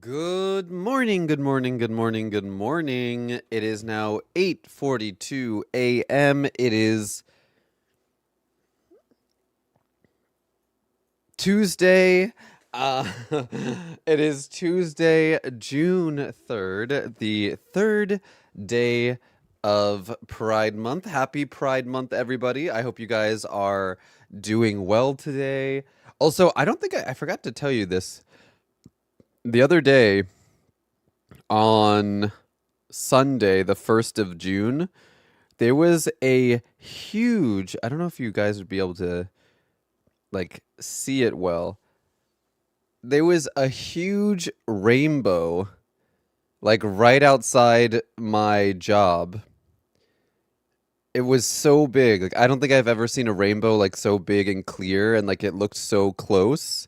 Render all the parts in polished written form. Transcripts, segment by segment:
Good morning, good morning, good morning, good morning. It is now 8:42 a.m. It is Tuesday. It is Tuesday, June 3rd, the third day of Pride Month. Happy Pride Month, everybody. I hope you guys are doing well today. Also, I don't think I forgot to tell you this. The other day, on Sunday, the 1st of June, there was a huge, I don't know if you guys would be able to see it well. There was a huge rainbow right outside my job. It was so big. I don't think I've ever seen a rainbow so big and clear and it looked so close.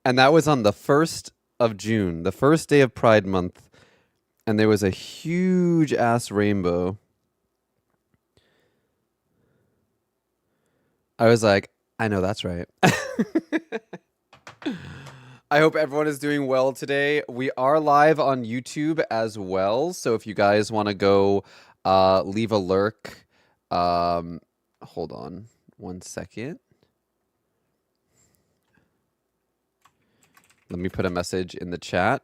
And that was on the 1st of June, the first day of Pride Month. And there was a huge ass rainbow. I was like, I know that's right. I hope everyone is doing well today. We are live on YouTube as well. So if you guys want to go leave a lurk, hold on 1 second. Let me put a message in the chat.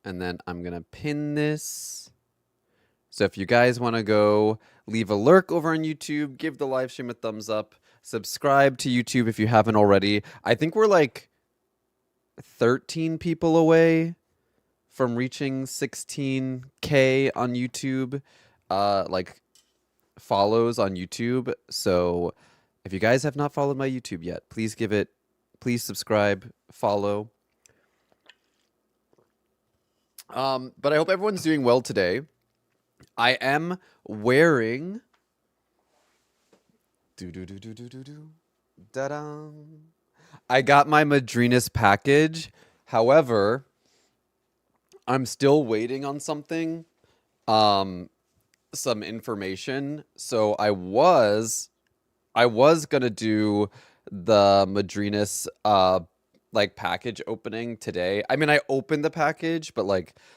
And then I'm going to pin this. So if you guys want to go leave a lurk over on YouTube, give the live stream a thumbs up, subscribe to YouTube if you haven't already. I think we're 13 people away from reaching 16K on YouTube, follows on YouTube. So if you guys have not followed my YouTube yet, please subscribe, follow. But I hope everyone's doing well today. I am wearing da-da. I got my Madrinas package. However, I'm still waiting on something, some information. So I was gonna do the Madrinas package opening today. I mean, I opened the package, but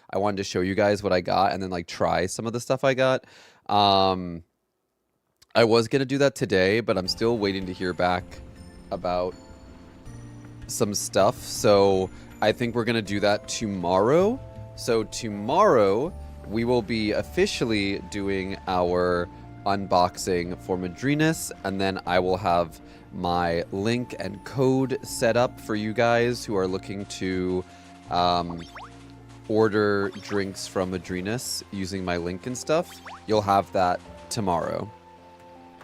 I wanted to show you guys what I got and then try some of the stuff I got. I was gonna do that today, but I'm still waiting to hear back about some stuff. So I think we're gonna do that tomorrow. So tomorrow we will be officially doing our unboxing for Madrinas, and then I will have my link and code set up for you guys who are looking to order drinks from Madrinas using my link and stuff. You'll have that tomorrow.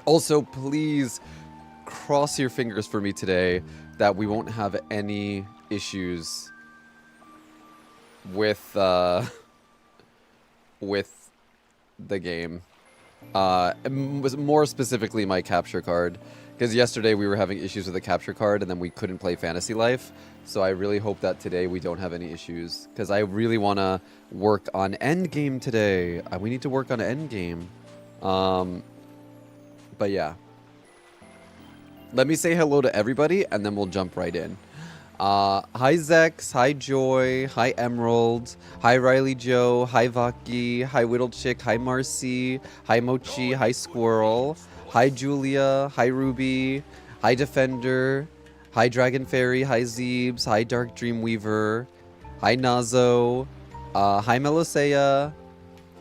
Also, please cross your fingers for me today that we won't have any issues with the game. More specifically, my capture card. Because yesterday we were having issues with the capture card and then we couldn't play Fantasy Life. So I really hope that today we don't have any issues. Because I really want to work on Endgame today. We need to work on Endgame. But yeah. Let me say hello to everybody and then we'll jump right in. Hi Zex, hi Joy, hi Emerald, hi Riley Joe, hi Vaki, hi Whittle Chick, hi Marcy, hi Mochi, hi Squirrel, hi Julia, hi Ruby, hi Defender, hi Dragon Fairy, hi Zeebs, hi Dark Dream Weaver, hi Nazo, hi Melisea,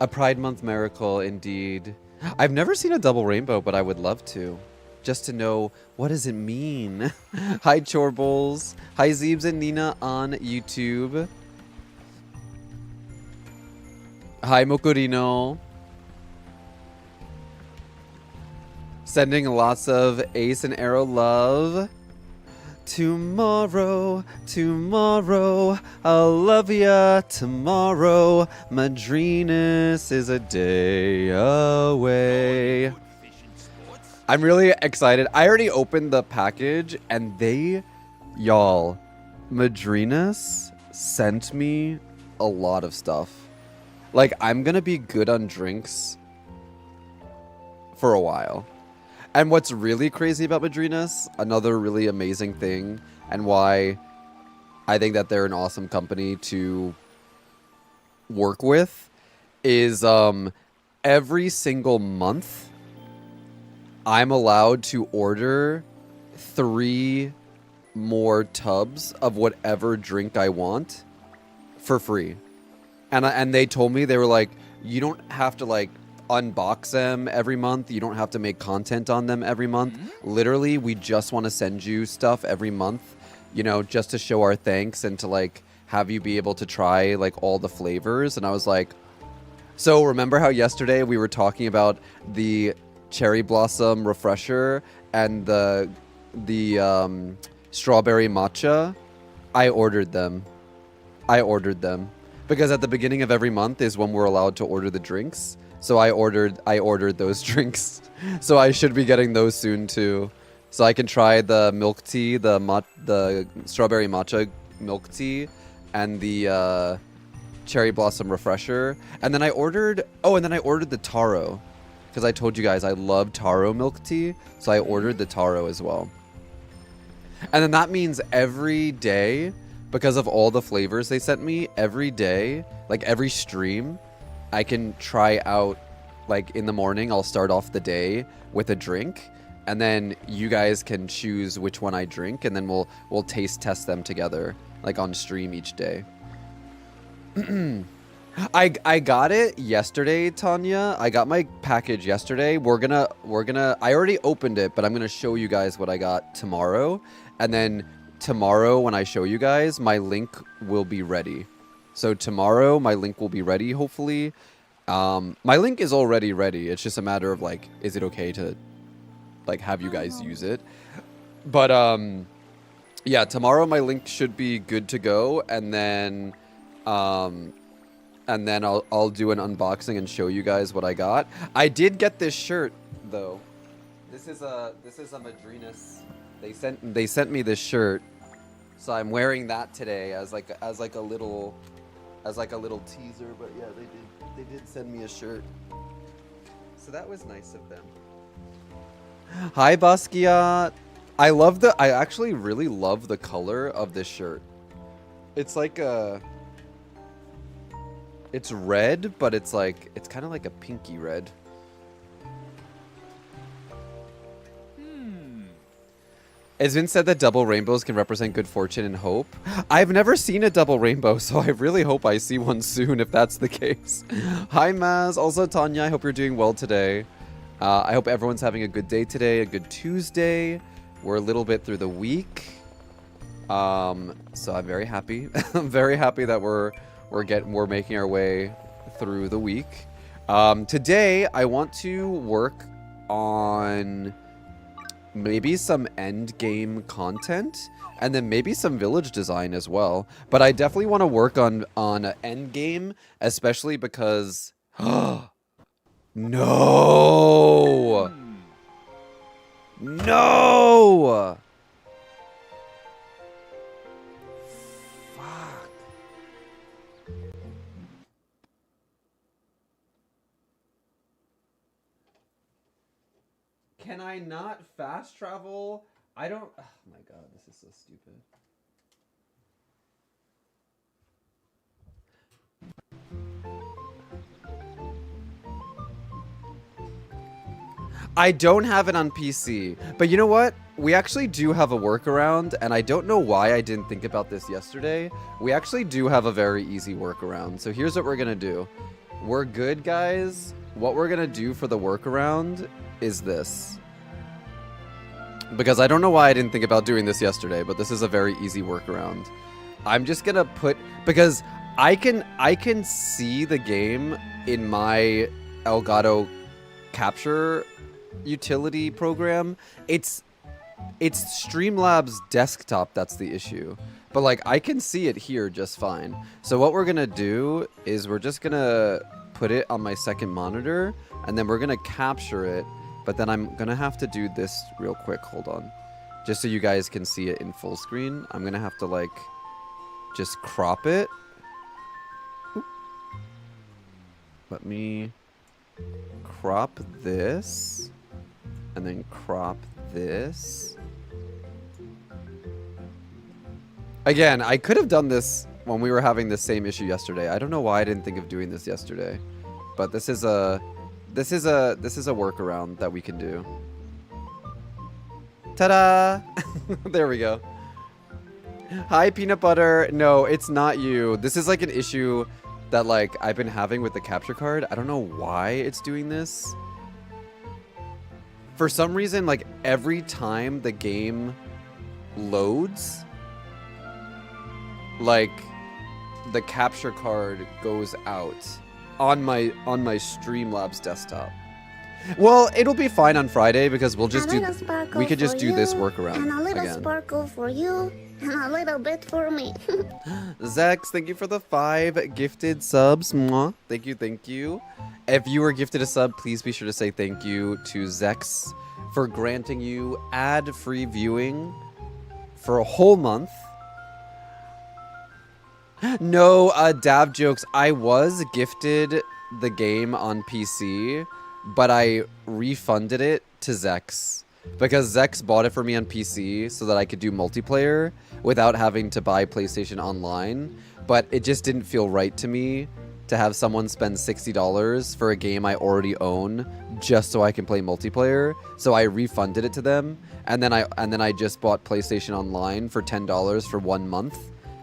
a Pride Month miracle indeed. I've never seen a double rainbow, but I would love to. Just to know, what does it mean? Hi Chorbles. Hi Zeebs and Nina on YouTube. Hi Mocorino. Sending lots of Ace and Arrow love. Tomorrow, tomorrow, I'll love ya tomorrow. Madrinas is a day away. I'm really excited. I already opened the package and y'all, Madrinas sent me a lot of stuff. Like, I'm gonna be good on drinks for a while. And what's really crazy about Madrinas, another really amazing thing, and why I think that they're an awesome company to work with, is every single month I'm allowed to order 3 more tubs of whatever drink I want for free. And they told me, they were like, you don't have to like unbox them every month. You don't have to make content on them every month. Literally, we just want to send you stuff every month, you know, just to show our thanks and to like have you be able to try like all the flavors. And I was like, so remember how yesterday we were talking about the cherry blossom refresher and the strawberry matcha? I ordered them. Because at the beginning of every month is when we're allowed to order the drinks. So I ordered those drinks. So I should be getting those soon too. So I can try the milk tea, the strawberry matcha milk tea, and the cherry blossom refresher. And then I ordered the taro, because I told you guys I love taro milk tea. So I ordered the taro as well. And then that means every day, because of all the flavors they sent me, every day, like every stream, I can try out, like in the morning, I'll start off the day with a drink, and then you guys can choose which one I drink, and then we'll taste test them together, like on stream each day. I got it yesterday, Tanya. I got my package yesterday. We're gonna I already opened it, but I'm gonna show you guys what I got tomorrow, and then tomorrow when I show you guys, my link will be ready. So tomorrow my link will be ready, hopefully. My link is already ready. It's just a matter of like, is it okay to like have you guys use it? But yeah, tomorrow my link should be good to go, and then I'll do an unboxing and show you guys what I got. I did get this shirt though. This is a Madrinas. They sent me this shirt. So I'm wearing that today as like a little teaser, but yeah, they did send me a shirt. So that was nice of them. Hi Basquiat. I actually really love the color of this shirt. It's like it's red, but it's kind of like a pinky red. It's been said that double rainbows can represent good fortune and hope. I've never seen a double rainbow, so I really hope I see one soon if that's the case. Hi, Maz. Also, Tanya, I hope you're doing well today. I hope everyone's having a good day today, a good Tuesday. We're a little bit through the week. So I'm very happy. I'm very happy that we're making our way through the week. Today, I want to work on maybe some end game content, and then maybe some village design as well. But I definitely want to work on end game, especially because no. Fuck. Can I not fast travel? I don't... Oh my god, this is so stupid. I don't have it on PC. But you know what? We actually do have a workaround, and I don't know why I didn't think about this yesterday. We actually do have a very easy workaround. So here's what we're gonna do. We're good, guys. What we're gonna do for the workaround is this. Because I don't know why I didn't think about doing this yesterday, but this is a very easy workaround. I'm just gonna put... Because I can see the game in my Elgato capture utility program. It's Streamlabs desktop that's the issue, but like I can see it here just fine. So what we're gonna do is we're just gonna put it on my second monitor, and then we're gonna capture it, But then I'm gonna have to do this real quick. Hold on. Just so you guys can see it in full screen. I'm gonna have to like just crop it. Oop. Let me crop this. And then crop this. Again, I could have done this when we were having the same issue yesterday. I don't know why I didn't think of doing this yesterday. But this is a workaround that we can do. Ta-da! There we go. Hi, peanut butter. No, it's not you. This is like an issue that like I've been having with the capture card. I don't know why it's doing this. For some reason, like every time the game loads, like the capture card goes out on my Streamlabs desktop. Well, it'll be fine on Friday because we'll just we could just do this workaround and a little again. sparkle for you and a little bit for me. Zex, thank you for the 5 gifted subs. Mwah. Thank you, thank you. If you were gifted a sub, please be sure to say thank you to Zex for granting you ad-free viewing for a whole month. No, dab jokes. I was gifted the game on PC, but I refunded it to Zex because Zex bought it for me on PC so that I could do multiplayer without having to buy PlayStation Online. But it just didn't feel right to me to have someone spend $60 for a game I already own just so I can play multiplayer. So I refunded it to them, and then I just bought PlayStation Online for $10 for 1 month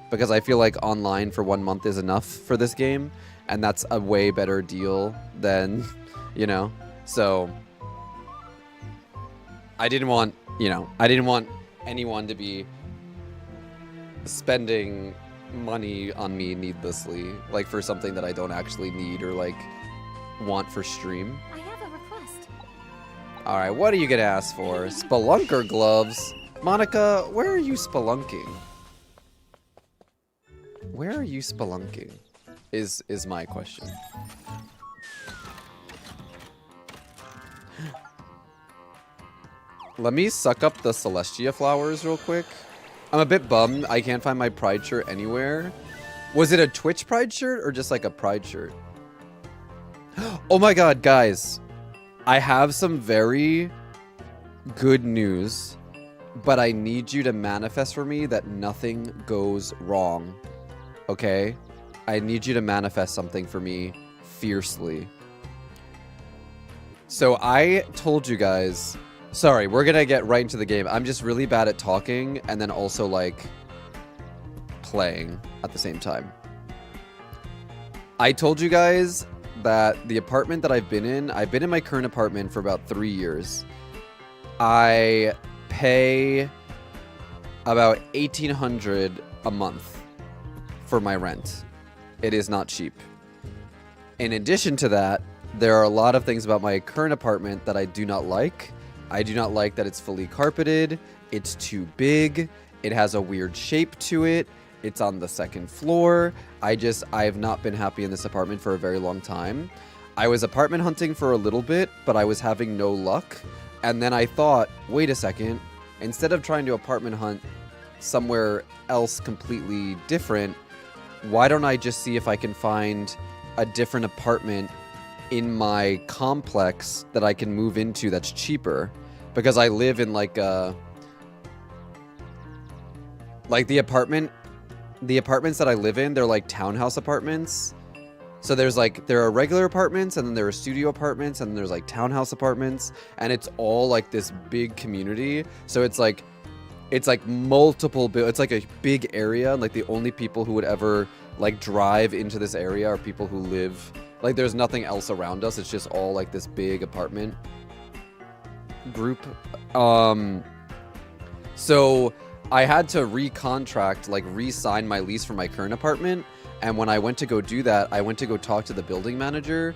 because I feel like online for 1 month is enough for this game, and that's a way better deal than, you know. So I didn't want anyone to be spending money on me needlessly, like for something that I don't actually need or like want for stream. I have a request. All right, what are you gonna ask for? Spelunker gloves? Monica, where are you spelunking? Where are you spelunking? Is my question. Let me suck up the Celestia flowers real quick. I'm a bit bummed I can't find my Pride shirt anywhere. Was it a Twitch Pride shirt or just like a Pride shirt? Oh my god, guys. I have some very good news, but I need you to manifest for me that nothing goes wrong. Okay? I need you to manifest something for me fiercely. So I told you guys... Sorry, we're gonna get right into the game. I'm just really bad at talking and then also, like, playing at the same time. I told you guys that the apartment that I've been in my current apartment for about 3 years. I pay about $1,800 a month for my rent. It is not cheap. In addition to that, there are a lot of things about my current apartment that I do not like. I do not like that it's fully carpeted. It's too big. It has a weird shape to it. It's on the second floor. I have not been happy in this apartment for a very long time. I was apartment hunting for a little bit, but I was having no luck. And then I thought, wait a second. Instead of trying to apartment hunt somewhere else completely different, why don't I just see if I can find a different apartment in my complex that I can move into that's cheaper? Because I live in like the apartments that I live in, they're like townhouse apartments. So there are regular apartments, and then there are studio apartments, and then there's like townhouse apartments, and it's all like this big community. So it's like multiple, it's like a big area, and like the only people who would ever like drive into this area are people who live, like there's nothing else around us. It's just all like this big apartment group. So I had to recontract, like re-sign my lease for my current apartment. And when I went to go do that, I went to go talk to the building manager,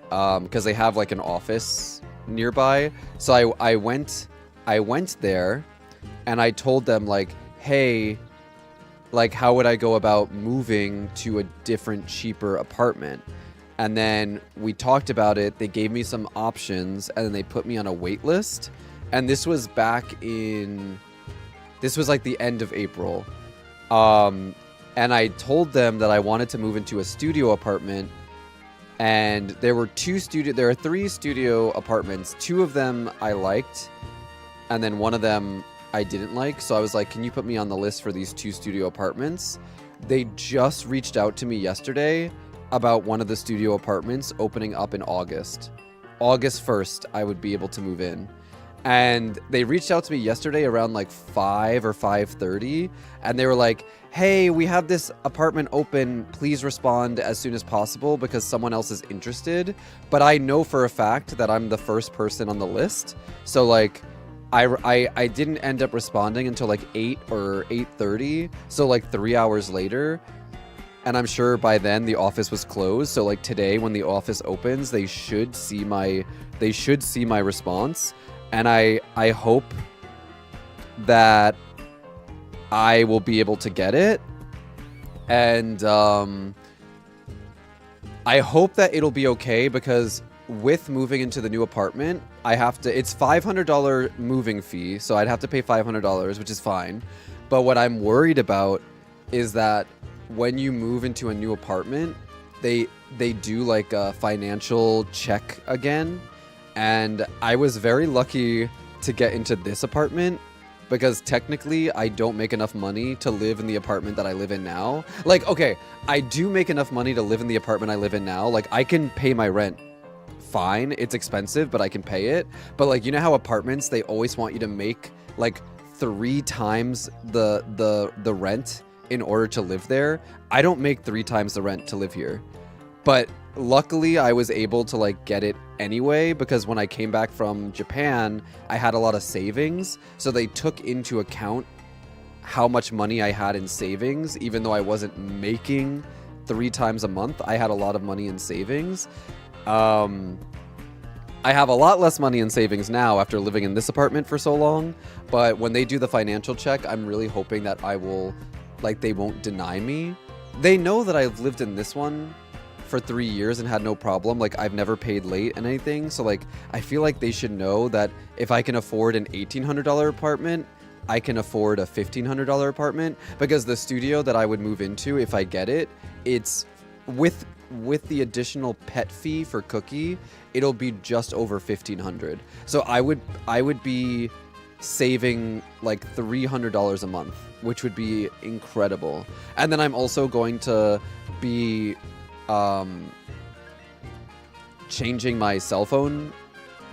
because they have like an office nearby. So I went there, and I told them like, hey, like how would I go about moving to a different, cheaper apartment? And then we talked about it. They gave me some options, and then they put me on a wait list. And this was this was like the end of April. And I told them that I wanted to move into a studio apartment. And there are 3 studio apartments. 2 of them I liked, and then one of them I didn't like. So I was like, can you put me on the list for these 2 studio apartments? They just reached out to me yesterday about one of the studio apartments opening up in August. August 1st, I would be able to move in. And they reached out to me yesterday around like 5 or 5:30, and they were like, hey, we have this apartment open. Please respond as soon as possible because someone else is interested. But I know for a fact that I'm the first person on the list. So like, I didn't end up responding until like 8 or 8:30. So like 3 hours later. And I'm sure by then the office was closed. So like today when the office opens, they should see my response. And I hope that I will be able to get it. And I hope that it'll be okay because with moving into the new apartment, it's $500 moving fee. So I'd have to pay $500, which is fine. But what I'm worried about is that when you move into a new apartment, they do like a financial check again. And I was very lucky to get into this apartment because technically I don't make enough money to live in the apartment that I live in now. Like, okay, I do make enough money to live in the apartment I live in now. Like, I can pay my rent fine. It's expensive, but I can pay it. But like, you know how apartments, they always want you to make like 3 times the rent in order to live there. I don't make 3 times the rent to live here. But luckily I was able to like get it anyway because when I came back from Japan, I had a lot of savings. So they took into account how much money I had in savings. Even though I wasn't making 3 times a month, I had a lot of money in savings. I have a lot less money in savings now after living in this apartment for so long. But when they do the financial check, I'm really hoping that they won't deny me. They know that I've lived in this one for 3 years and had no problem. Like, I've never paid late and anything. So like, I feel like they should know that if I can afford an $1,800 apartment, I can afford a $1,500 apartment because the studio that I would move into, if I get it, it's with the additional pet fee for Cookie, it'll be just over $1,500. So I would be saving like $300 a month, which would be incredible. And then I'm also going to be changing my cell phone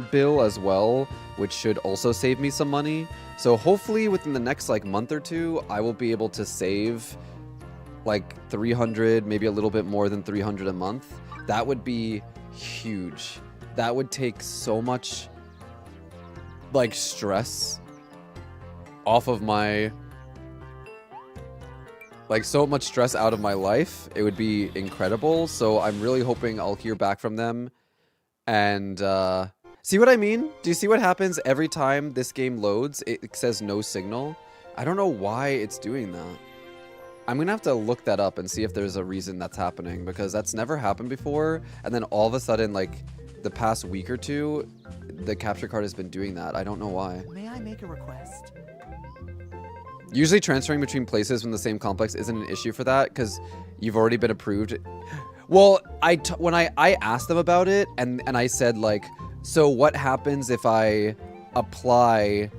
bill as well, which should also save me some money. So hopefully within the next like month or 2, I will be able to save like 300, maybe a little bit more than 300 a month. That would be huge. That would take so much like stress off of my so much stress out of my life. It would be incredible. So I'm really hoping I'll hear back from them and see what I mean? Do you see what happens every time this game loads? It says no signal. I don't know why it's doing that. I'm gonna have to look that up and see if there's a reason that's happening because that's never happened before. And then all of a sudden, like the past week or 2, the capture card has been doing that. I don't know why. May I make a request? Usually transferring between places when the same complex isn't an issue for that because you've already been approved. Well, when I asked them about it and I said like, so what happens if I apply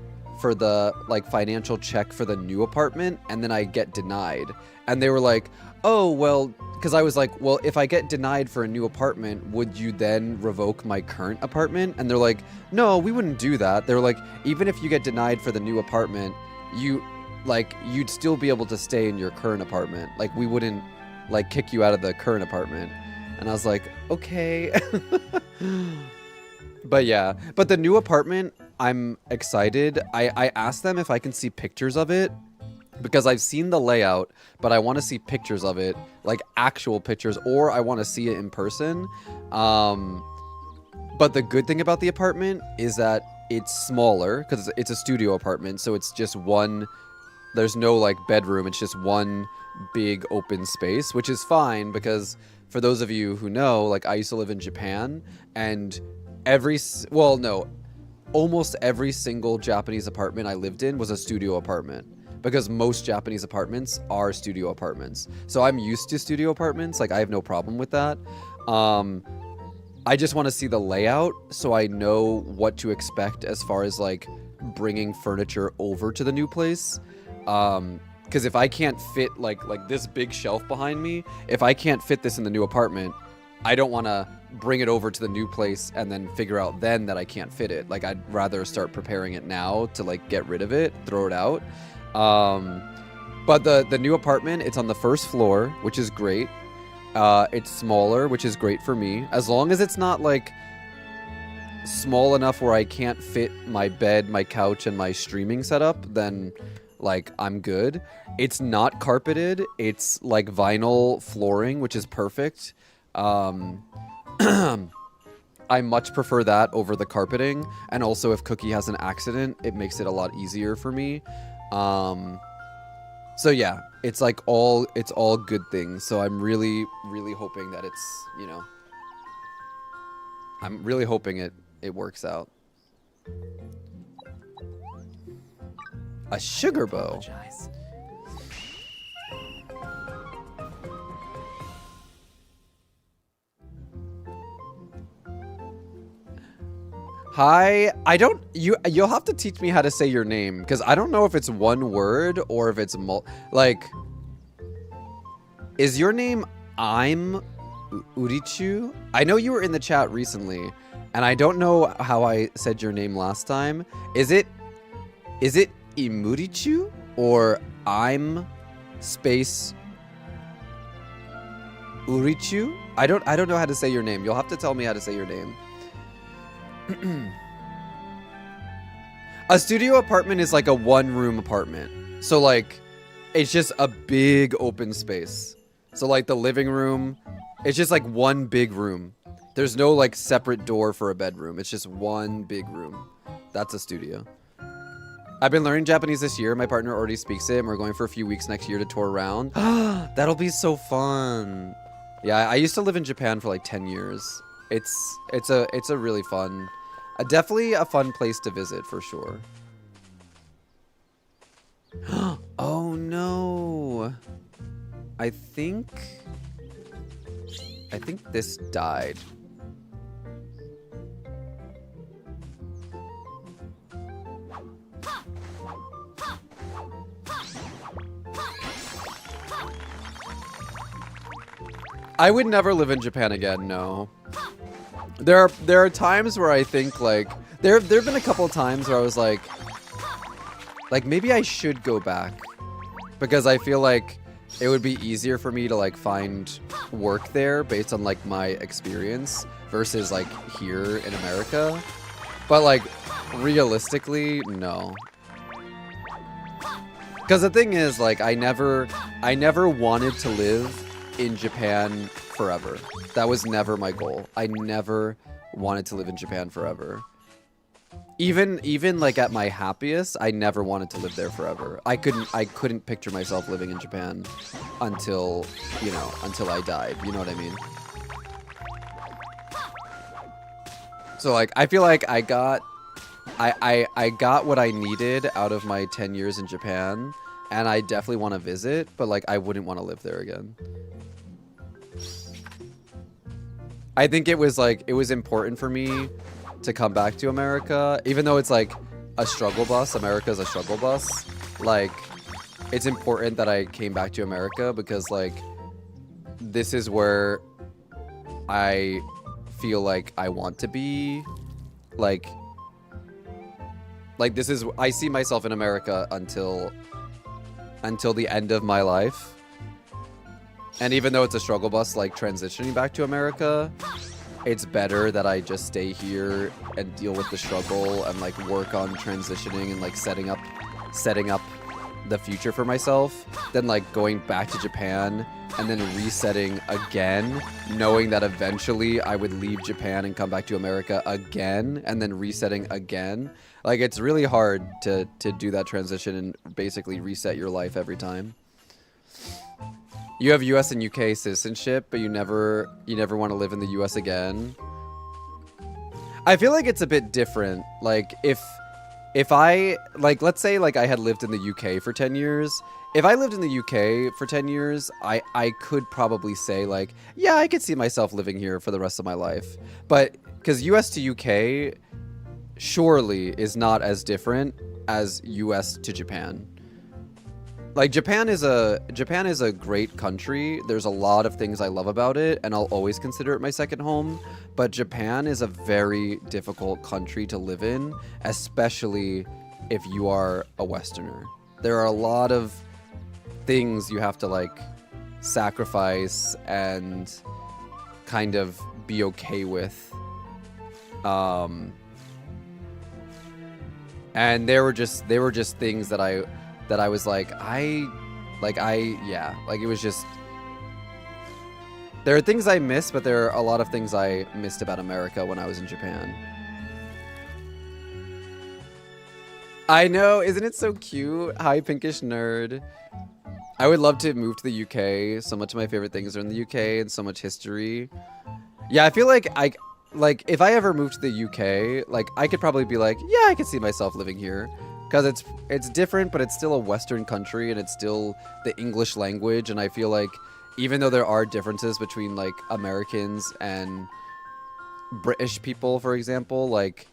for the like financial check for the new apartment and then I get denied? And they were like, oh, well, because I was like, well, if I get denied for a new apartment, would you then revoke my current apartment? And they're like, no, we wouldn't do that. They were like, even if you get denied for the new apartment, you'd still be able to stay in your current apartment. Like, we wouldn't like kick you out of the current apartment. And I was like, okay. But yeah, but the new apartment, I'm excited. I asked them if I can see pictures of it because I've seen the layout, but I want to see pictures of it, like actual pictures, or I want to see it in person. But the good thing about the apartment is that it's smaller because it's a studio apartment. So it's just one There's no like bedroom. It's just one big open space, which is fine because for those of you who know, like I used to live in Japan, and almost every single Japanese apartment I lived in was a studio apartment, because most Japanese apartments are studio apartments. So I'm used to studio apartments. Like I have no problem with that. I just want to see the layout so I know what to expect as far as like bringing furniture over to the new place. Because if I can't fit like this big shelf behind me, if I can't fit this in the new apartment, I don't want to bring it over to the new place and then figure out then that I can't fit it. Like I'd rather start preparing it now to like get rid of it, throw it out. But the new apartment, it's on the first floor, which is great. It's smaller, which is great for me. As long as it's not like small enough where I can't fit my bed, my couch, and my streaming setup, then like I'm good. It's not carpeted. It's like vinyl flooring, which is perfect. I much prefer that over the carpeting. And also if Cookie has an accident, it makes it a lot easier for me. So yeah, it's like it's all good things. So I'm really, really hoping that it's, you know, I'm really hoping it works out. A sugar bow. Hi, you'll have to teach me how to say your name, because I don't know if it's one word or if it's like, is your name I'm Urichu? I know you were in the chat recently, and I don't know how I said your name last time. Is it Imurichu or I'm space Urichu? I don't know how to say your name. You'll have to tell me how to say your name. A studio apartment is like a one-room apartment. So like it's just a big open space. So like the living room, it's just like one big room. There's no like separate door for a bedroom. It's just one big room. That's a studio. I've been learning Japanese this year. My partner already speaks it, and we're going for a few weeks next year to tour around. That'll be so fun. Yeah, I used to live in Japan for like 10 years. It's a really fun, definitely a fun place to visit for sure. Oh no. I think this died. I would never live in Japan again, no. There are times where I think like there've been a couple of times where I was like maybe I should go back, because I feel like it would be easier for me to like find work there based on like my experience versus like here in America. But like realistically, no. Because the thing is, like I never wanted to live in Japan forever. That was never my goal. I never wanted to live in Japan forever. Even like at my happiest, I never wanted to live there forever. I couldn't picture myself living in Japan until I died. You know what I mean? So like I feel like I got what I needed out of my 10 years in Japan, and I definitely want to visit, but like I wouldn't want to live there again. I think it was important for me to come back to America, even though it's like a struggle bus. America's a struggle bus. Like, it's important that I came back to America because like this is where I feel like I want to be. Like this is, I see myself in America until the end of my life. And even though it's a struggle bus, like transitioning back to America, it's better that I just stay here and deal with the struggle and like work on transitioning and like setting up the future for myself than like going back to Japan and then resetting again, knowing that eventually I would leave Japan and come back to America again and then resetting again. Like, it's really hard to do that transition and basically reset your life every time. You have US and UK citizenship, but you never want to live in the US again. I feel like it's a bit different. Like, if I, like, let's say like I had lived in the UK for 10 years. If I lived in the UK for 10 years, I could probably say like, yeah, I could see myself living here for the rest of my life. But because US to UK surely is not as different as US to Japan. Like, Japan is a great country. There's a lot of things I love about it, and I'll always consider it my second home. But Japan is a very difficult country to live in, especially if you are a Westerner. There are a lot of things you have to like sacrifice and kind of be okay with. And there were just things that I was like, yeah, like it was just, there are things I miss, but there are a lot of things I missed about America when I was in Japan. I know, isn't it so cute? Hi, pinkish nerd. I would love to move to the UK. So much of my favorite things are in the UK and so much history. Yeah, I feel like if I ever moved to the UK, like I could probably be like, yeah, I could see myself living here. Because it's different, but it's still a Western country, and it's still the English language. And I feel like even though there are differences between like Americans and British people, for example, like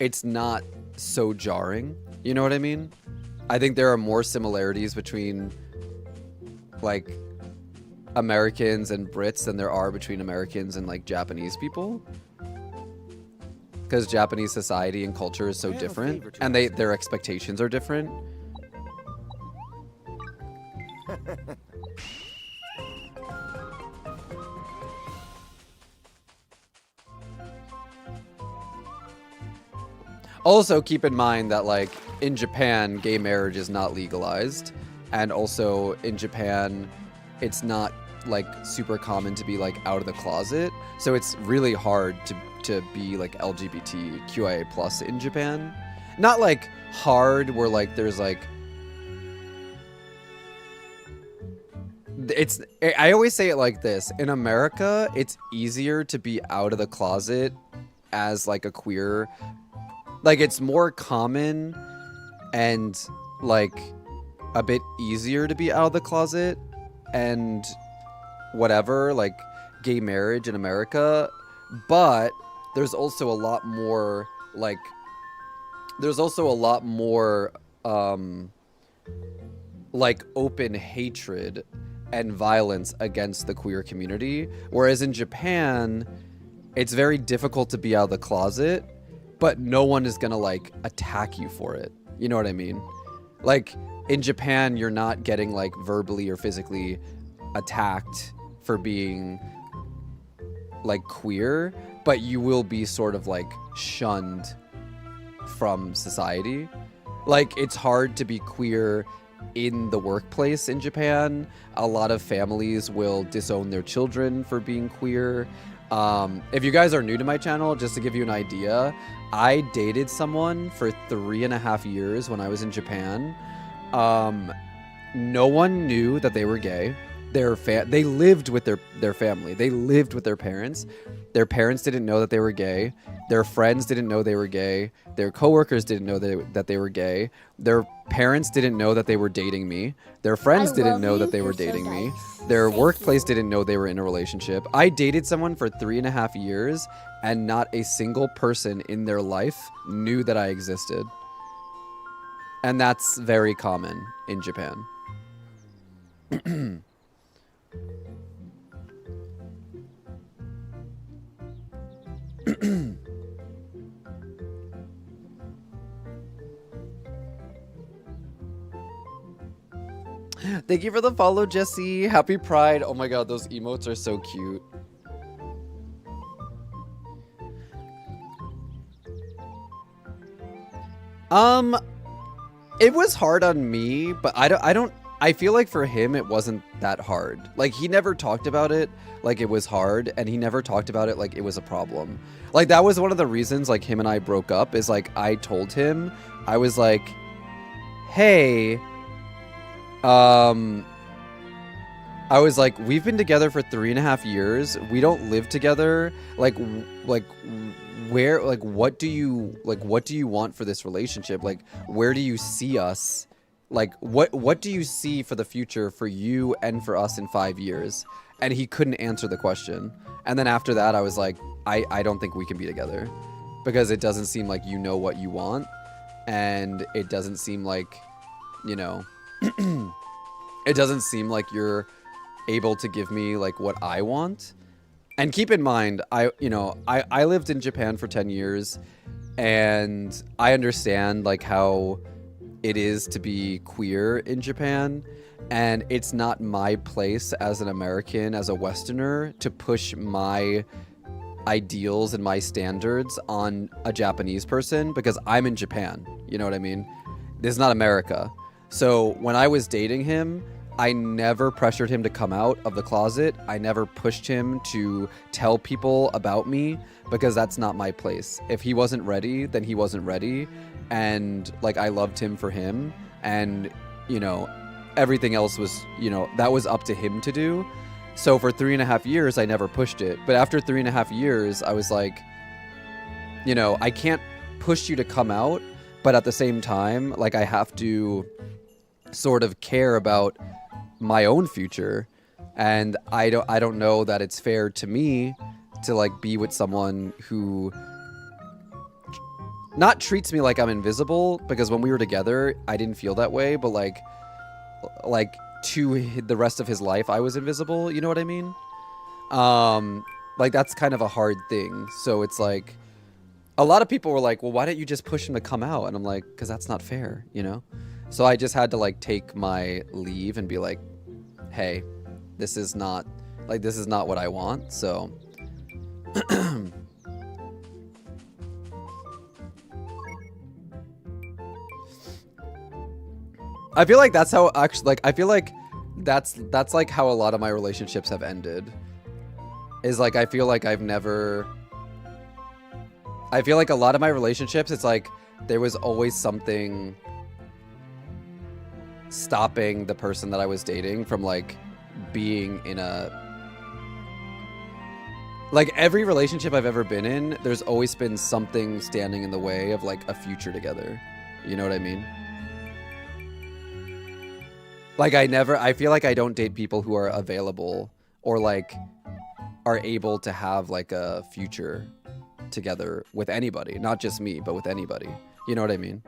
it's not so jarring. You know what I mean? I think there are more similarities between like Americans and Brits than there are between Americans and like Japanese people. Because Japanese society and culture is so different, and their expectations are different. Also, keep in mind that like in Japan, gay marriage is not legalized, and also in Japan, it's not like super common to be like out of the closet, so it's really hard to be like LGBTQIA plus in Japan. Not like hard where like there's like, it's, I always say it like this: in America it's easier to be out of the closet as like a queer, like it's more common and like a bit easier to be out of the closet and whatever, like gay marriage in America. But there's also a lot more like, there's also a lot more like open hatred and violence against the queer community, whereas in Japan it's very difficult to be out of the closet, but no one is gonna like attack you for it. You know what I mean? Like in Japan, you're not getting like verbally or physically attacked for being like queer, but you will be sort of like shunned from society. Like it's hard to be queer in the workplace in Japan. A lot of families will disown their children for being queer. If you guys are new to my channel, just to give you an idea, I dated someone for 3.5 years when I was in Japan. No one knew that they were gay. They lived with their family. They lived with their parents. Their parents didn't know that they were gay. Their friends didn't know they were gay. Their coworkers didn't know that they were gay. Their parents didn't know that they were dating me. Their friends didn't know that they were dating me. Their workplace didn't know they were in a relationship. I dated someone for 3.5 years, and not a single person in their life knew that I existed. And that's very common in Japan. Thank you for the follow, Jesse. Happy Pride. Oh my god, those emotes are so cute. It was hard on me, but I feel like for him it wasn't that hard. Like he never talked about it like it was hard, and he never talked about it like it was a problem. Like that was one of the reasons like him and I broke up is like I told him, I was like, "Hey, um I was like, we've been together for 3.5 years. We don't live together. Like, where, like, what do you want for this relationship? Like, where do you see us? Like, what do you see for the future for you and for us in 5 years?" And he couldn't answer the question. And then after that, I was like, I don't think we can be together because it doesn't seem like you know what you want, and it doesn't seem like, you know, it doesn't seem like you're able to give me like what I want. And keep in mind, I lived in Japan for 10 years, and I understand like how it is to be queer in Japan, and it's not my place as an American, as a Westerner, to push my ideals and my standards on a Japanese person because I'm in Japan. You know what I mean? This is not America. So when I was dating him, I never pressured him to come out of the closet. I never pushed him to tell people about me because that's not my place. If he wasn't ready, then he wasn't ready. And like I loved him for him. And, you know, everything else was, you know, that was up to him to do. So for 3.5 years, I never pushed it. But after 3.5 years, I was like, you know, I can't push you to come out. But at the same time, like I have to sort of care about my own future, and I don't know that it's fair to me to like be with someone who not treats me like I'm invisible, because when we were together I didn't feel that way, but like to the rest of his life I was invisible, you know what I mean? Like that's kind of a hard thing. So it's like a lot of people were like, well, why don't you just push him to come out? And I'm like, because that's not fair, you know? So I just had to like take my leave and be like, hey, this is not what I want. So I feel like that's how actually, like, I feel like that's like how a lot of my relationships have ended. Is like I feel like a lot of my relationships, it's like there was always something stopping the person that I was dating from like being in like every relationship I've ever been in, there's always been something standing in the way of like a future together. You know what I mean? Like I feel like I don't date people who are available or like are able to have like a future together with anybody, not just me, but with anybody. You know what I mean?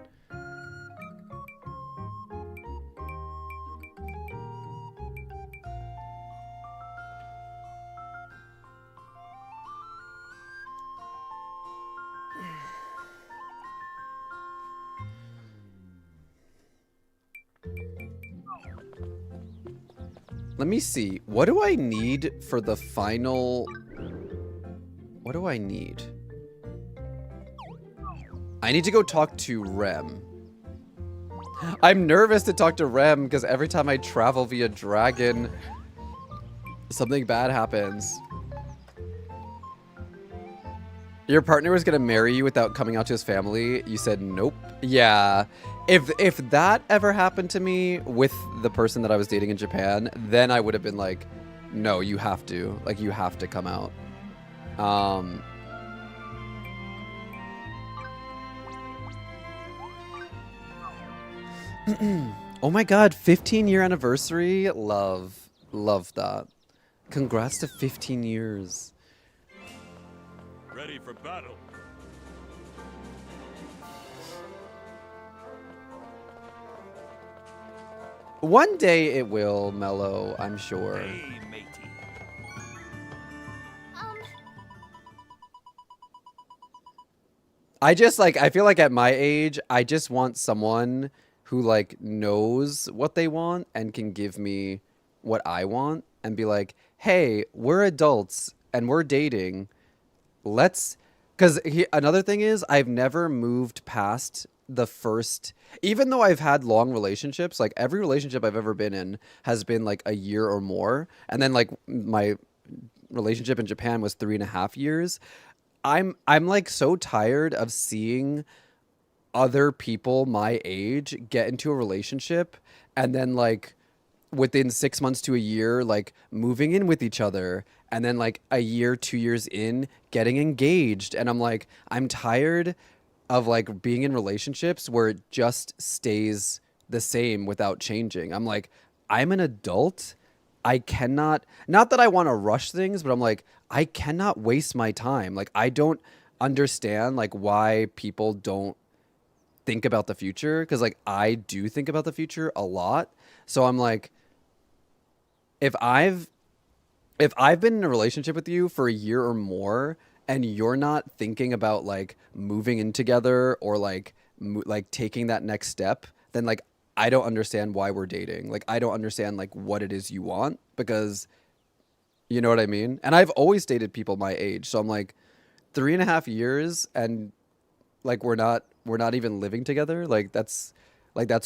Let me see. What do I need for the final? What do I need? I need to go talk to Rem. I'm nervous to talk to Rem because every time I travel via dragon, something bad happens. Your partner was gonna marry you without coming out to his family. You said nope. Yeah. If that ever happened to me with the person that I was dating in Japan, then I would have been like, no, you have to. Like, you have to come out. Oh my god, 15-year anniversary. Love that. Congrats to 15 years. Ready for battle. One day it will, Mellow, I'm sure. Hey, matey. I just like, I feel like at my age, I just want someone who like knows what they want and can give me what I want and be like, hey, we're adults and we're dating. Let's, because another thing is I've never moved past the first, even though I've had long relationships, like every relationship I've ever been in has been like a year or more. And then like my relationship in Japan was 3.5 years. I'm like so tired of seeing other people my age get into a relationship and then like within 6 months to a year, like moving in with each other, and then like a year, 2 years in, getting engaged. And I'm like, I'm tired of like being in relationships where it just stays the same without changing. I'm like, I'm an adult. I cannot, not that I want to rush things, but I'm like, I cannot waste my time. Like, I don't understand like why people don't think about the future, because like I do think about the future a lot. So I'm like, if I've if I've been in a relationship with you for a year or more and you're not thinking about like moving in together or like like taking that next step, then like I don't understand why we're dating. Like I don't understand like what it is you want, because you know what I mean? And I've always dated people my age. So I'm like 3.5 years and like we're not even living together. Like that's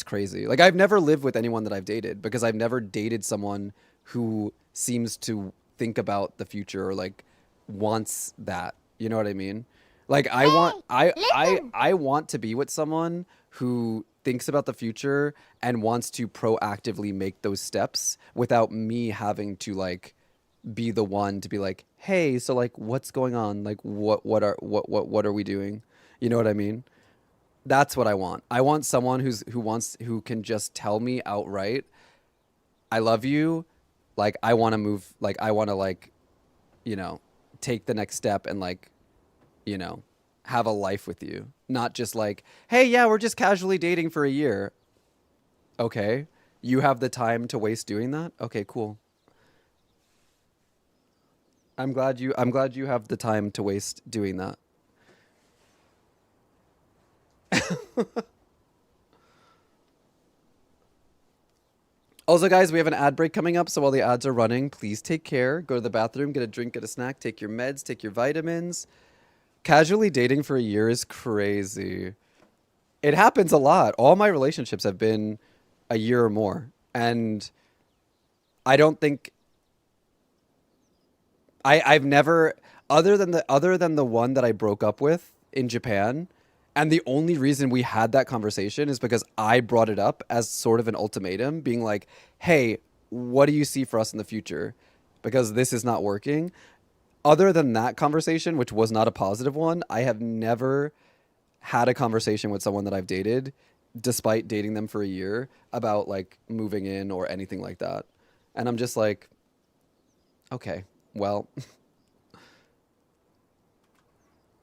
crazy. Like I've never lived with anyone that I've dated because I've never dated someone who seems to think about the future or like wants that. You know what I mean? Like I want listen. I want to be with someone who thinks about the future and wants to proactively make those steps without me having to like be the one to be like, "Hey, so like what's going on? Like what are we doing?" You know what I mean? That's what I want. I want someone who can just tell me outright, "I love you." Like I want to move, like I want to like, you know, take the next step and like, you know, have a life with you. Not just like, "Hey, yeah, we're just casually dating for a year." Okay. You have the time to waste doing that? Okay, cool. I'm glad you have the time to waste doing that. Also, guys, we have an ad break coming up, so while the ads are running, please take care. Go to the bathroom, get a drink, get a snack, take your meds, take your vitamins. Casually dating for a year is crazy. It happens a lot. All my relationships have been a year or more. And I don't think I've never, other than the one that I broke up with in Japan, and the only reason we had that conversation is because I brought it up as sort of an ultimatum, being like, "Hey, what do you see for us in the future? Because this is not working." Other than that conversation, which was not a positive one, I have never had a conversation with someone that I've dated, despite dating them for a year, about like moving in or anything like that. And I'm just like, okay, well,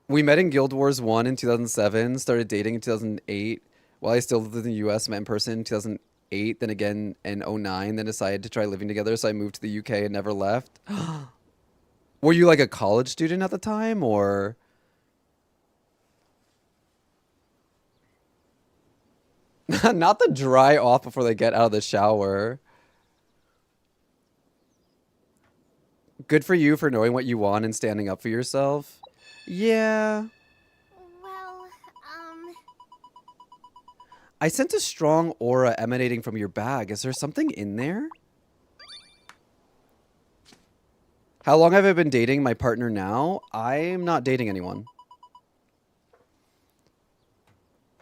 we met in Guild Wars 1 in 2007, started dating in 2008 while I still lived in the US, met in person in 2008, then again in '09, then decided to try living together, so I moved to the UK and never left. Were you like a college student at the time, or not the dry off before they get out of the shower? Good for you for knowing what you want and standing up for yourself. Yeah. Well, I sense a strong aura emanating from your bag. Is there something in there? How long have I been dating my partner now? I'm not dating anyone.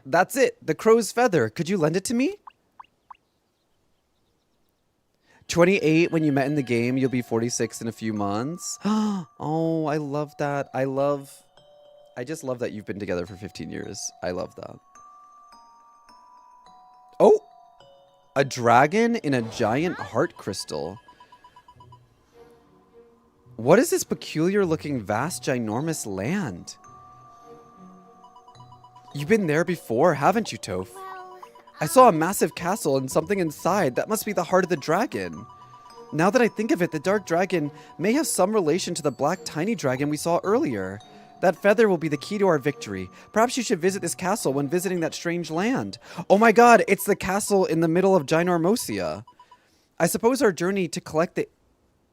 That's it. The crow's feather. Could you lend it to me? 28 when you met in the game. You'll be 46 in a few months. Oh, I love that. I just love that you've been together for 15 years. I love that. Oh, a dragon in a giant heart crystal. What is this peculiar looking vast ginormous land? You've been there before, haven't you, Toph? well, I saw a massive castle and something inside. That must be the heart of the dragon. Now that I think of it, the dark dragon may have some relation to the black tiny dragon we saw earlier. That feather will be the key to our victory. Perhaps you should visit this castle when visiting that strange land. Oh my god, it's the castle in the middle of Ginormosia. I suppose our journey to collect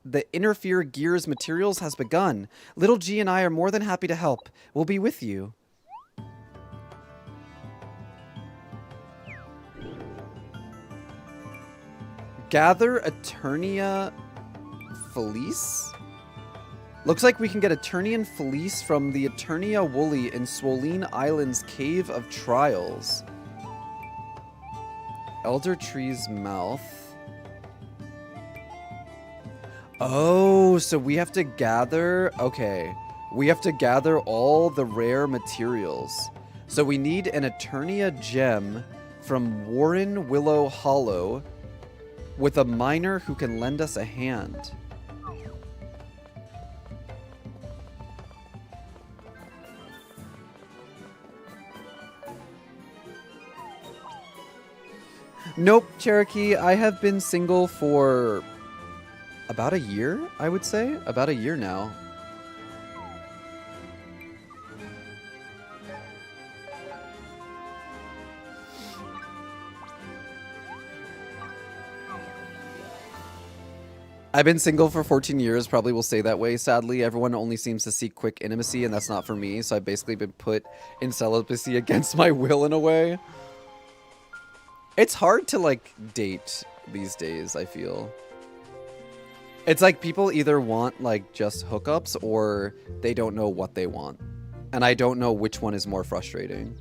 the Interfere Gears materials has begun. Little G and I are more than happy to help. We'll be with you. Gather Eternia Felice? Looks like we can get Eternian Felice from the Eternia Woolly in Swoline Island's Cave of Trials. Elder Tree's Mouth. Oh, so we have to gather... Okay. We have to gather all the rare materials. So we need an Eternia gem from Warren Willow Hollow with a miner who can lend us a hand. Nope, Cherokee. I have been single for about a year, I would say. About a year now. I've been single for 14 years, probably will stay that way, sadly. Everyone only seems to seek quick intimacy, and that's not for me, so I've basically been put in celibacy against my will in a way. It's hard to, like, date these days, I feel. It's like people either want, like, just hookups, or they don't know what they want. And I don't know which one is more frustrating.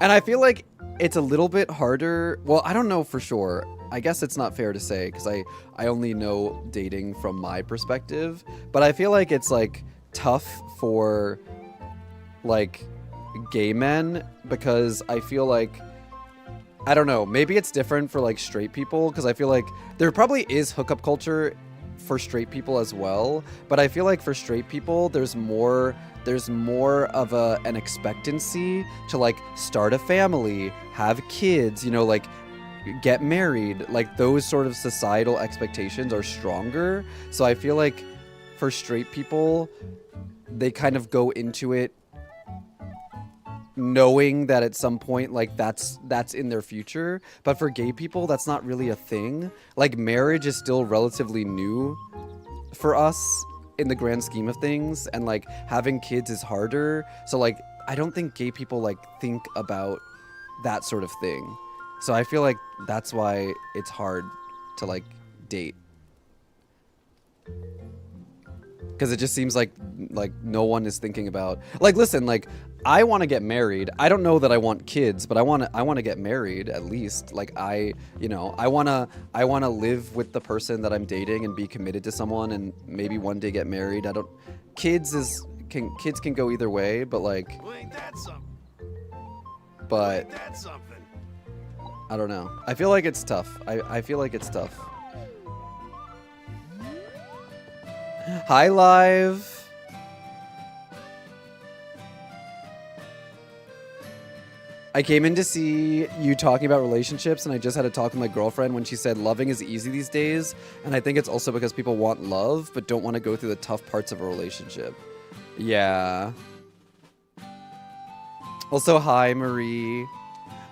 And I feel like it's a little bit harder. Well, I don't know for sure. I guess it's not fair to say because I only know dating from my perspective. But I feel like it's like tough for like gay men because I feel like, I don't know, maybe it's different for like straight people because I feel like there probably is hookup culture for straight people as well. But I feel like for straight people, there's more of an expectancy to like start a family, have kids, you know, like get married. Like those sort of societal expectations are stronger. So I feel like for straight people, they kind of go into it knowing that at some point like that's in their future. But for gay people, that's not really a thing. Like marriage is still relatively new for us in the grand scheme of things, and like having kids is harder. So like I don't think gay people like think about that sort of thing. So I feel like that's why it's hard to like date, because it just seems like no one is thinking about, like, listen, like I want to get married. I don't know that I want kids, but I want to get married at least. Like I want to live with the person that I'm dating and be committed to someone and maybe one day get married. Kids can go either way, but like, Well, ain't that something? but Ain't that something? I don't know. I feel like it's tough. I feel like it's tough. Hi, Live. I came in to see you talking about relationships, and I just had a talk with my girlfriend when she said loving is easy these days, and I think it's also because people want love but don't want to go through the tough parts of a relationship. Yeah. Also, hi, Marie.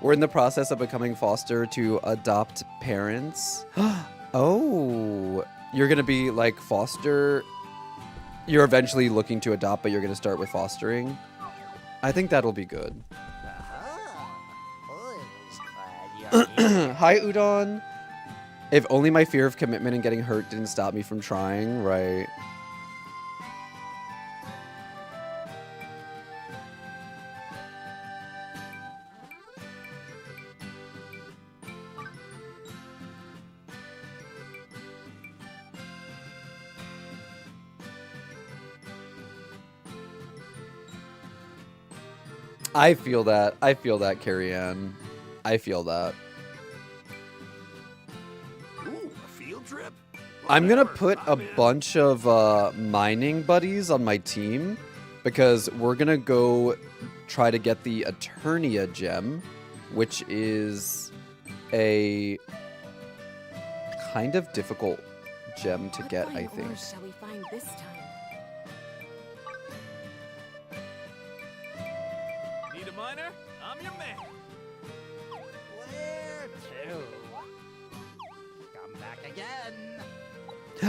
We're in the process of becoming foster to adopt parents. Oh, you're going to be like foster. You're eventually looking to adopt, but you're going to start with fostering. I think that'll be good. Hi, Udon. If only my fear of commitment and getting hurt didn't stop me from trying, right? I feel that. I feel that, Carrie Ann. I feel that. Ooh, a field trip? I'm gonna Whatever, put a I'm in. bunch of mining buddies on my team because we're gonna go try to get the Eternia gem, which is a kind of difficult gem to get, I think. What shall we find this time? Need a miner? I'm your man. Where to? Come back again.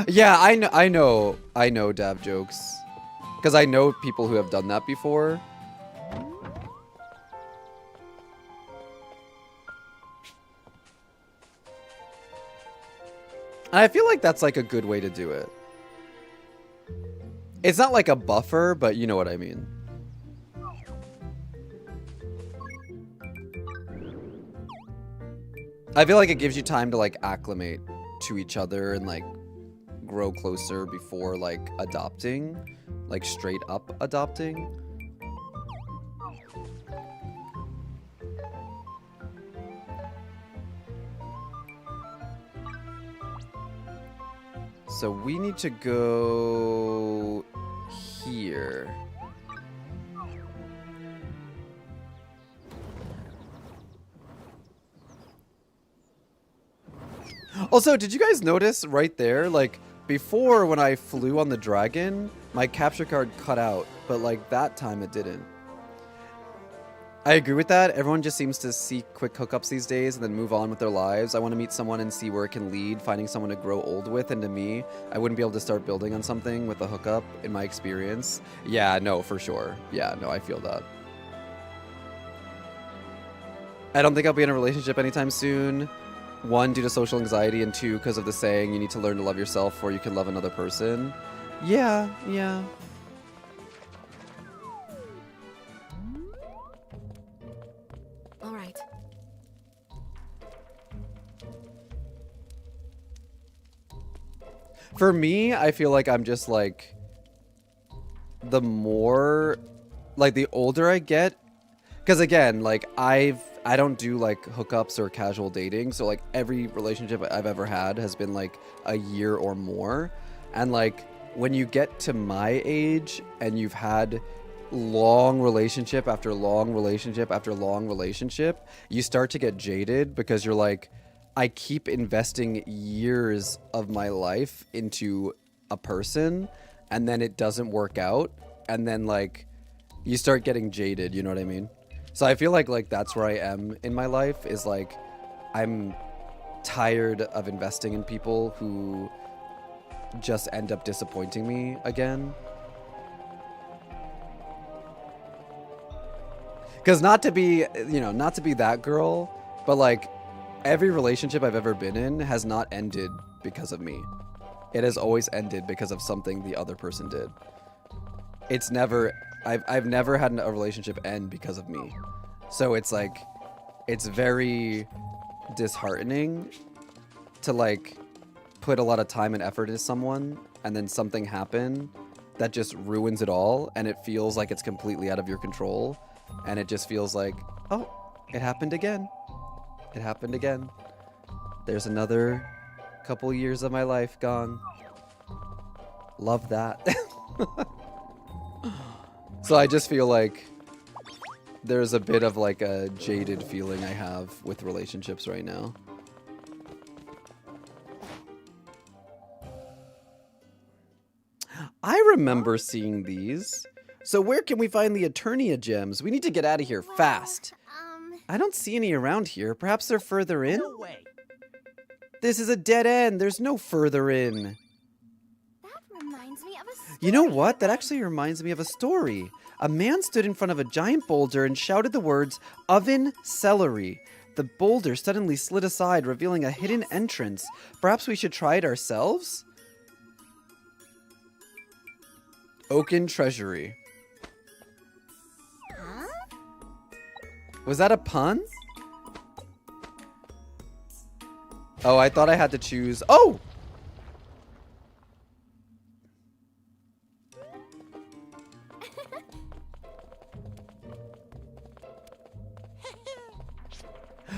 Yeah, I know dab jokes. Because I know people who have done that before. And I feel like that's like a good way to do it. It's not like a buffer, but you know what I mean. I feel like it gives you time to like acclimate to each other and like grow closer before like adopting, like straight up adopting. So we need to go here. Also, did you guys notice right there, like, before when I flew on the dragon, my capture card cut out, but like that time it didn't. I agree with that. Everyone just seems to seek quick hookups these days and then move on with their lives. I want to meet someone and see where it can lead, finding someone to grow old with, and to me, I wouldn't be able to start building on something with a hookup in my experience. Yeah, no, for sure. Yeah, no, I feel that. I don't think I'll be in a relationship anytime soon. One, due to social anxiety, and two, because of the saying, you need to learn to love yourself before you can love another person. Yeah. All right. For me, I feel like I'm just like, the more, like the older I get, because again, like I don't do like hookups or casual dating, so like every relationship I've ever had has been like a year or more, and like when you get to my age and you've had long relationship after long relationship after long relationship, you start to get jaded because you're like, I keep investing years of my life into a person and then it doesn't work out, and then like you start getting jaded, you know what I mean? So I feel like that's where I am in my life, is like I'm tired of investing in people who just end up disappointing me again. Because not to be that girl, but like every relationship I've ever been in has not ended because of me. It has always ended because of something the other person did. It's never, I've never had a relationship end because of me. So it's like, it's very disheartening to like put a lot of time and effort into someone and then something happen that just ruins it all, and it feels like it's completely out of your control, and it just feels like, oh, it happened again. It happened again. There's another couple years of my life gone. Love that. So I just feel like there's a bit of like a jaded feeling I have with relationships right now. I remember seeing these. So where can we find the Eternia gems? We need to get out of here fast. I don't see any around here. Perhaps they're further in? No way. This is a dead end. There's no further in. That reminds me of a story. You know what? That actually reminds me of a story. A man stood in front of a giant boulder and shouted the words, "Oven celery." The boulder suddenly slid aside, revealing a hidden entrance. Perhaps we should try it ourselves? Oaken Treasury. Huh? Was that a pun? Oh, I thought I had to choose. Oh!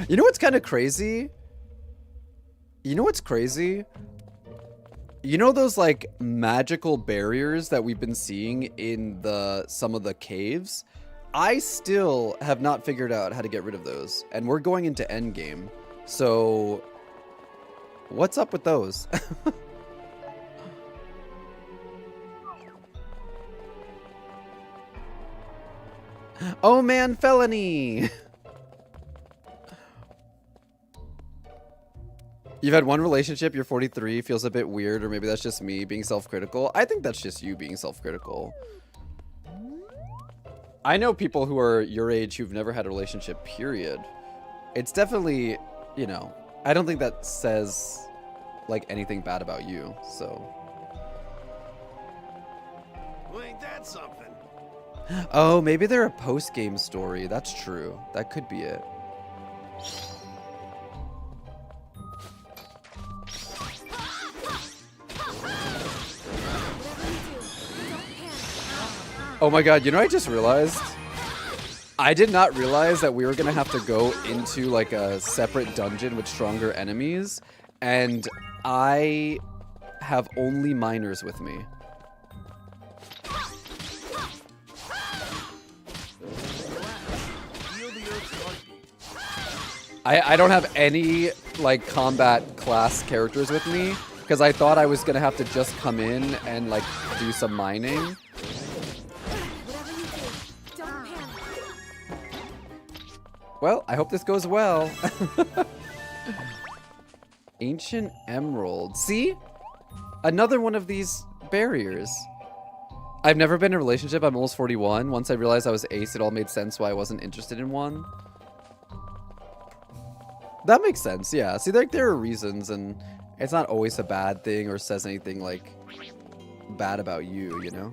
You know what's kind of crazy? You know what's crazy? You know those like magical barriers that we've been seeing in some of the caves? I still have not figured out how to get rid of those, and we're going into endgame. So what's up with those? Oh man, felony! You've had one relationship, you're 43, feels a bit weird, or maybe that's just me being self-critical. I think that's just you being self-critical. I know people who are your age who've never had a relationship, period. It's definitely, you know, I don't think that says like anything bad about you, so. Well, ain't that something? Oh, maybe they're a post-game story. That's true. That could be it. Oh my god, you know what I just realized? I did not realize that we were gonna have to go into like a separate dungeon with stronger enemies, and I have only miners with me. I don't have any like combat class characters with me because I thought I was gonna have to just come in and like do some mining. Well, I hope this goes well. Ancient Emerald. See? Another one of these barriers. I've never been in a relationship. I'm almost 41. Once I realized I was ace, it all made sense why I wasn't interested in one. That makes sense, yeah. See, like, there are reasons, and it's not always a bad thing or says anything, like, bad about you, you know?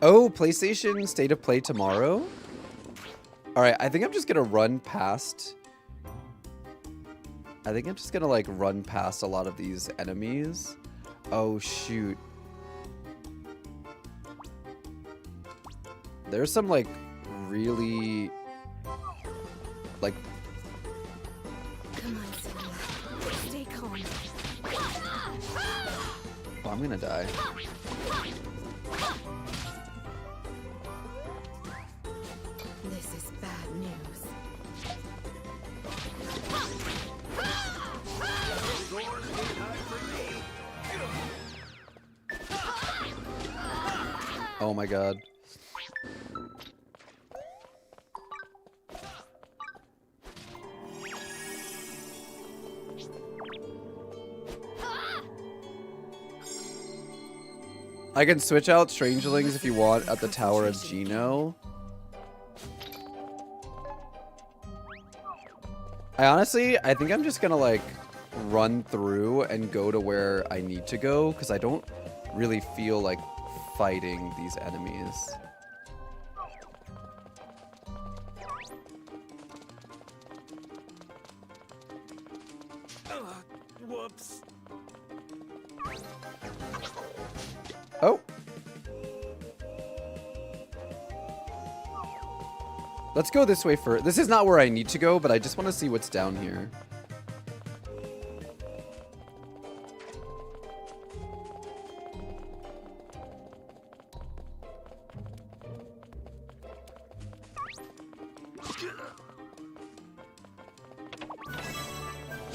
Oh, PlayStation State of Play tomorrow? Alright, I think I'm just gonna run past... I think I'm just gonna, like, run past a lot of these enemies. Oh, shoot. There's some, like, really... Like... Come on, Cinema. Stay calm. Oh, I'm gonna die. This is bad news. Oh my god. I can switch out Strangelings if you want at the Tower of Geno. I think I'm just gonna like run through and go to where I need to go because I don't really feel like fighting these enemies. Whoops. Oh. Let's go this way first. This is not where I need to go, but I just want to see what's down here.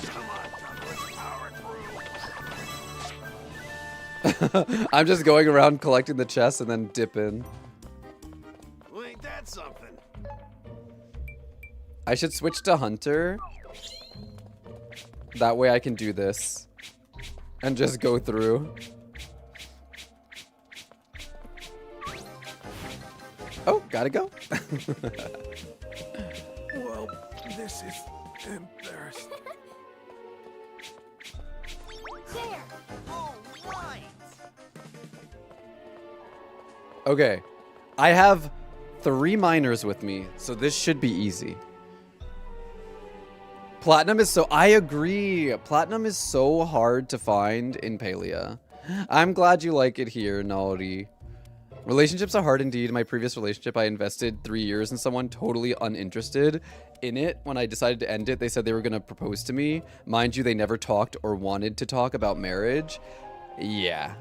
Come on, let's power through. I'm just going around collecting the chests and then dip in. Well, ain't that something? I should switch to Hunter. That way I can do this. And just go through. Oh, gotta go. Well, this is embarrassing. There! All right! Okay. I have 3 miners with me, so this should be easy. Platinum is so... I agree. Platinum is so hard to find in Palia. I'm glad you like it here, Naori. Relationships are hard indeed. In my previous relationship, I invested 3 years in someone totally uninterested in it. When I decided to end it, they said they were going to propose to me. Mind you, they never talked or wanted to talk about marriage. Yeah.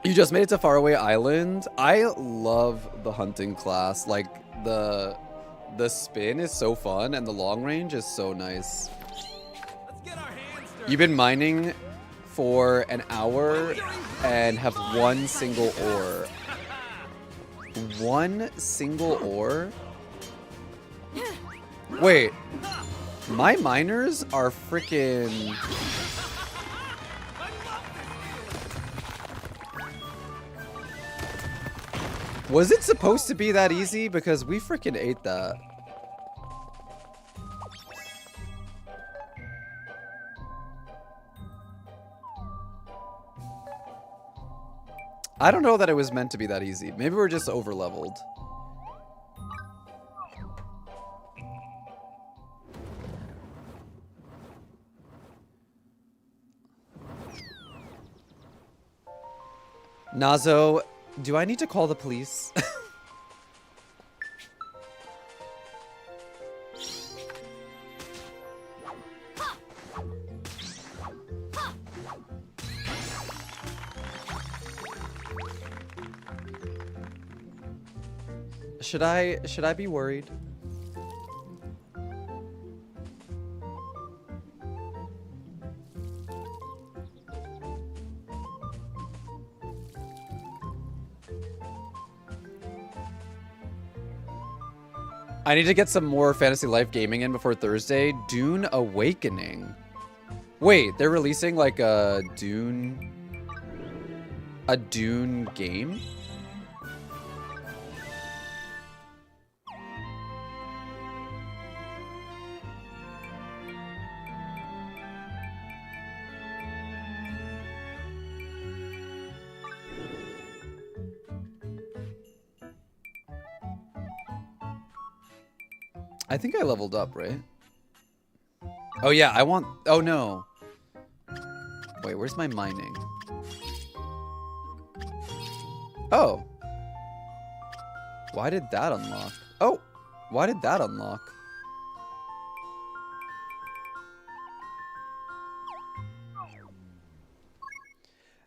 You just made it to Faraway Island. I love the hunting class. Like, the spin is so fun and the long range is so nice. Let's get our hands dirty. You've been mining for an hour and have 1 single ore. 1 single ore? Wait. My miners are freaking... Was it supposed to be that easy? Because we freaking ate that. I don't know that it was meant to be that easy. Maybe we're just over leveled. Nazo, do I need to call the police? Should I be worried? I need to get some more Fantasy Life gaming in before Thursday. Dune Awakening. Wait, they're releasing like a Dune game? I think I leveled up, right? Oh yeah, I want... Oh no. Wait, where's my mining? Oh. Why did that unlock? Oh, why did that unlock?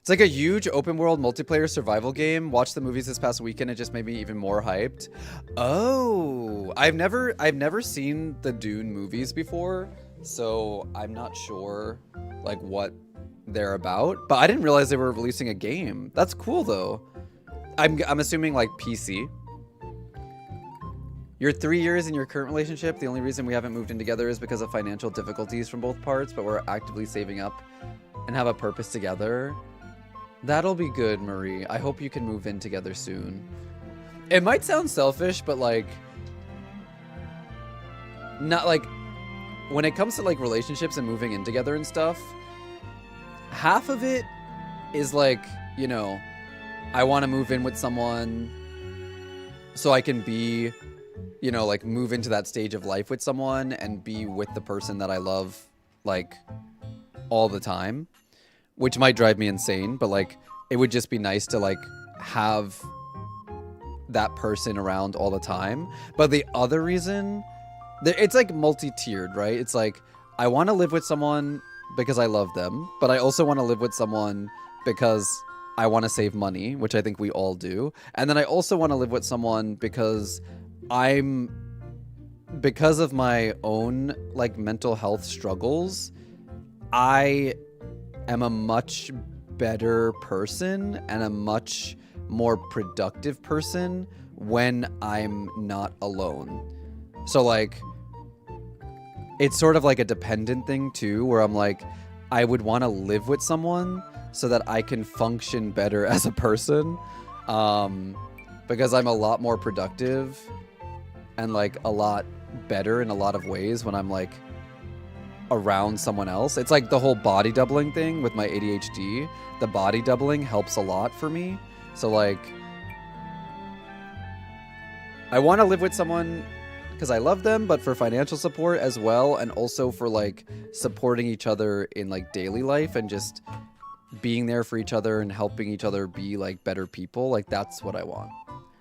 It's like a huge open world multiplayer survival game. Watched the movies this past weekend. It just made me even more hyped. Oh, I've never seen the Dune movies before, so I'm not sure like what they're about. But I didn't realize they were releasing a game. That's cool though. I'm assuming like PC. You're 3 years in your current relationship. The only reason we haven't moved in together is because of financial difficulties from both parts, but we're actively saving up and have a purpose together. That'll be good, Marie. I hope you can move in together soon. It might sound selfish, but like... Not like... When it comes to like relationships and moving in together and stuff, half of it is like, you know, I want to move in with someone so I can be, you know, like move into that stage of life with someone and be with the person that I love, like, all the time. Which might drive me insane, but like it would just be nice to like have that person around all the time. But the other reason, it's like multi-tiered, right? It's like I want to live with someone because I love them, but I also want to live with someone because I want to save money, which I think we all do. And then I also want to live with someone because because of my own like mental health struggles, I am a much better person and a much more productive person when I'm not alone. So like, it's sort of like a dependent thing too, where I'm like, I would want to live with someone so that I can function better as a person, because I'm a lot more productive and like a lot better in a lot of ways when I'm like around someone else. It's like the whole body doubling thing with my ADHD. The body doubling helps a lot for me. So like, I want to live with someone because I love them, but for financial support as well, and also for like supporting each other in like daily life and just being there for each other and helping each other be like better people. Like that's what I want.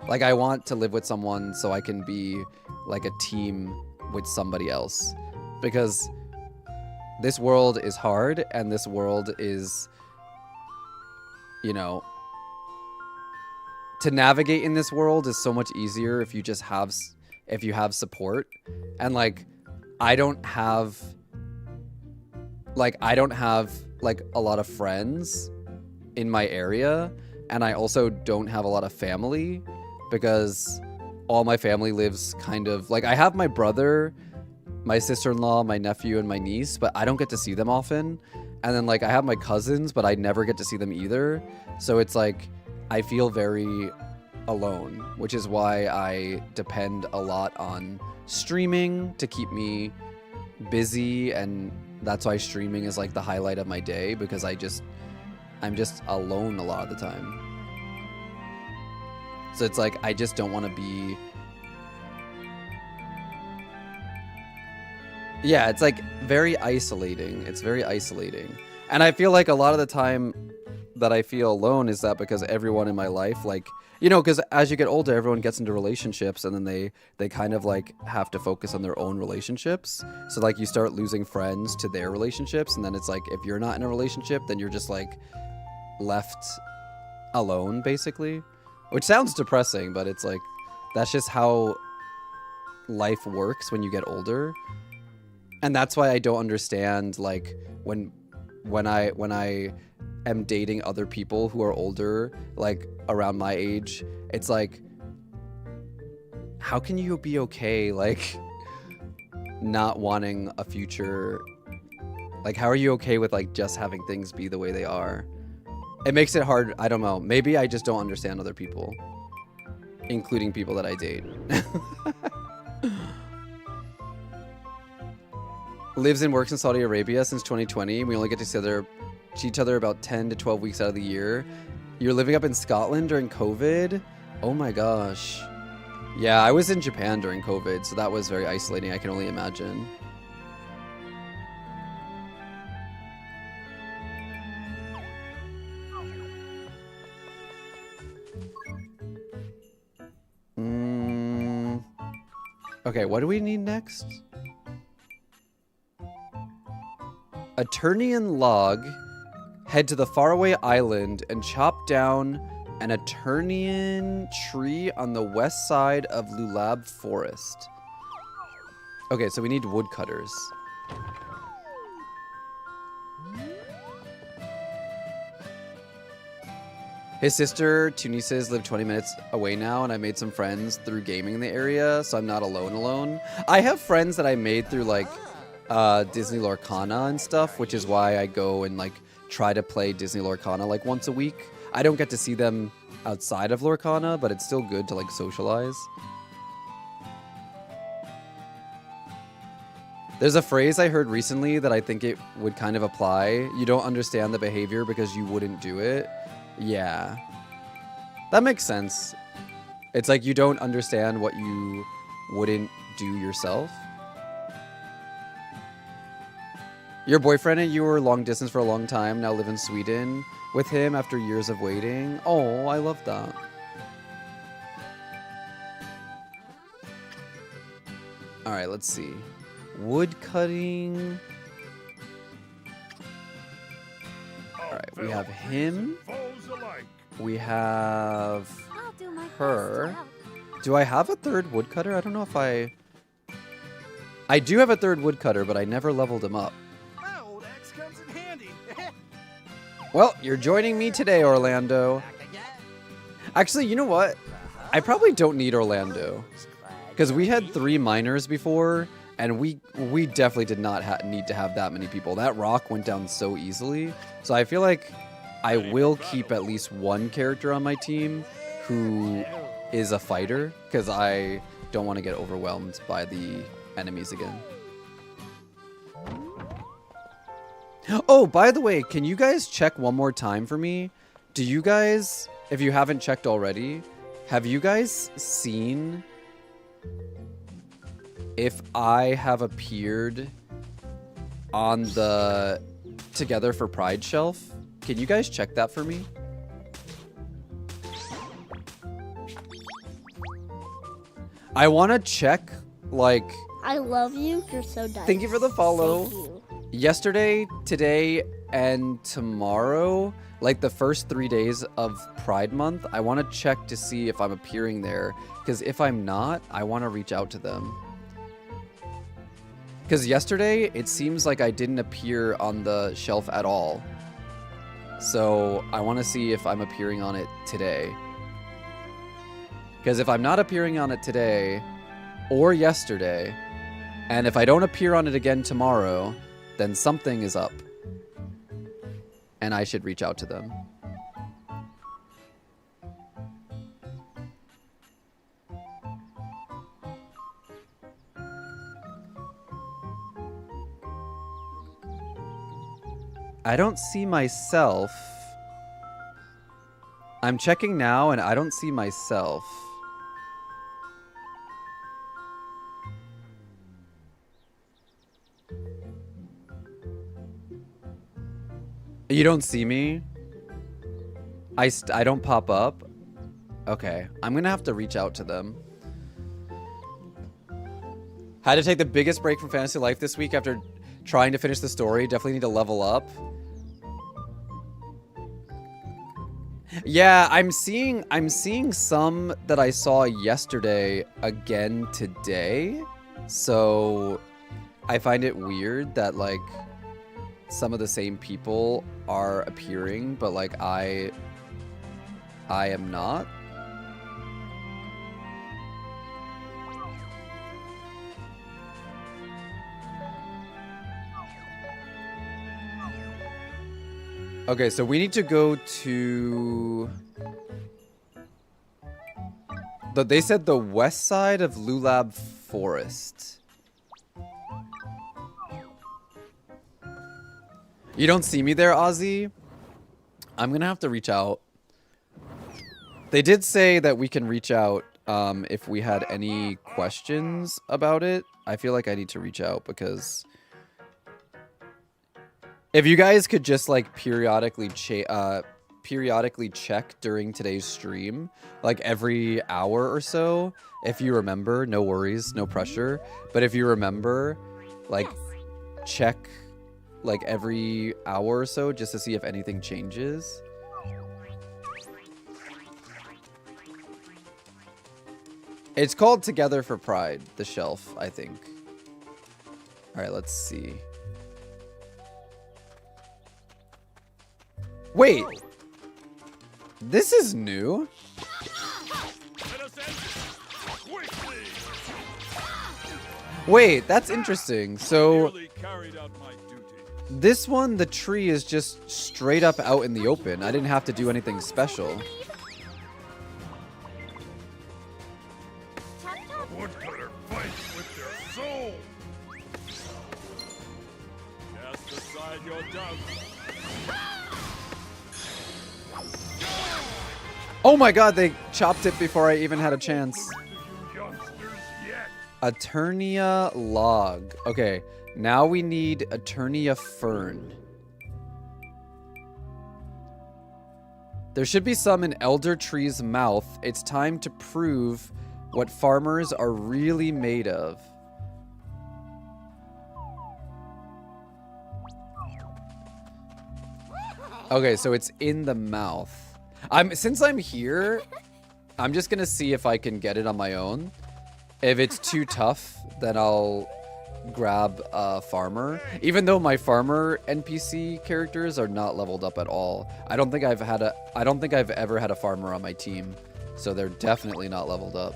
Like I want to live with someone so I can be like a team with somebody else, because this world is hard, and this world is, you know, to navigate in this world is so much easier if you just have, if you have support. And like, I don't have like a lot of friends in my area, and I also don't have a lot of family because all my family lives kind of like, I have my brother, my sister-in-law, my nephew, and my niece, but I don't get to see them often. And then like I have my cousins, but I never get to see them either. So it's like I feel very alone, which is why I depend a lot on streaming to keep me busy, and that's why streaming is like the highlight of my day, because I'm just alone a lot of the time. So it's like I just don't want to be. Yeah, it's like very isolating. It's very isolating. And I feel like a lot of the time that I feel alone is that because everyone in my life, like, you know, because as you get older, everyone gets into relationships, and then they kind of like have to focus on their own relationships. So like you start losing friends to their relationships, and then it's like if you're not in a relationship, then you're just like left alone, basically. Which sounds depressing, but it's like that's just how life works when you get older. And that's why I don't understand like when I am dating other people who are older, like around my age, it's like, how can you be okay like not wanting a future? Like, how are you okay with like just having things be the way they are? It makes it hard. I don't know. Maybe I just don't understand other people, including people that I date. Lives and works in Saudi Arabia since 2020. We only get to see each other about 10 to 12 weeks out of the year. You're living up in Scotland during COVID? Oh my gosh. Yeah, I was in Japan during COVID, so that was very isolating. I can only imagine. Okay, what do we need next? Eternian log. Head to the faraway island and chop down an Eternian tree on the west side of Lulab Forest. Okay, so we need woodcutters. His sister, two nieces, live 20 minutes away now, and I made some friends through gaming in the area, so I'm not alone. I have friends that I made through, like, Disney Lorcana and stuff, which is why I go and, like, try to play Disney Lorcana, like, once a week. I don't get to see them outside of Lorcana, but it's still good to, like, socialize. There's a phrase I heard recently that I think it would kind of apply. You don't understand the behavior because you wouldn't do it. Yeah. That makes sense. It's like you don't understand what you wouldn't do yourself. Your boyfriend and you were long distance for a long time, now live in Sweden with him after years of waiting. Oh, I love that. All right, let's see. Wood cutting. All right, we have him. We have I'll do my her. best to help. Do I have a third woodcutter? I don't know if I do have a third woodcutter, but I never leveled him up. My old axe comes in handy. Well, you're joining me today, Orlando. Actually, you know what? I probably don't need Orlando. Because we had 3 miners before, and we definitely did not need to have that many people. That rock went down so easily. So I feel like I will keep at least one character on my team who is a fighter, because I don't want to get overwhelmed by the enemies again. Oh, by the way, can you guys check one more time for me? Do you guys, if you haven't checked already, have you guys seen if I have appeared on the Together for Pride shelf? Can you guys check that for me? I want to check, like... I love you. You're so nice. Thank you for the follow. Thank you. Yesterday, today, and tomorrow, like the first 3 days of Pride Month, I want to check to see if I'm appearing there. Because if I'm not, I want to reach out to them. Because yesterday, it seems like I didn't appear on the shelf at all. So I want to see if I'm appearing on it today. Because if I'm not appearing on it today or yesterday, and if I don't appear on it again tomorrow, then something is up. And I should reach out to them. I don't see myself. I'm checking now and I don't see myself. You don't see me? I don't pop up? Okay, I'm gonna have to reach out to them. Had to take the biggest break from fantasy life this week after trying to finish the story. Definitely need to level up. Yeah, I'm seeing some that I saw yesterday again today. So I find it weird that like some of the same people are appearing, but like I am not. Okay, so we need to go to they said the west side of Lulab Forest. You don't see me there, Ozzy? I'm gonna have to reach out. They did say that we can reach out if we had any questions about it. I feel like I need to reach out because if you guys could just like periodically check during today's stream, like every hour or so, if you remember, no worries, no pressure. But if you remember, like check like every hour or so just to see if anything changes. It's called Together for Pride, the shelf, I think. All right, let's see. Wait. This is new. Wait, that's interesting. So this one, the tree is just straight up out in the open. I didn't have to do anything special. Woodcutter fights with their soul. Cast aside your doubts. Oh my god, they chopped it before I even had a chance. You youngsters yet. Eternia log. Okay, now we need Eternia fern. There should be some in Elder Tree's mouth. It's time to prove what farmers are really made of. Okay, so it's in the mouth. Since I'm here, I'm just gonna see if I can get it on my own. If it's too tough, then I'll grab a farmer. Even though my farmer NPC characters are not leveled up at all. I don't think I've ever had a farmer on my team, so they're definitely not leveled up.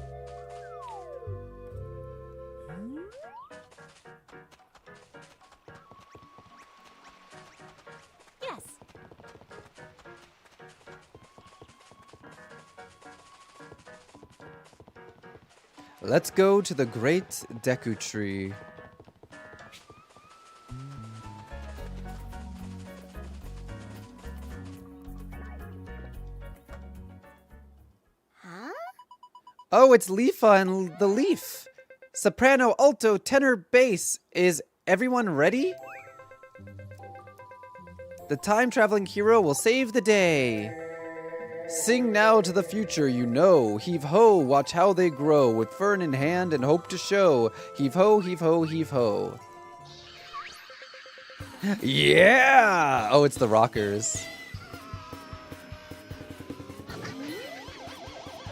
Yes. Let's go to the Great Deku Tree. Huh? Oh, it's Leafa and the Leaf. Soprano, alto, tenor, bass. Is everyone ready? The time-traveling hero will save the day. Sing now to the future, you know. Heave ho, watch how they grow. With fern in hand and hope to show. Heave ho, heave ho, heave ho. Yeah! Oh, it's the Rockers.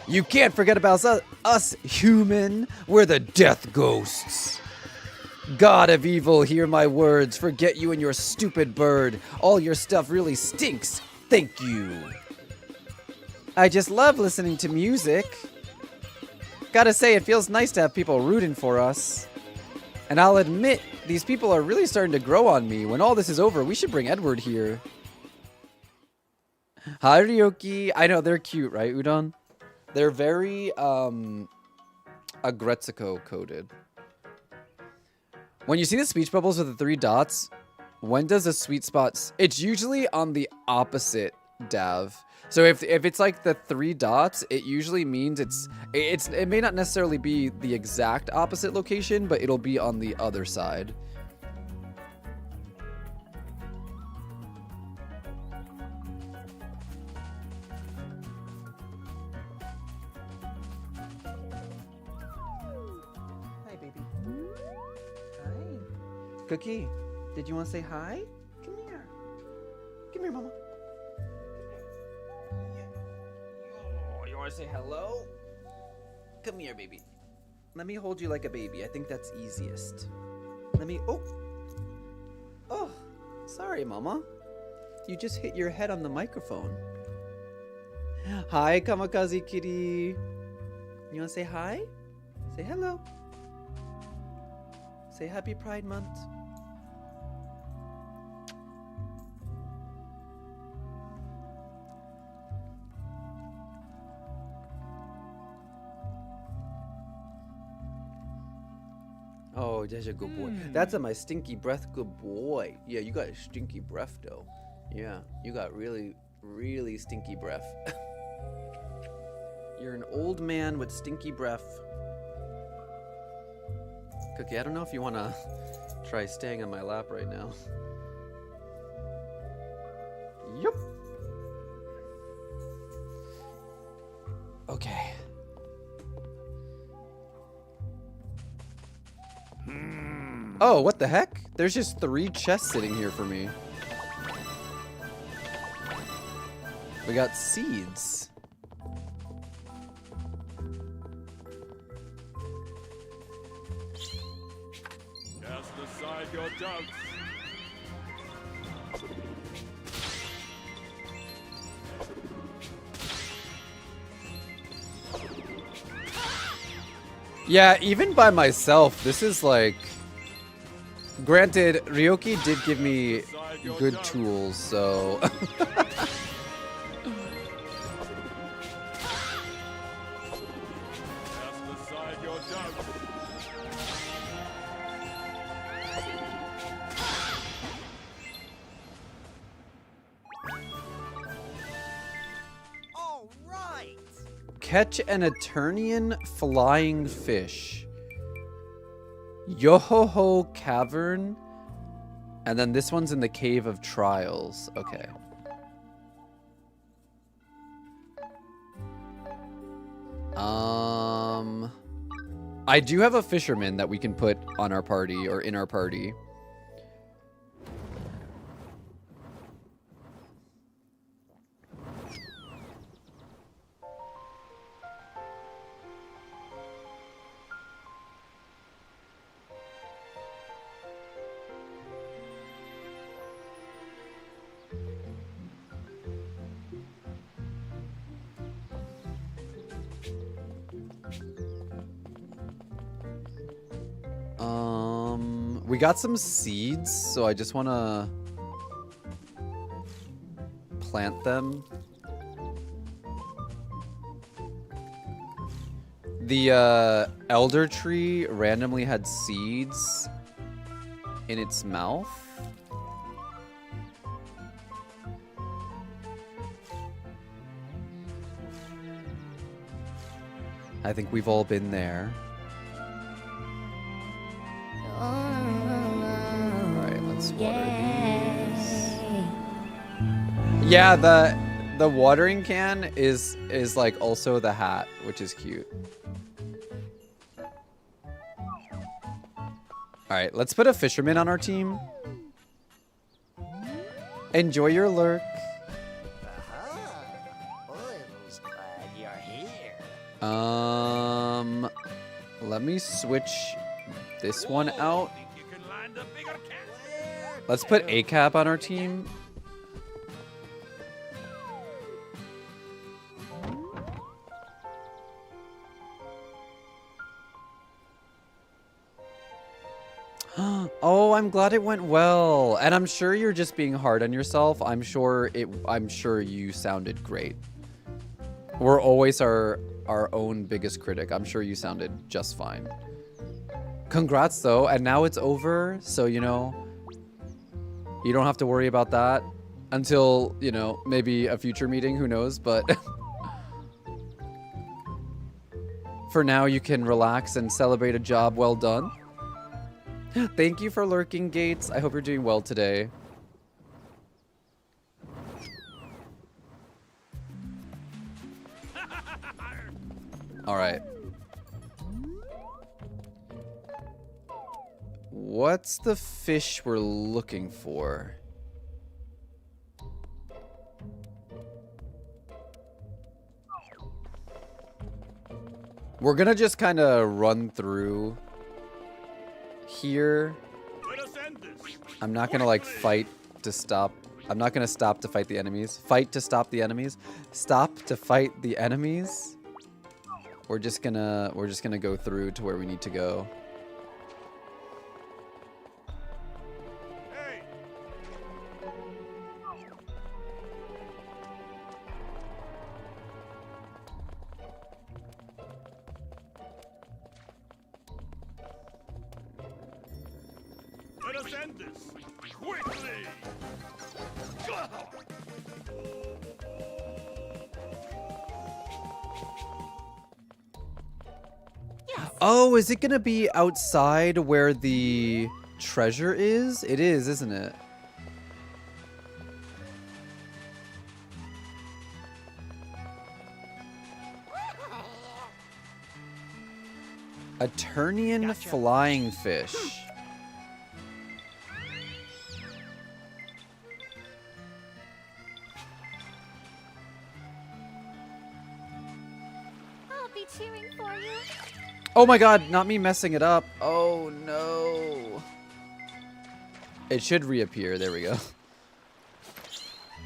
You can't forget about us, human. We're the death ghosts. God of evil, hear my words. Forget you and your stupid bird. All your stuff really stinks. Thank you. I just love listening to music. Gotta say, it feels nice to have people rooting for us. And I'll admit, these people are really starting to grow on me. When all this is over, we should bring Edward here. Hi, Ryoki. I know, they're cute, right, Udon? They're very, Agretsuko coded. When you see the speech bubbles with the 3 dots, When does a sweet spot... It's usually on the opposite, Dav. So if it's like the 3 dots, it usually means it may not necessarily be the exact opposite location, but it'll be on the other side. Hi, baby. Hi. Cookie, did you want to say hi? Come here. Come here, Mama. Oh, you want to say hello? Come here, baby. Let me hold you like a baby. I think that's easiest. Let me... Oh! Oh! Sorry, Mama. You just hit your head on the microphone. Hi, Kamikaze Kitty. You want to say hi? Say hello. Say Happy Pride Month. Oh, that's a good boy. That's my stinky breath good boy. Yeah, you got a stinky breath though. Yeah, you got really, really stinky breath. You're an old man with stinky breath. Cookie, I don't know if you want to try staying on my lap right now. Yup. Okay. Oh, what the heck? There's just 3 chests sitting here for me. We got seeds. Cast aside your doubts. Yeah, even by myself, this is like... Granted, Ryoki did give me good tools, so... Cast aside your doubts. All right. Catch an Eternian flying fish. Yohoho Cavern. And then this one's in the Cave of Trials. Okay. I do have a fisherman that we can put on our party or in our party. We got some seeds, so I just want to plant them. The elder tree randomly had seeds in its mouth. I think we've all been there. Alright, let's water these. Yeah, the watering can is like also the hat, which is cute. Alright, let's put a fisherman on our team. Enjoy your lurk. Oil's glad you're here. Let me switch this one out. Think you can land a bigger cat? Let's put ACAP on our team. Oh, I'm glad it went well. And I'm sure you're just being hard on yourself. I'm sure you sounded great. We're always our own biggest critic. I'm sure you sounded just fine. Congrats though, and now it's over, so you know, You don't have to worry about that until, you know, maybe a future meeting, who knows, but for now you can relax and celebrate a job well done. Thank you for lurking, Gates. I hope you're doing well today. All right. What's the fish we're looking for? We're gonna just kind of run through here. Let us end this. I'm not gonna like fight to stop. I'm not gonna stop to fight the enemies. Fight to stop the enemies. Stop to fight the enemies. We're just gonna go through to where we need to go. Hey, let us end this quickly. Oh, is it gonna be outside where the treasure is? It is, isn't it? A Turnian flying fish. I'll be cheering for you. Oh my god, not me messing it up. Oh no. It should reappear. There we go.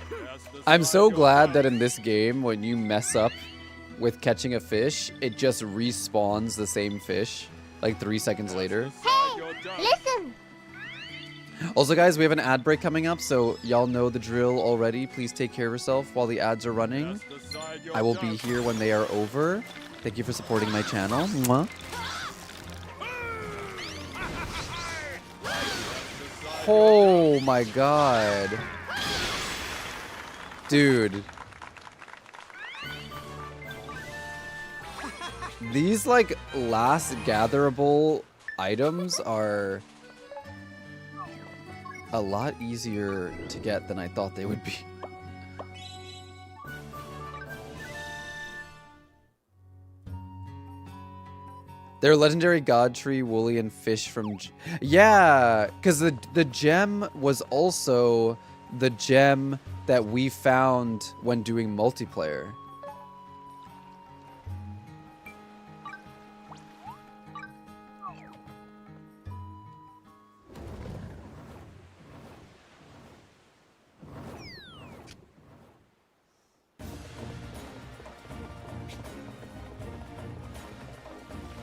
Cast I'm aside so your glad that doubts. in this game, when you mess up with catching a fish, it just respawns the same fish like 3 seconds later. Aside your doubts. Listen. Also, guys, we have an ad break coming up, so y'all know the drill already. Please take care of yourself while the ads are running. Cast aside your I will be doubts. here when they are over. Thank you for supporting my channel. Mwah. Oh my god. Dude. These, like, last gatherable items are a lot easier to get than I thought they would be. They're legendary god tree, woolly, and fish from... Yeah, because the gem was also the gem that we found when doing multiplayer.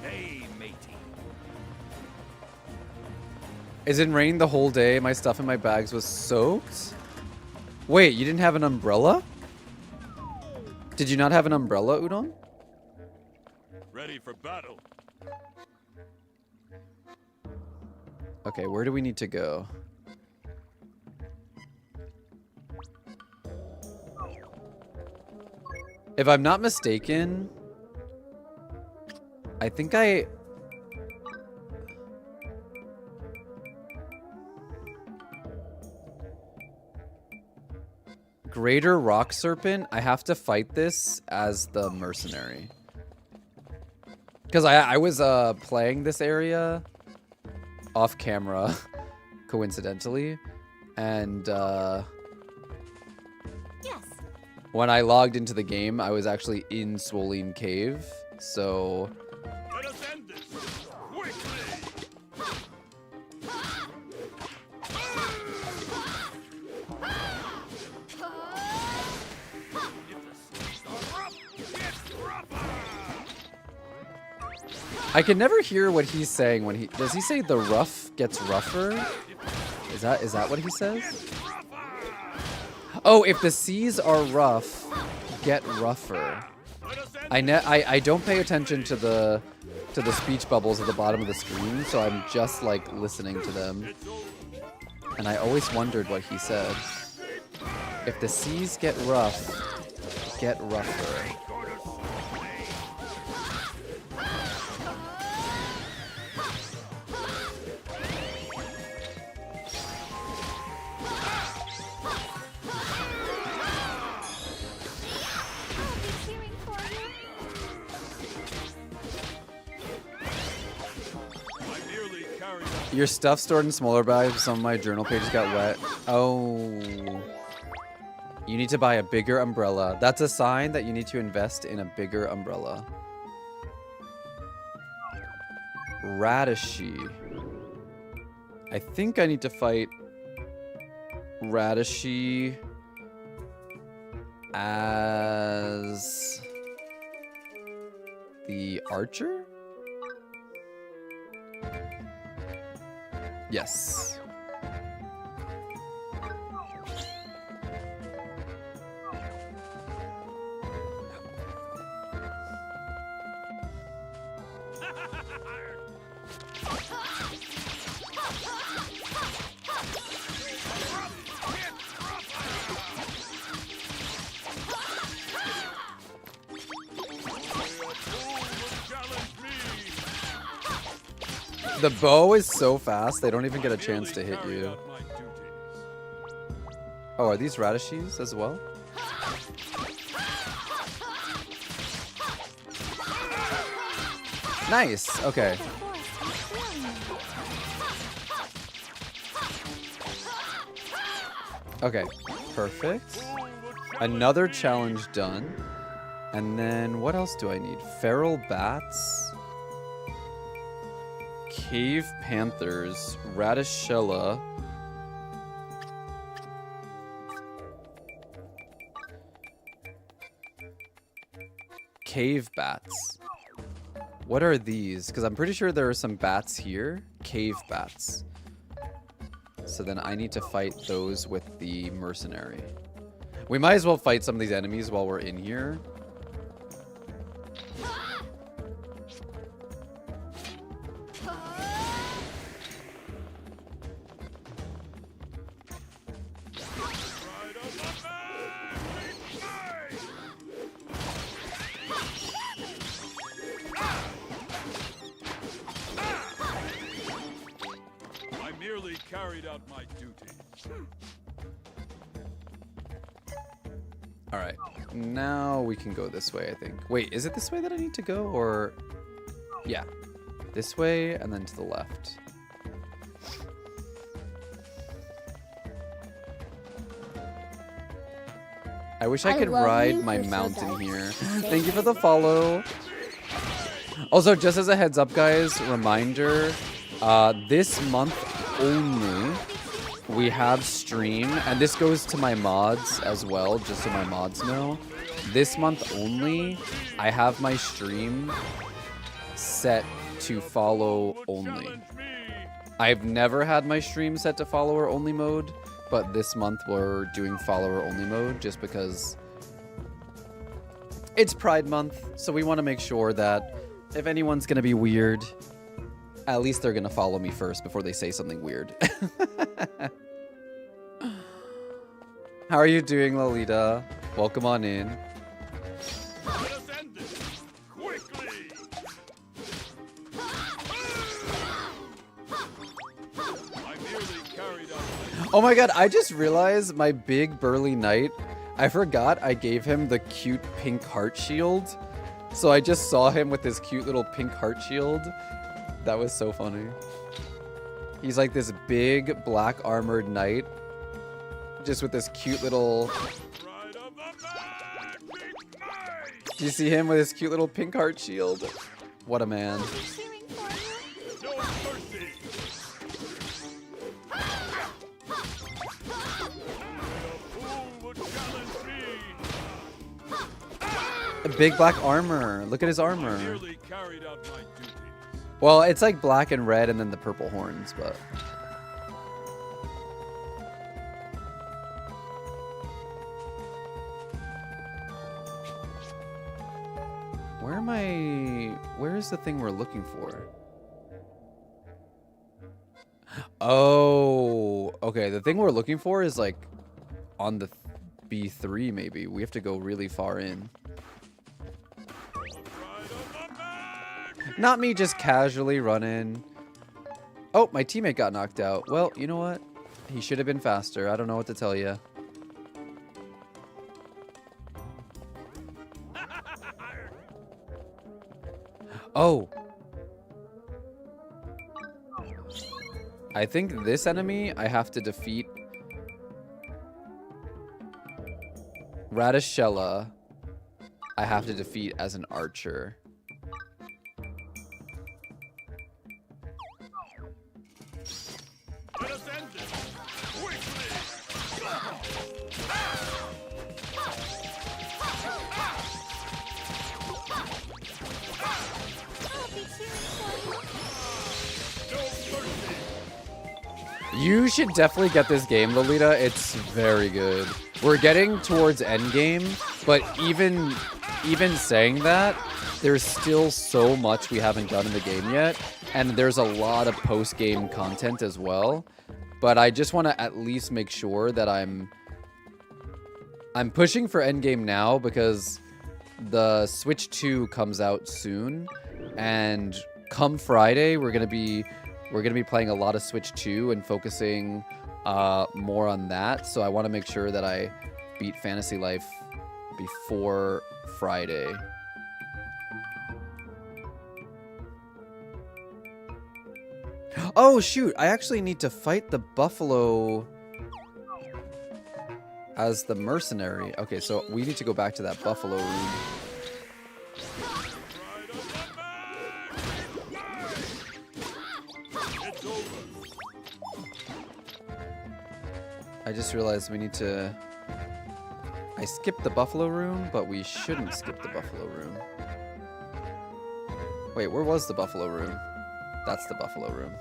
Hey, matey. Is it raining the whole day? My stuff in my bags was soaked? Wait, you didn't have an umbrella? Did you not have an umbrella, Udon? Ready for battle. Okay, where do we need to go? If I'm not mistaken, I think I... Greater Rock Serpent, I have to fight this as the mercenary. Because I was playing this area off camera, coincidentally, and Yes. when I logged into the game, I was actually in Swolene Cave, so... Let us end this quickly. I can never hear what he's saying when he... Does he say the rough gets rougher? Is that what he says? Oh, if the seas are rough, get rougher. I don't pay attention to the speech bubbles at the bottom of the screen, so I'm just like listening to them. And I always wondered what he said. If the seas get rough, get rougher. I'll be cheering for you. I nearly carried out. Your stuff stored in smaller bags. Some of my journal pages got wet. Oh. You need to buy a bigger umbrella. That's a sign that you need to invest in a bigger umbrella. Radishy. I think I need to fight Radishy as the archer? Yes. The bow is so fast, they don't even get a chance to hit you. Oh, are these radishes as well? Nice, okay. Okay, perfect. Another challenge done. And then what else do I need? Feral bats, cave panthers, radishella, cave bats. What are these? Because I'm pretty sure there are some bats here. Cave bats. So then I need to fight those with the mercenary. We might as well fight some of these enemies while we're in here. I merely carried out my duty. All right, now we can go this way, I think. Wait, is it this way that I need to go, or... Yeah, this way and then to the left. I wish I I could love ride you, my you're so mountain dumb. here. Thank you for the follow. Also, just as a heads up, guys, reminder, this month only, we have stream, and this goes to my mods as well, just so my mods know. This month only, I have my stream set to follow only. I've never had my stream set to follower only mode, but this month we're doing follower only mode just because it's Pride Month, so we want to make sure that if anyone's going to be weird, at least they're going to follow me first before they say something weird. How are you doing, Lolita? Welcome on in. Let us end this quickly. I merely carried out. Oh my god, I just realized my big burly knight, I forgot I gave him the cute pink heart shield. So I just saw him with this cute little pink heart shield. That was so funny. He's like this big black armored knight, just with this cute little... Pride of the man, be mine. Do you see him with his cute little pink heart shield? What a man. I'll be cheering for you. No mercy. A fool would challenge me. A big black armor. Look at his armor. Merely carried out my duty. Well, it's like black and red and then the purple horns, but... Where am I... Where is the thing we're looking for? Oh, okay. The thing we're looking for is like on the B3 maybe. We have to go really far in. Not me just casually running. Oh, my teammate got knocked out. Well, you know what? He should have been faster. I don't know what to tell you. Oh. I think this enemy I have to defeat. Radishella I have to defeat as an archer. Let us end this quickly. I'll be cheering for you. No mercy. You should definitely get this game, Lolita. It's very good. We're getting towards endgame, but even saying that, there's still so much we haven't done in the game yet, and there's a lot of post-game content as well. But I just want to at least make sure that I'm pushing for endgame now because the Switch 2 comes out soon, and come Friday we're gonna be playing a lot of Switch 2 and focusing more on that. So I want to make sure that I beat Fantasy Life before Friday. Oh shoot, I actually need to fight the buffalo as the mercenary. Okay, so we need to go back to that buffalo room. It's over. I just realized we need to... I skipped the buffalo room, but we shouldn't skip the buffalo room. Wait, where was the buffalo room? That's the buffalo room.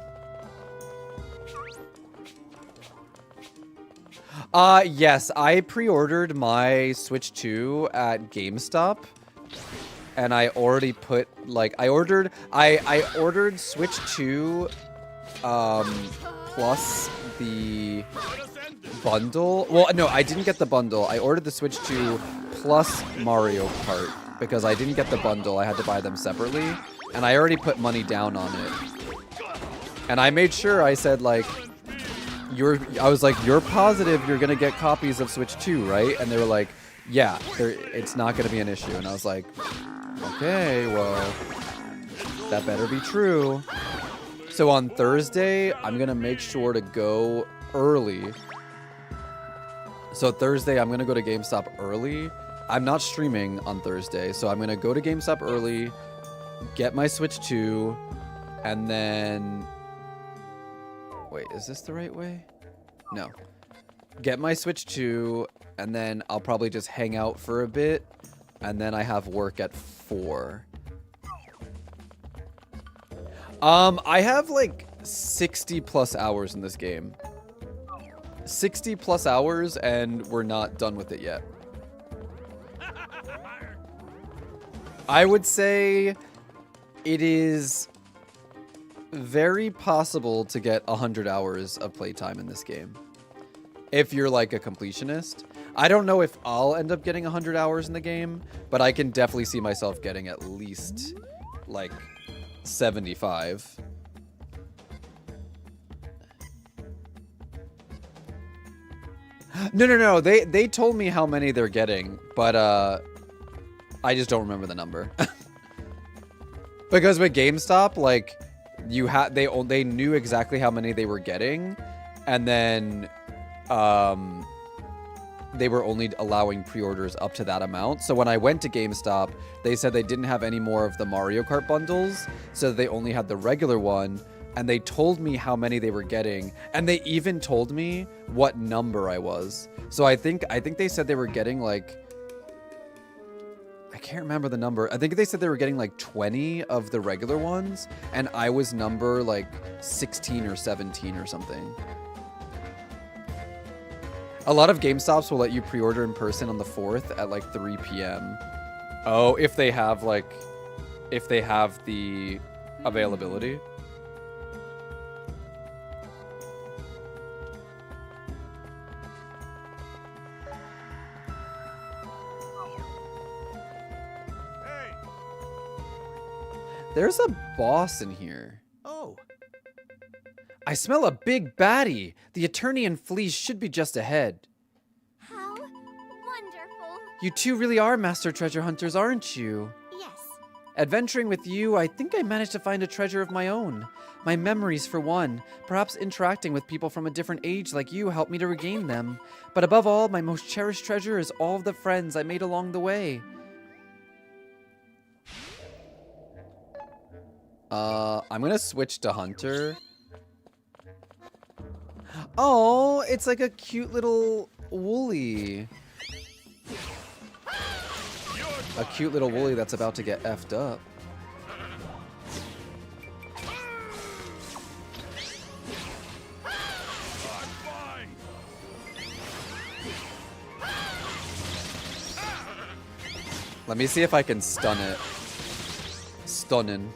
Yes, I pre-ordered my Switch 2 at GameStop. And I already put, like, I ordered Switch 2, plus the bundle. Well, no, I didn't get the bundle. I ordered the Switch 2 plus Mario Kart because I didn't get the bundle. I had to buy them separately. And I already put money down on it. And I made sure I said, like, I was like, you're positive you're going to get copies of Switch 2, right? And they were like, yeah, it's not going to be an issue. And I was like, okay, well, that better be true. So on Thursday, I'm going to make sure to go early. So Thursday, I'm going to go to GameStop early. I'm not streaming on Thursday, so I'm going to go to GameStop early, get my Switch 2, and then... Wait, is this the right way? No. Get my Switch 2, and then I'll probably just hang out for a bit, and then I have work at 4. I have like 60 plus hours in this game. 60 plus hours, and we're not done with it yet. I would say it is very possible to get 100 hours of playtime in this game. If you're like a completionist. I don't know if I'll end up getting 100 hours in the game, but I can definitely see myself getting at least like 75. No. They told me how many they're getting, but I just don't remember the number. Because with GameStop, like they knew exactly how many they were getting, and then they were only allowing pre-orders up to that amount. So when I went to GameStop, they said they didn't have any more of the Mario Kart bundles, so they only had the regular one, and they told me how many they were getting, and they even told me what number I was. So I think they said they were getting like, I can't remember the number. I think they said they were getting like 20 of the regular ones, and I was number like 16 or 17 or something. A lot of GameStops will let you pre-order in person on the 4th at like 3 p.m. Oh, if they have the availability. There's a boss in here. Oh, I smell a big baddie. The attorney and fleas should be just ahead. How wonderful. You two really are master treasure hunters, aren't you? Yes. Adventuring with you, I think I managed to find a treasure of my own. My memories, for one. Perhaps interacting with people from a different age like you helped me to regain them. But above all, my most cherished treasure is all of the friends I made along the way. I'm gonna switch to Hunter. Oh, it's like a cute little woolly. A cute little woolly that's about to get effed up. Let me see if I can stun it. Stunning.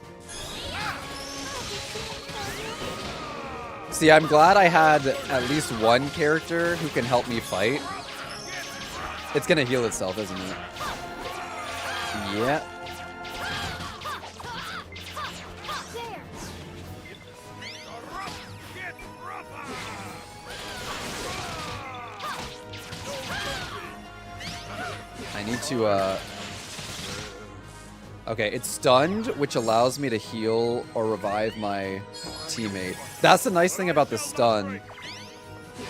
See, I'm glad I had at least one character who can help me fight. It's gonna heal itself, isn't it? Yeah. I need to, okay, it's stunned, which allows me to heal or revive my teammate. That's the nice thing about the stun.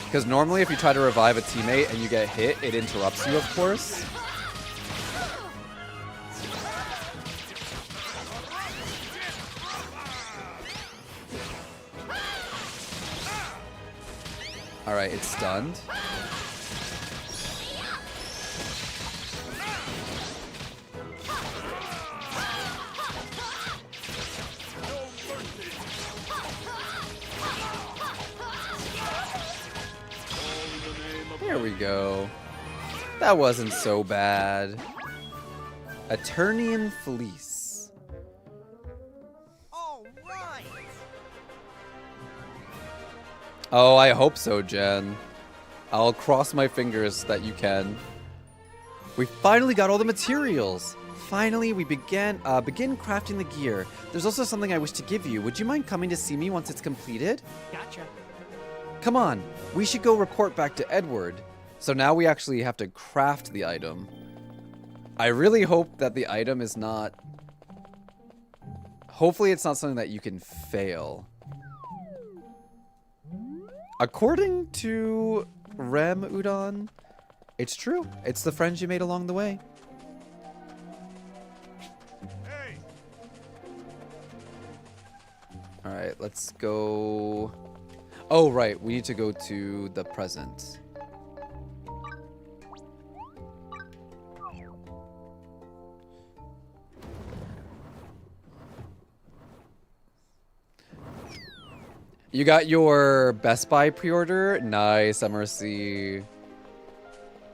Because normally if you try to revive a teammate and you get hit, it interrupts you, of course. Alright, it's stunned. There we go. That wasn't so bad. Eternian Fleece. all right. Oh, I hope so, Jen. I'll cross my fingers that you can. We finally got all the materials. Finally, we begin crafting the gear. There's also something I wish to give you. Would you mind coming to see me once it's completed? Gotcha. Come on, we should go report back to Edward. So now we actually have to craft the item. I really hope that the item is not... Hopefully it's not something that you can fail. According to Rem Udon, it's true. It's the friends you made along the way. Hey, Alright, let's go... Oh, right. We need to go to the present. You got your Best Buy pre-order? Nice, MRC.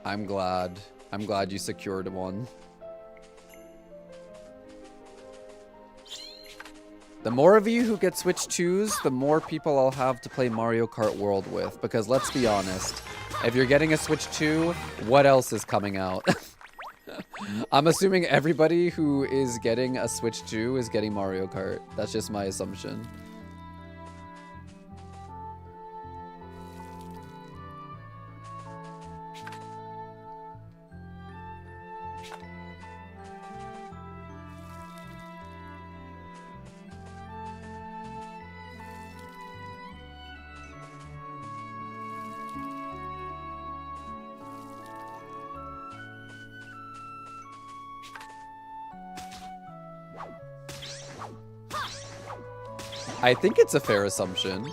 I'm glad. I'm glad you secured one. The more of you who get Switch 2s, the more people I'll have to play Mario Kart World with. Because let's be honest, if you're getting a Switch 2, what else is coming out? I'm assuming everybody who is getting a Switch 2 is getting Mario Kart. That's just my assumption. I think it's a fair assumption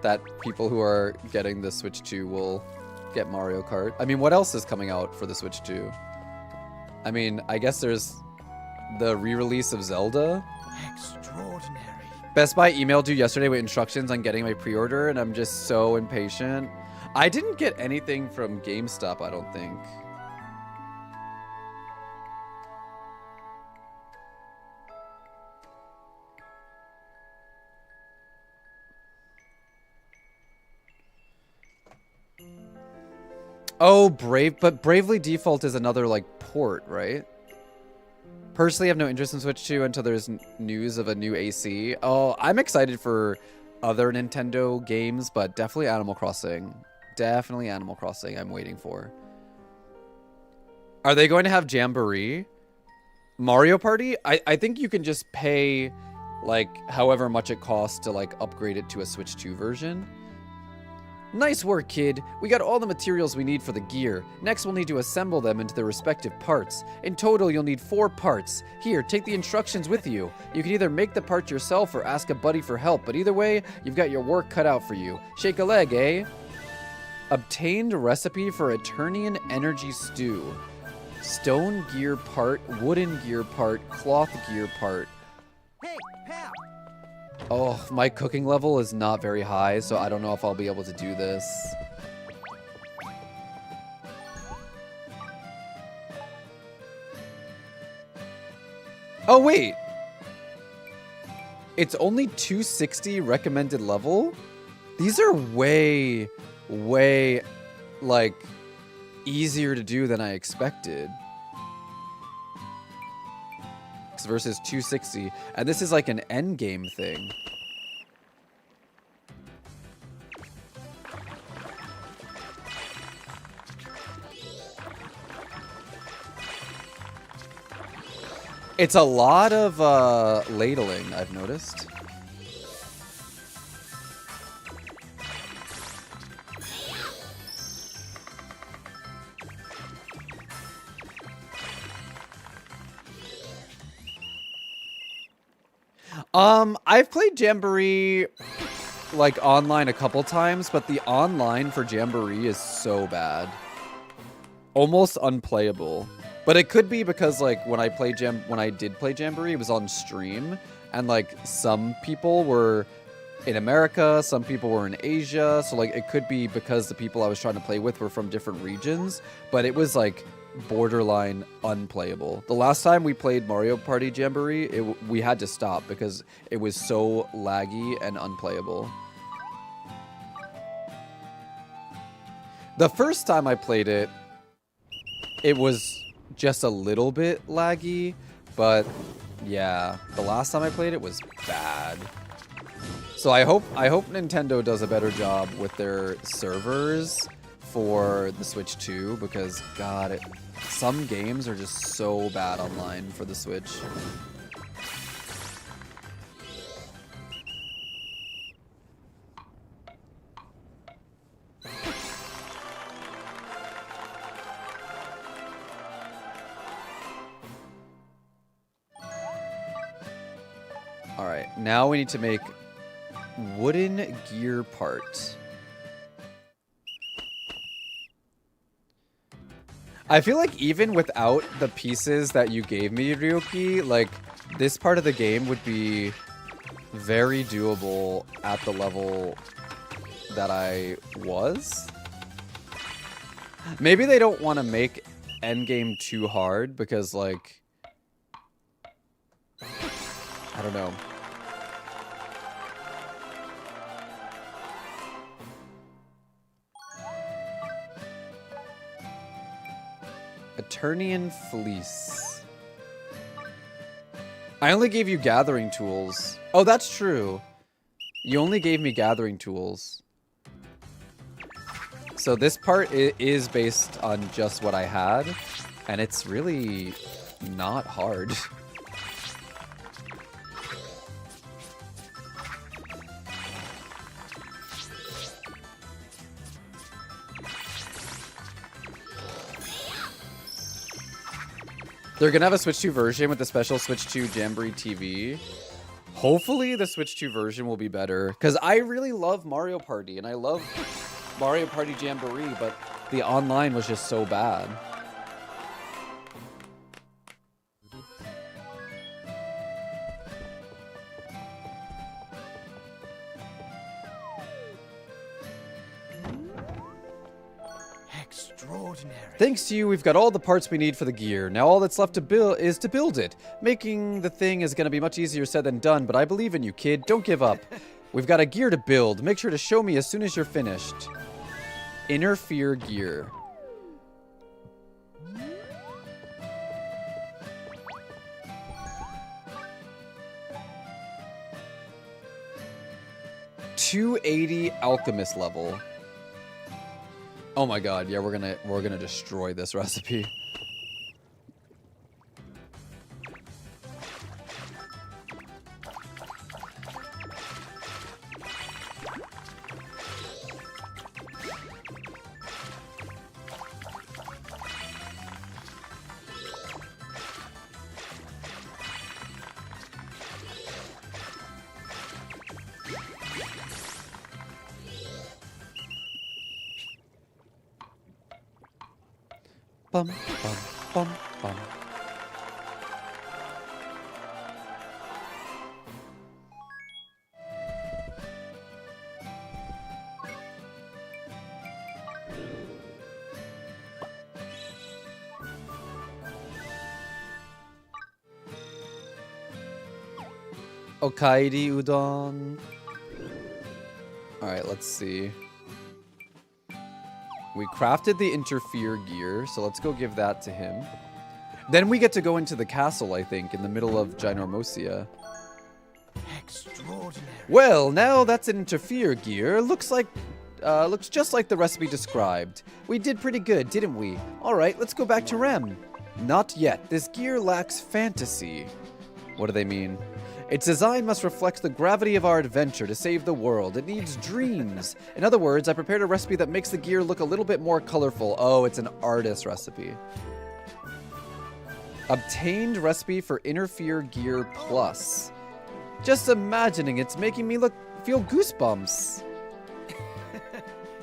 that people who are getting the Switch 2 will get Mario Kart. I mean, what else is coming out for the Switch 2? I mean, I guess there's the re-release of Zelda. Extraordinary. Best Buy emailed you yesterday with instructions on getting my pre-order, and I'm just so impatient. I didn't get anything from GameStop, I don't think. Oh, but Bravely Default is another, like, port, right? Personally, I have no interest in Switch 2 until there's news of a new AC. Oh, I'm excited for other Nintendo games, but definitely Animal Crossing. Definitely Animal Crossing I'm waiting for. Are they going to have Jamboree? Mario Party? I think you can just pay, like, however much it costs to, like, upgrade it to a Switch 2 version. Nice work, kid. We got all the materials we need for the gear. Next, we'll need to assemble them into their respective parts. In total, you'll need 4 parts. Here, take the instructions with you. You can either make the part yourself or ask a buddy for help, but either way, you've got your work cut out for you. Shake a leg, eh? Obtained recipe for Eternian Energy Stew. Stone gear part, wooden gear part, cloth gear part. Hey, pal. Oh, my cooking level is not very high, so I don't know if I'll be able to do this. Oh, wait. It's only 260 recommended level? These are way, like, easier to do than I expected. Versus 260, and this is like an end game thing. It's a lot of ladling, I've noticed. I've played Jamboree like online a couple times, but the online for Jamboree is so bad. Almost unplayable. But it could be because like when I did play Jamboree, it was on stream, and like some people were in America, some people were in Asia, so like it could be because the people I was trying to play with were from different regions, but it was like borderline unplayable. The last time we played Mario Party Jamboree, we had to stop because it was so laggy and unplayable. The first time I played it, it was just a little bit laggy, but yeah, the last time I played it was bad. So I hope Nintendo does a better job with their servers for the Switch 2, because God, some games are just so bad online for the Switch. Alright, now we need to make wooden gear part. I feel like even without the pieces that you gave me, Ryuki, like, this part of the game would be very doable at the level that I was. Maybe they don't want to make endgame too hard because, like, I don't know. Eternian Fleece. I only gave you gathering tools. Oh, that's true. You only gave me gathering tools. So this part is based on just what I had, and it's really not hard. They're gonna have a Switch 2 version with the special Switch 2 Jamboree TV. Hopefully the Switch 2 version will be better, because I really love Mario Party, and I love Mario Party Jamboree, but the online was just so bad. Extraordinary. Thanks to you, we've got all the parts we need for the gear. Now all that's left to build is to build it. Making the thing is going to be much easier said than done, but I believe in you, kid. Don't give up. We've got a gear to build. Make sure to show me as soon as you're finished. Interfere gear. 280 alchemist level. Oh my god, yeah, we're gonna destroy this recipe. Bum, bum, bum, bum. Okairi udon. Alright, let's see. We crafted the interfere gear, so let's go give that to him. Then we get to go into the castle, I think, in the middle of Ginormosia. Extraordinary. Well, now that's an interfere gear. Looks just like the recipe described. We did pretty good, didn't we? Alright, let's go back to Rem. Not yet. This gear lacks fantasy. What do they mean? Its design must reflect the gravity of our adventure to save the world. It needs dreams. In other words, I prepared a recipe that makes the gear look a little bit more colorful. Oh, it's an artist recipe. Obtained recipe for Interfere Gear Plus. Just imagining it's making me feel goosebumps.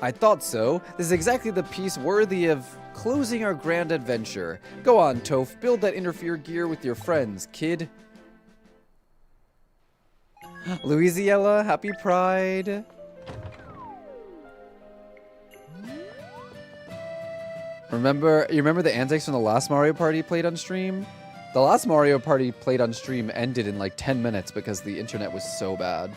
I thought so. This is exactly the piece worthy of closing our grand adventure. Go on, Toph. Build that Interfere Gear with your friends, kid. Louisiella, happy Pride. You remember the antics from the last Mario Party played on stream? The last Mario Party played on stream ended in like 10 minutes because the internet was so bad.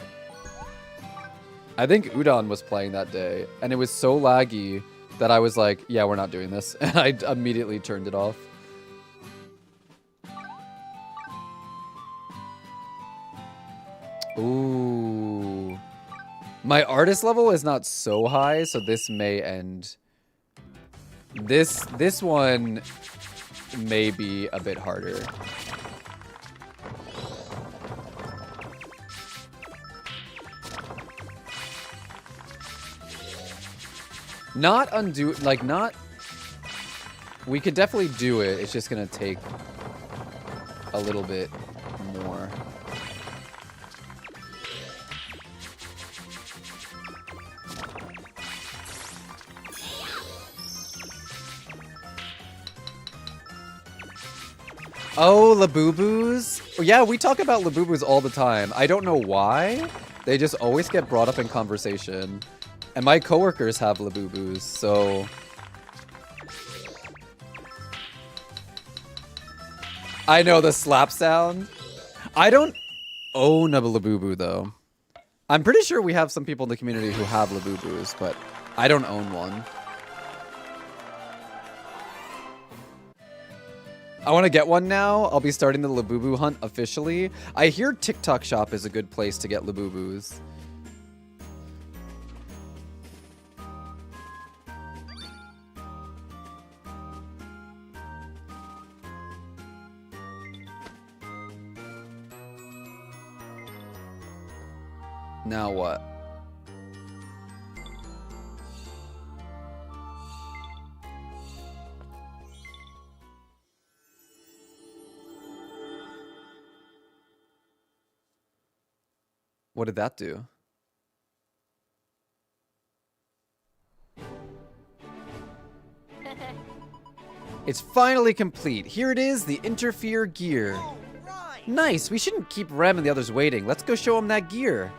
I think Udon was playing that day, and it was so laggy that I was like, yeah, we're not doing this. And I immediately turned it off. Ooh. My artist level is not so high, so this may end. This one may be a bit harder. Not undo, like not, we could definitely do it. It's just gonna take a little bit more. Oh, Labubus. Yeah, we talk about Labubus all the time. I don't know why. They just always get brought up in conversation. And my coworkers have Labubus, so... I know the slap sound. I don't own a Labubu, though. I'm pretty sure we have some people in the community who have Labubus, but I don't own one. I want to get one now. I'll be starting the Labubu hunt officially. I hear TikTok Shop is a good place to get Labubus. Now what? What did that do? It's finally complete. Here it is, the Interfere Gear. All right. Nice, we shouldn't keep Rem and the others waiting. Let's go show them that gear.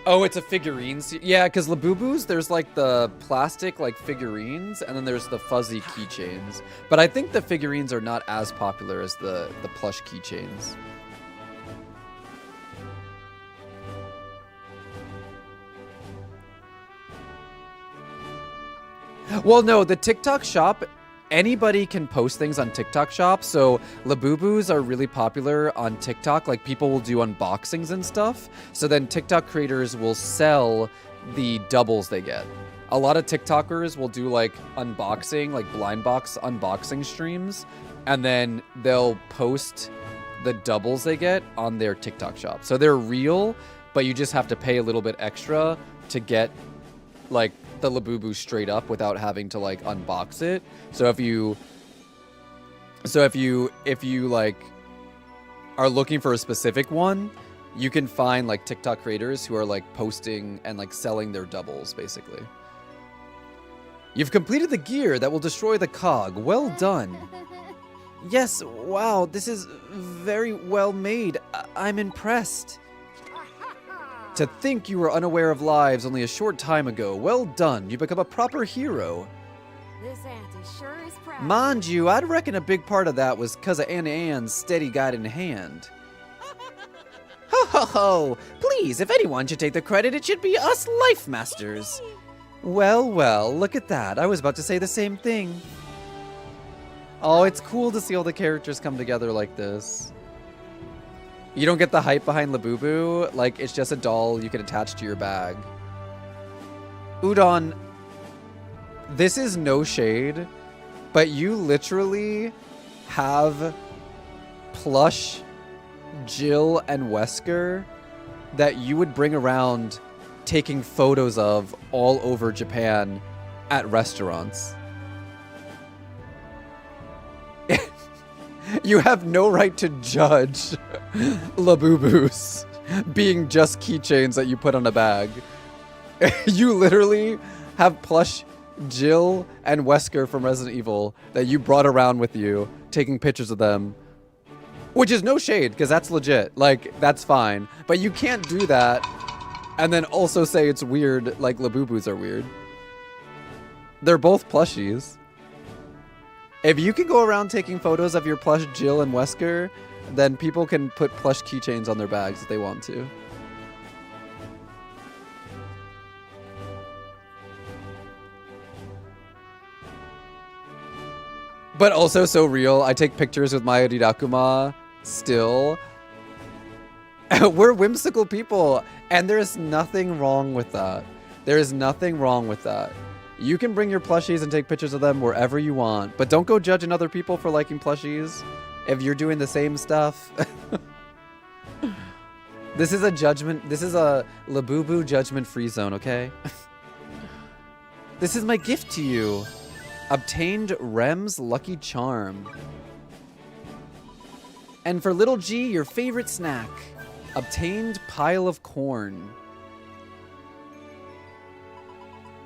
Oh, it's a figurine. Yeah, because Labubus, there's like the plastic like figurines, and then there's the fuzzy keychains. But I think the figurines are not as popular as the plush keychains. Well, no, the TikTok shop anybody can post things on TikTok Shop. So Labubus are really popular on TikTok. Like people will do unboxings and stuff. So then TikTok creators will sell the doubles they get. A lot of TikTokers will do like unboxing, like blind box unboxing streams, and then they'll post the doubles they get on their TikTok Shop. So they're real, but you just have to pay a little bit extra to get like the Labubu straight up without having to like unbox it. So if you like are looking for a specific one, you can find like TikTok creators who are like posting and like selling their doubles basically. You've completed the gear that will destroy the cog. Well done. Yes, wow, this is very well made. I'm impressed. To think you were unaware of lives only a short time ago. Well done. You become a proper hero. This auntie sure is proud. Mind you, I'd reckon a big part of that was because of Aunt Anne's steady guiding hand. Ho ho ho! Please, if anyone should take the credit, it should be us Life Masters. Well, well, look at that. I was about to say the same thing. Oh, it's cool to see all the characters come together like this. You don't get the hype behind Labubu. Like, it's just a doll you can attach to your bag. Udon, this is no shade, but you literally have plush Jill and Wesker that you would bring around taking photos of all over Japan at restaurants. You have no right to judge Labubus being just keychains that you put on a bag. You literally have plush Jill and Wesker from Resident Evil that you brought around with you, taking pictures of them. Which is no shade, because that's legit. Like, that's fine. But you can't do that and then also say it's weird, like Labubus are weird. They're both plushies. If you can go around taking photos of your plush Jill and Wesker, then people can put plush keychains on their bags if they want to. But also so real. I take pictures with my Rirakuma still. We're whimsical people, and there's nothing wrong with that. There is nothing wrong with that. You can bring your plushies and take pictures of them wherever you want, but don't go judging other people for liking plushies if you're doing the same stuff. This is a judgment. This is a Labubu judgment-free zone, okay? This is my gift to you. Obtained Rem's Lucky Charm. And for little G, your favorite snack. Obtained Pile of Corn.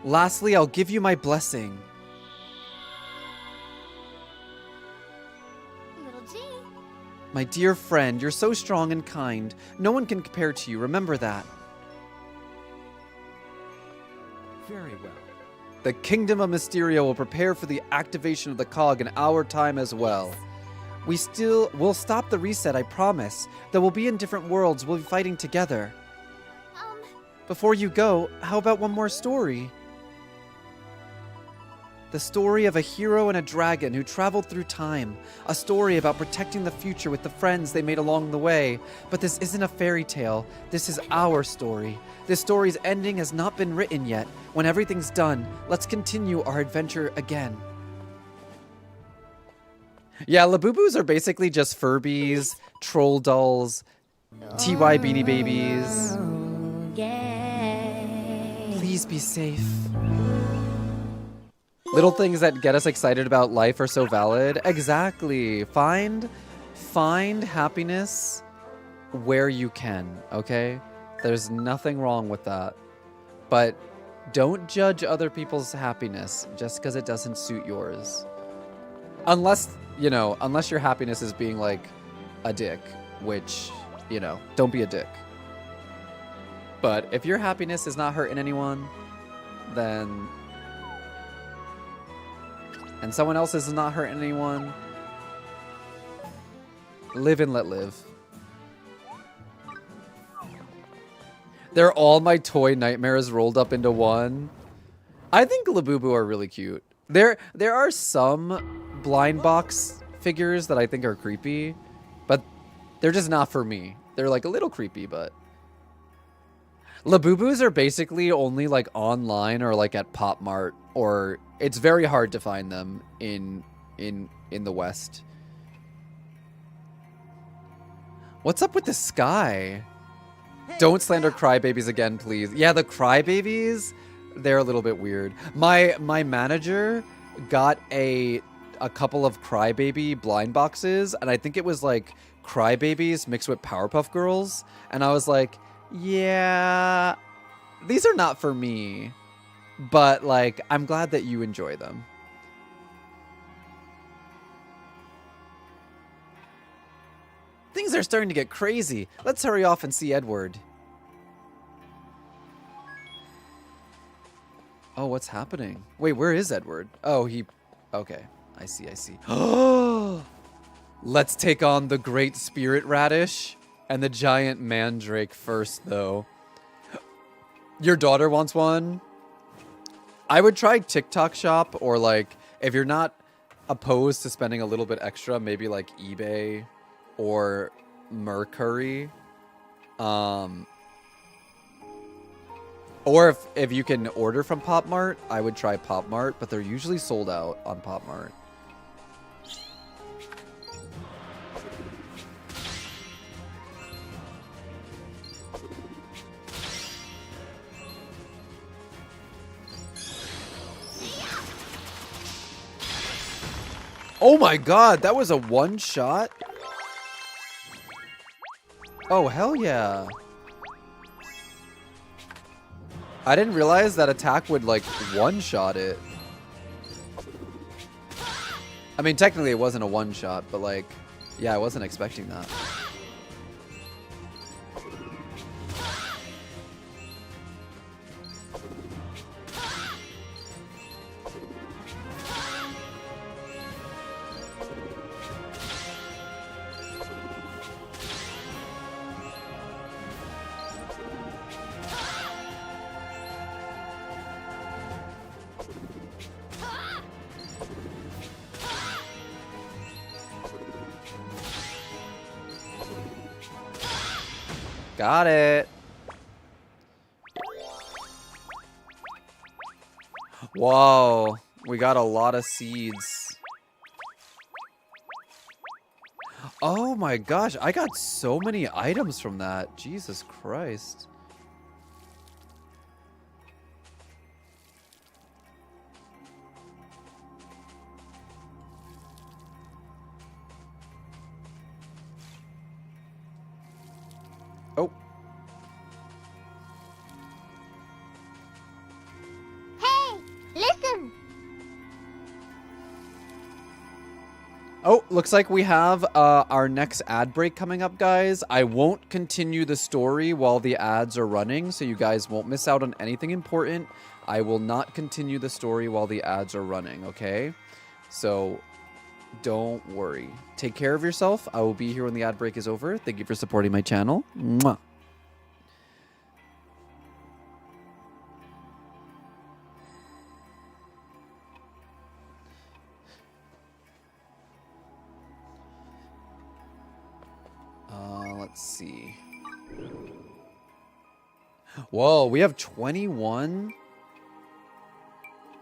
Lastly, I'll give you my blessing. Little G. My dear friend, you're so strong and kind. No one can compare to you. Remember that. Very well. The Kingdom of Mysterio will prepare for the activation of the cog in our time as well. We'll stop the reset, I promise. Though we'll be in different worlds, we'll be fighting together. Before you go, how about one more story? The story of a hero and a dragon who traveled through time. A story about protecting the future with the friends they made along the way. But this isn't a fairy tale. This is our story. This story's ending has not been written yet. When everything's done, let's continue our adventure again. Yeah, Labubus are basically just Furbies, troll dolls, TY Beanie Babies. Please be safe. Little things that get us excited about life are so valid. Exactly. Find happiness where you can, okay? There's nothing wrong with that. But don't judge other people's happiness just because it doesn't suit yours. Unless your happiness is being like a dick, which, don't be a dick. But if your happiness is not hurting anyone, then... and someone else is not hurting anyone, live and let live. They're all my toy nightmares rolled up into one. I think Labubu are really cute. There are some blind box figures that I think are creepy, but they're just not for me. They're like a little creepy, but Labubus are basically only like online or like at Pop Mart, or it's very hard to find them in the West. What's up with the sky? Don't slander crybabies again, please. Yeah, the crybabies, they're a little bit weird. My manager got a couple of crybaby blind boxes, and I think it was like crybabies mixed with Powerpuff Girls, and I was like, yeah, these are not for me, but like I'm glad that you enjoy them. Things are starting to get crazy. Let's hurry off and see Edward. Oh, what's happening? Wait, where is Edward? Oh, okay. I see. Oh, let's take on the great spirit radish and the giant mandrake first, though. Your daughter wants one? I would try TikTok Shop, or like, if you're not opposed to spending a little bit extra, maybe like eBay or Mercury. Or if you can order from Pop Mart, I would try Pop Mart, but they're usually sold out on Pop Mart. Oh my god, that was a one shot? Oh, hell yeah. I didn't realize that attack would, like, one-shot it. I mean, technically it wasn't a one-shot, but, like, yeah, I wasn't expecting that. Got it. Whoa, we got a lot of seeds. Oh my gosh, I got so many items from that. Jesus Christ. Oh. Hey, listen. Oh, looks like we have our next ad break coming up, guys. I won't continue the story while the ads are running, so you guys won't miss out on anything important. I will not continue the story while the ads are running, okay? So don't worry. Take care of yourself. I will be here when the ad break is over. Thank you for supporting my channel. Mwah. Let's see. Whoa, we have 21.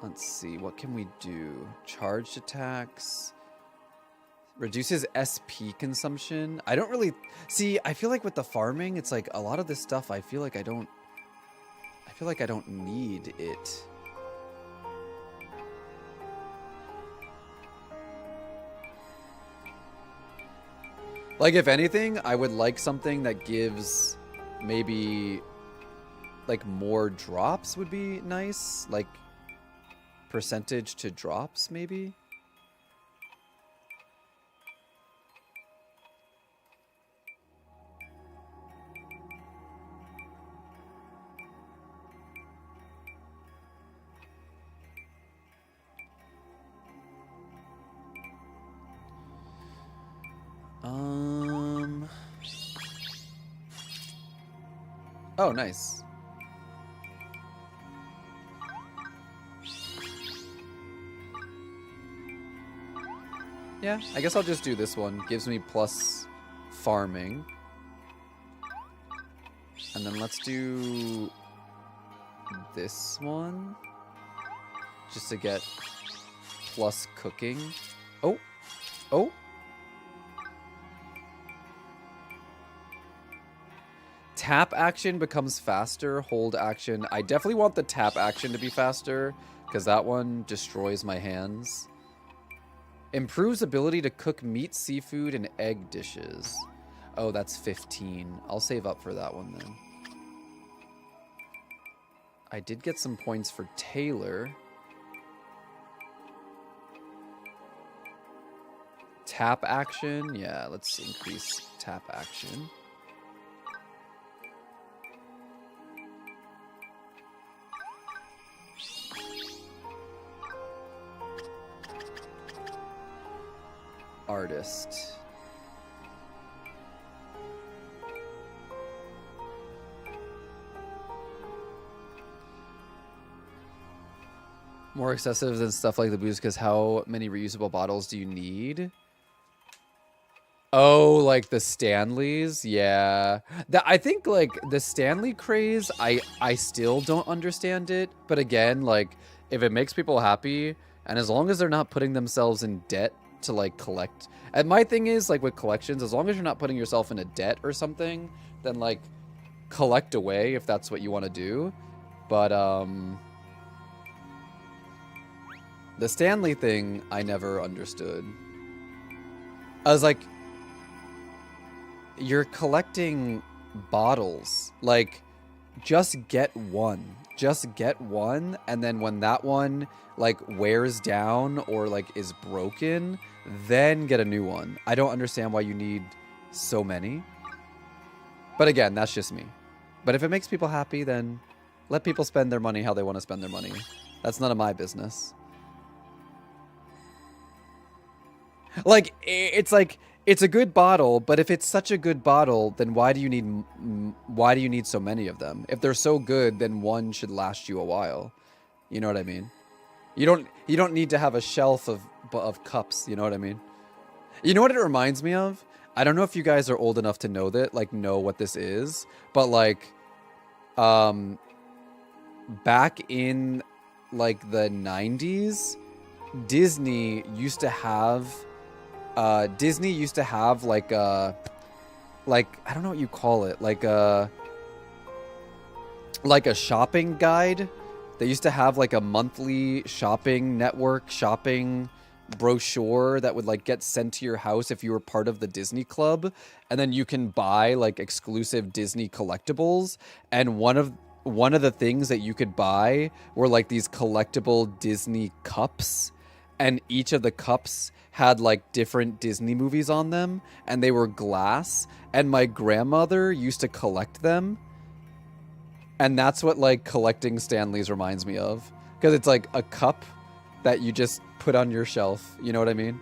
Let's see, what can we do? Charged attacks. Reduces SP consumption. I don't really... See, I feel like with the farming, it's like a lot of this stuff, I feel like I don't need it. Like, if anything, I would like something that gives maybe, like, more drops would be nice. Like, percentage to drops, maybe? Oh, nice. Yeah, I guess I'll just do this one. Gives me plus farming. And then let's do this one. Just to get plus cooking. Oh. Oh. Tap action becomes faster. Hold action. I definitely want the tap action to be faster because that one destroys my hands. Improves ability to cook meat, seafood, and egg dishes. Oh, that's 15. I'll save up for that one then. I did get some points for Taylor. Tap action. Yeah, let's increase tap action. Artist. More excessive than stuff like the boost because how many reusable bottles do you need? Oh, like the Stanleys? Yeah. I think like the Stanley craze, I still don't understand it. But again, like if it makes people happy and as long as they're not putting themselves in debt to like collect. And my thing is like with collections, as long as you're not putting yourself in a debt or something, then like collect away if that's what you want to do. But the Stanley thing I never understood. I was like, you're collecting bottles. Like, just get one. Just get one, and then when that one like wears down or like is broken, then get a new one. I don't understand why you need so many. But again, that's just me. But if it makes people happy, then let people spend their money how they want to spend their money. That's none of my business. Like, it's a good bottle, but if it's such a good bottle, then why do you need so many of them? If they're so good, then one should last you a while. You know what I mean? You don't need to have a shelf of cups, you know what I mean? You know what it reminds me of? I don't know if you guys are old enough to know that, like know what this is, but like back in like the 90s, Disney used to have like I don't know what you call it, like a shopping guide. They used to have like a monthly shopping brochure that would like get sent to your house if you were part of the Disney Club, and then you can buy like exclusive Disney collectibles. And one of the things that you could buy were like these collectible Disney cups, and each of the cups had like different Disney movies on them, and they were glass, and my grandmother used to collect them. And that's what like collecting Stanleys reminds me of, because it's like a cup that you just put on your shelf, you know what I mean?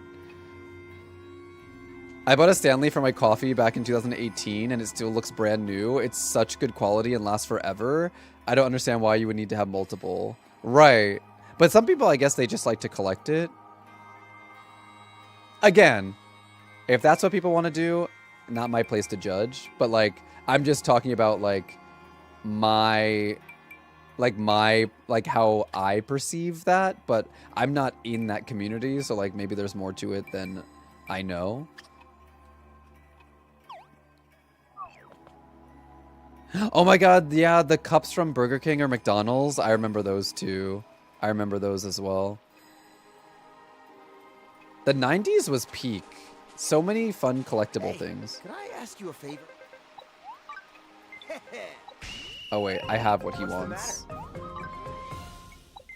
I bought a Stanley for my coffee back in 2018 and it still looks brand new. It's such good quality and lasts forever. I don't understand why you would need to have multiple. Right. But some people, I guess they just like to collect it. Again, if that's what people want to do, not my place to judge. But like, I'm just talking about like how I perceive that, but I'm not in that community, so like maybe there's more to it than I know. Oh my god, yeah, the cups from Burger King or McDonald's, I remember those too. I remember those as well. The 90s was peak. So many fun collectible things. Can I ask you a favor? Oh wait, I have what he wants.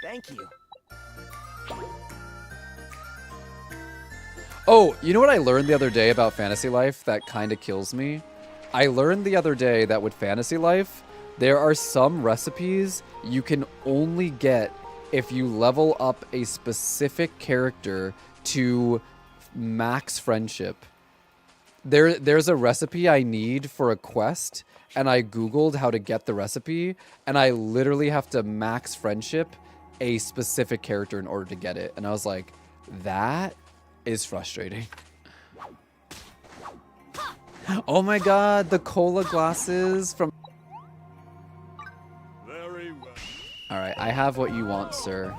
Thank you. Oh, you know what I learned the other day about Fantasy Life that kind of kills me? I learned the other day that with Fantasy Life, there are some recipes you can only get if you level up a specific character to max friendship. There's a recipe I need for a quest, and I googled how to get the recipe, and I literally have to max friendship a specific character in order to get it. And I was like, that is frustrating. Oh my god, the cola glasses from... Very well. Alright, I have what you want, sir.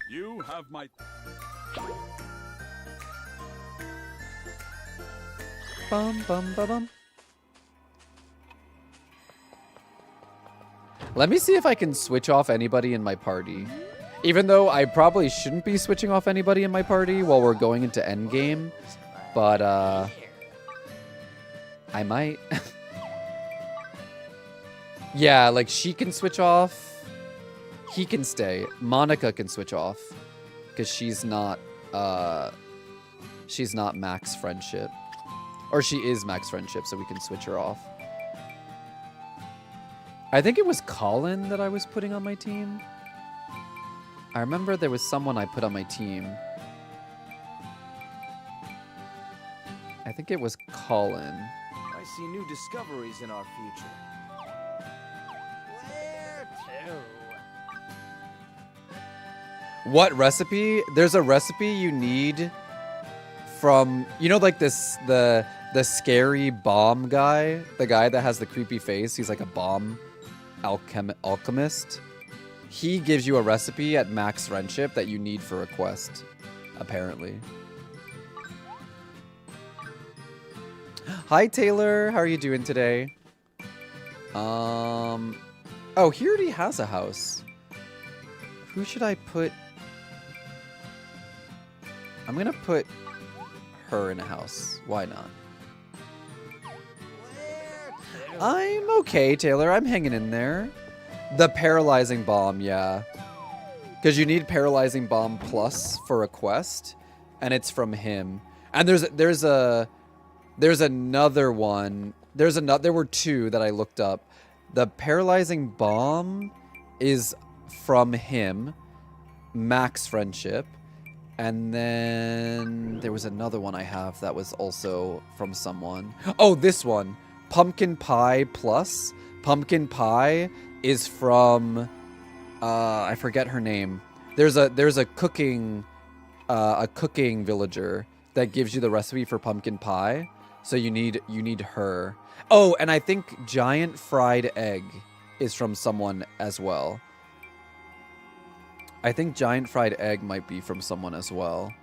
You have my... Bum, bum, ba, bum. Let me see if I can switch off anybody in my party. Even though I probably shouldn't be switching off anybody in my party while we're going into endgame. But, I might. Yeah, like, she can switch off. He can stay. Monica can switch off. Because she's not max friendship. Or she is max friendship, so we can switch her off. I think it was Colin that I was putting on my team. I remember there was someone I put on my team. I think it was Colin. I see new discoveries in our future. Where to? What recipe? There's a recipe you need from, you know, like this, the scary bomb guy, the guy that has the creepy face. He's like a bomb alchemist. He gives you a recipe at max friendship that you need for a quest, apparently. Hi Taylor, how are you doing today? Oh, he already has a house. Who should I put? I'm gonna put her in a house. Why not? I'm okay, Taylor. I'm hanging in there. The paralyzing bomb, yeah. Because you need paralyzing bomb plus for a quest, and it's from him. And there's another one. There were two that I looked up. The paralyzing bomb is from him, max friendship. And then there was another one I have that was also from someone. Oh, this one. Pumpkin Pie Plus. Pumpkin Pie is from I forget her name. There's a cooking villager that gives you the recipe for pumpkin pie. So you need her. Oh, and I think giant fried egg is from someone as well. I think giant fried egg might be from someone as well.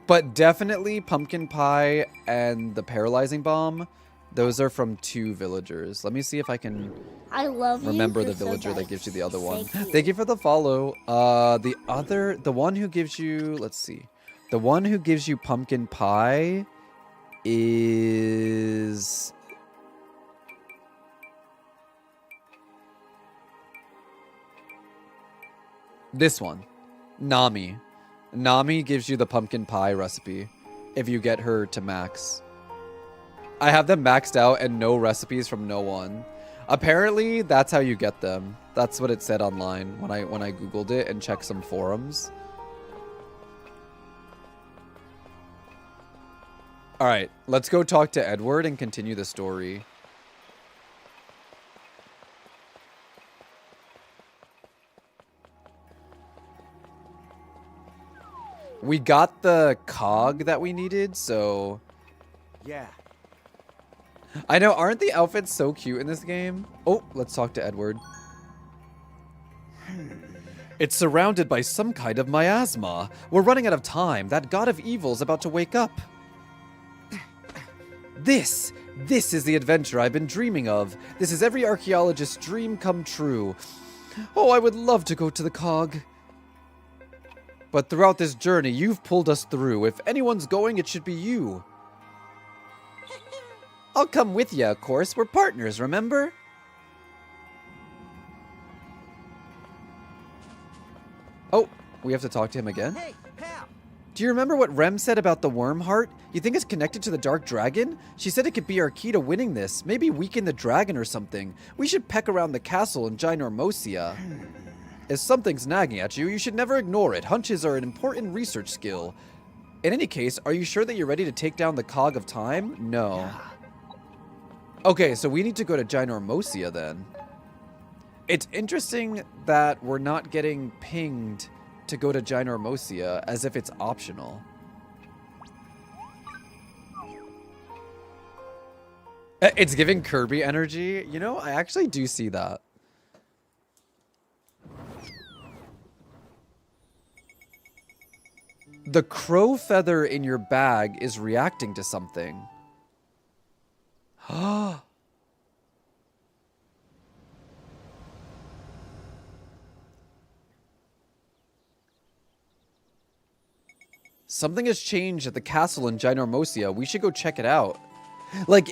But definitely pumpkin pie and the paralyzing bomb, those are from two villagers. Let me see if I can I love remember you. the You're so villager that nice. gives you the other one. Thank you. Thank you for the follow. The one who gives you, let's see. The one who gives you pumpkin pie is this one. Nami. Nami gives you the pumpkin pie recipe if you get her to max. I have them maxed out and no recipes from no one. Apparently, that's how you get them. That's what it said online when I googled it and checked some forums. All right, let's go talk to Edward and continue the story. We got the cog that we needed, so... Yeah. I know, aren't the outfits so cute in this game? Oh, let's talk to Edward. It's surrounded by some kind of miasma. We're running out of time. That god of evil's about to wake up. This is the adventure I've been dreaming of. This is every archaeologist's dream come true. Oh, I would love to go to the cog. But throughout this journey, you've pulled us through. If anyone's going, it should be you. I'll come with you, of course. We're partners, remember? Oh, we have to talk to him again? Hey, pal. Do you remember what Rem said about the worm heart? You think it's connected to the dark dragon? She said it could be our key to winning this. Maybe weaken the dragon or something. We should peck around the castle in Ginormosia. If something's nagging at you, you should never ignore it. Hunches are an important research skill. In any case, are you sure that you're ready to take down the cog of time? No. Okay, so we need to go to Ginormosia then. It's interesting that we're not getting pinged to go to Ginormosia as if it's optional. It's giving Kirby energy. You know, I actually do see that. The crow feather in your bag is reacting to something. Something has changed at the castle in Ginormosia. We should go check it out. Like,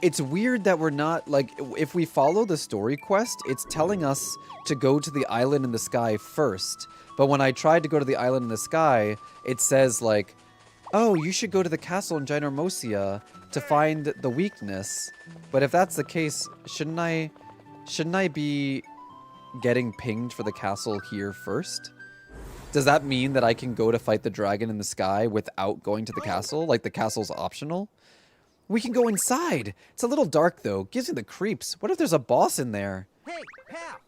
it's weird that we're not, like, if we follow the story quest, it's telling us to go to the island in the sky first. But when I tried to go to the island in the sky, it says, like, oh, you should go to the castle in Ginormosia to find the weakness. But if that's the case, shouldn't I be getting pinged for the castle here first? Does that mean that I can go to fight the dragon in the sky without going to the castle? Like, the castle's optional? We can go inside. It's a little dark, though. Gives me the creeps. What if there's a boss in there? Hey, pal!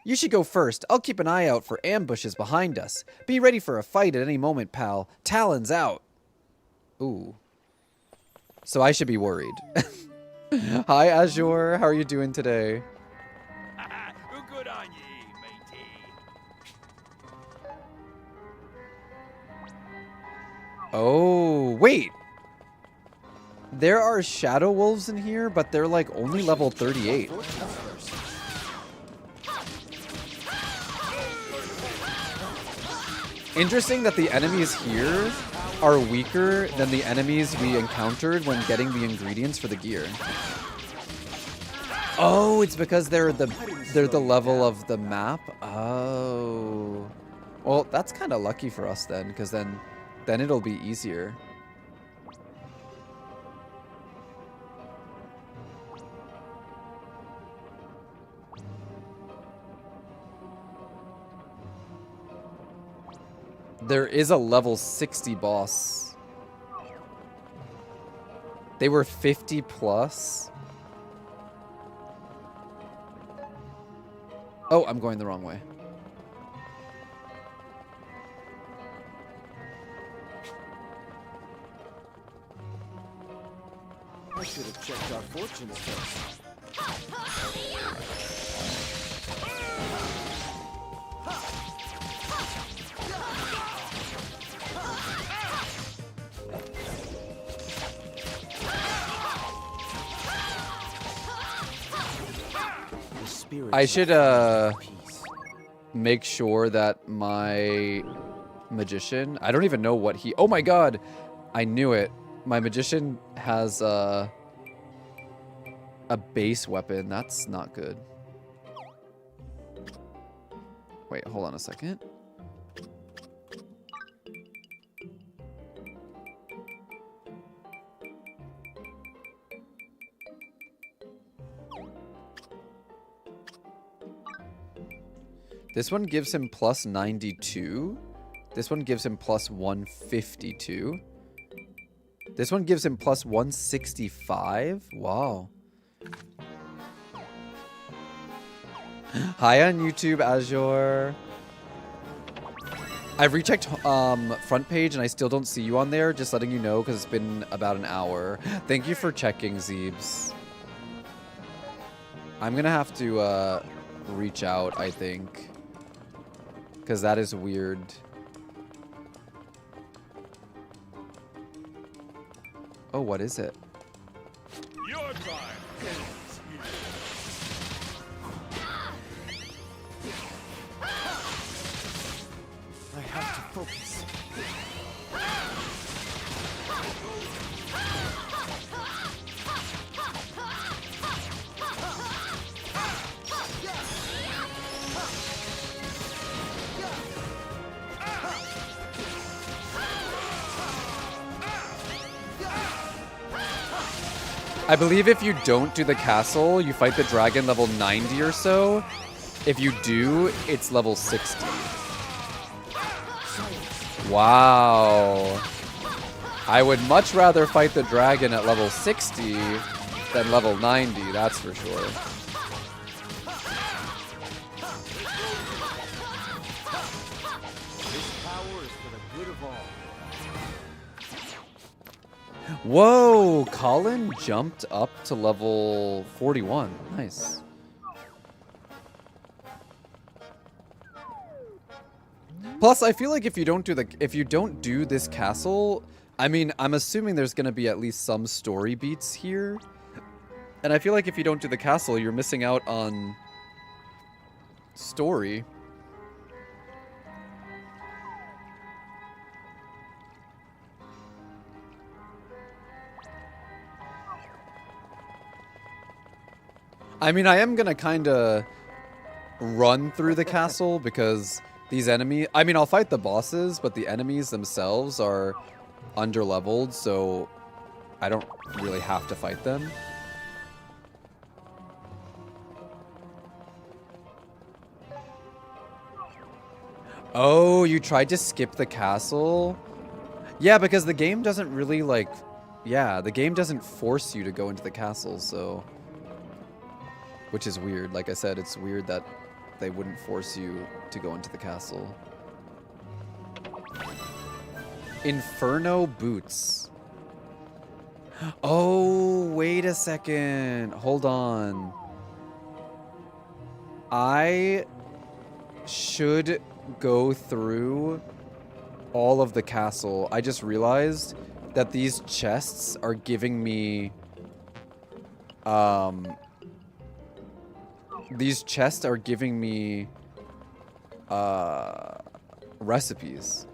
You should go first. I'll keep an eye out for ambushes behind us. Be ready for a fight at any moment, pal. Talons out. Ooh. So I should be worried. Hi, Azure. How are you doing today? Good on ye, matey. Oh, wait. There are shadow wolves in here, but they're like only level 38. Interesting that the enemies here are weaker than the enemies we encountered when getting the ingredients for the gear. Oh, it's because they're the level of the map. Oh. Well, that's kind of lucky for us then, because then it'll be easier. There is a level 60 boss. They were 50 plus. Oh, I'm going the wrong way. I should have checked our fortunes first. I should make sure that my magician, I don't even know what he, oh my god, I knew it. My magician has a base weapon. That's not good. Wait, hold on a second. This one gives him plus 92. This one gives him plus 152. This one gives him plus 165. Wow. Hi on YouTube, Azure. I've rechecked front page and I still don't see you on there. Just letting you know because it's been about an hour. Thank you for checking, Zeebs. I'm going to have to reach out, I think. Because that is weird. Oh, what is it? Your time ends here. I have to focus. I believe if you don't do the castle, you fight the dragon level 90 or so. If you do, it's level 60. Wow. I would much rather fight the dragon at level 60 than level 90, that's for sure. good of all. Whoa, Colin jumped up to level 41. Nice. Plus, I feel like if you don't do this castle, I mean, I'm assuming there's gonna be at least some story beats here. And I feel like if you don't do the castle, you're missing out on story. I mean, I am gonna kinda run through the castle because these enemies, I mean, I'll fight the bosses, but the enemies themselves are underleveled, so I don't really have to fight them. Oh, you tried to skip the castle? Yeah, because the game doesn't really, like... Yeah, the game doesn't force you to go into the castle, so... Which is weird. Like I said, it's weird that they wouldn't force you to go into the castle. Inferno boots. Oh, wait a second. Hold on. I should go through all of the castle. I just realized that these chests are giving me recipes.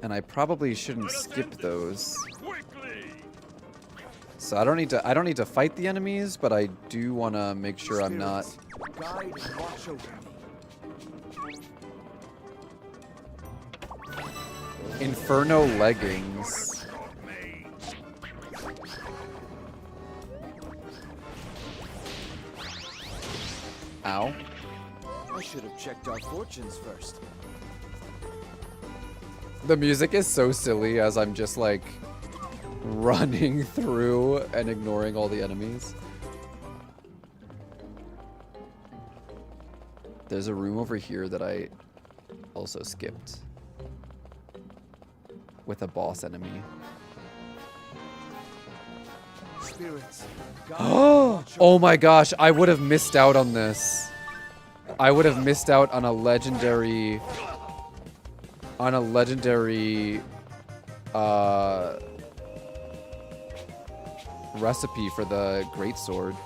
And I probably shouldn't skip those. So I don't need to fight the enemies, but I do want to make sure I'm not Guide and watch over me. Inferno leggings. Ow. I should have checked our fortunes first. The music is so silly as I'm just like running through and ignoring all the enemies. There's a room over here that I also skipped with a boss enemy. Spirits, guide and watch Oh my gosh, I would have missed out on this. I would have missed out on a legendary recipe for the greatsword.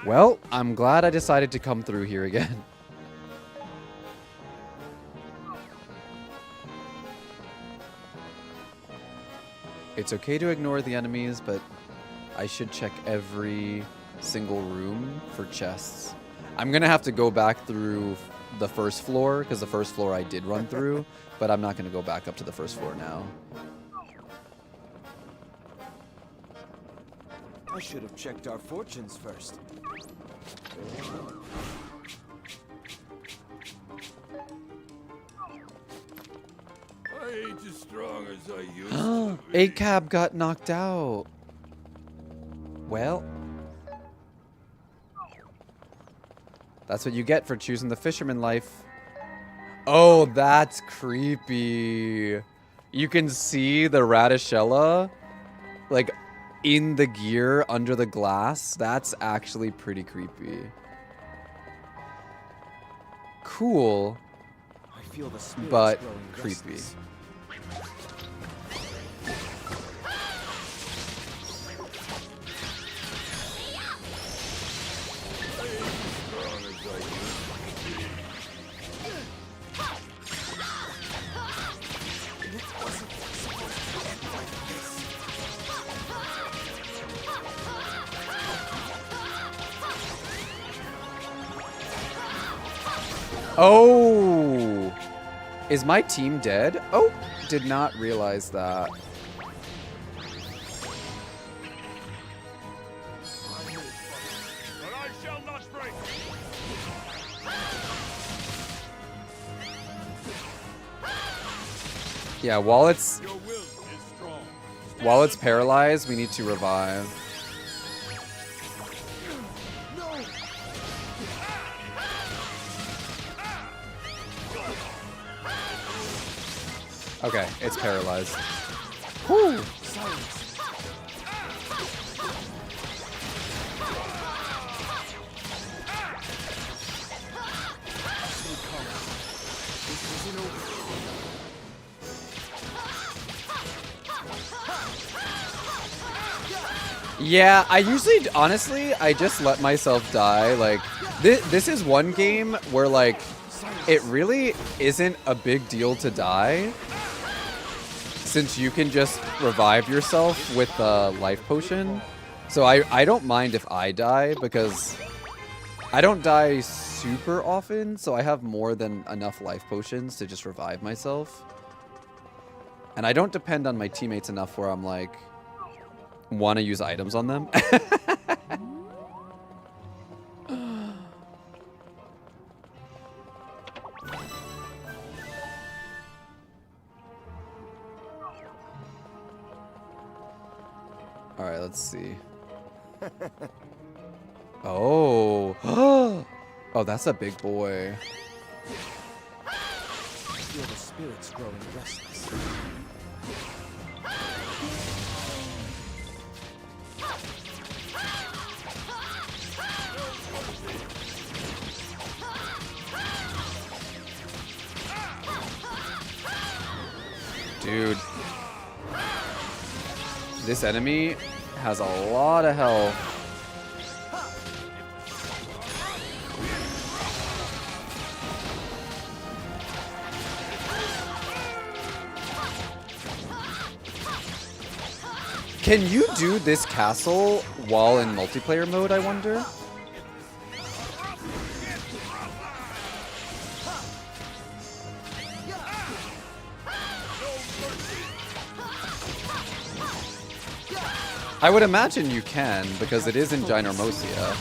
Well, I'm glad I decided to come through here again. It's okay to ignore the enemies, but I should check every single room for chests. I'm gonna have to go back through the first floor, because the first floor I did run through, but I'm not gonna go back up to the first floor now. I should have checked our fortunes first. I ain't as strong as I used to be. ACAB got knocked out. Well, that's what you get for choosing the fisherman life. Oh, that's creepy. You can see the Radishella, like, in the gear under the glass. That's actually pretty creepy. Cool, I feel the spirits but growing creepy. restless. Strong as I used to be. Oh! Is my team dead? Oh, did not realize that. But I shall not break. Yeah, while it's Your will is strong. paralyzed, we need to revive. Okay, it's paralyzed. Whew. Yeah, I usually, honestly, I just let myself die. Like, this is one game where, like, it really isn't a big deal to die, since you can just revive yourself with a life potion. So I don't mind if I die, because I don't die super often, so I have more than enough life potions to just revive myself. And I don't depend on my teammates enough where I'm like, want to use items on them. All right, let's see. Oh. Oh, that's a big boy. Feel the spirits growing restless. Dude. This enemy has a lot of health. Can you do this castle while in multiplayer mode, I wonder? I would imagine you can, because it is in Ginormosia.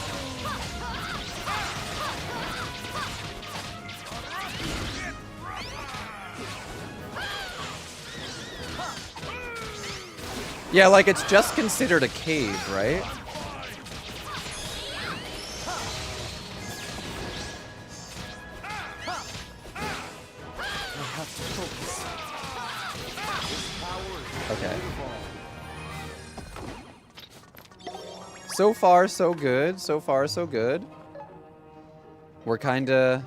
Yeah, like it's just considered a cave, right? Okay. So far, so good. So far, so good. We're kinda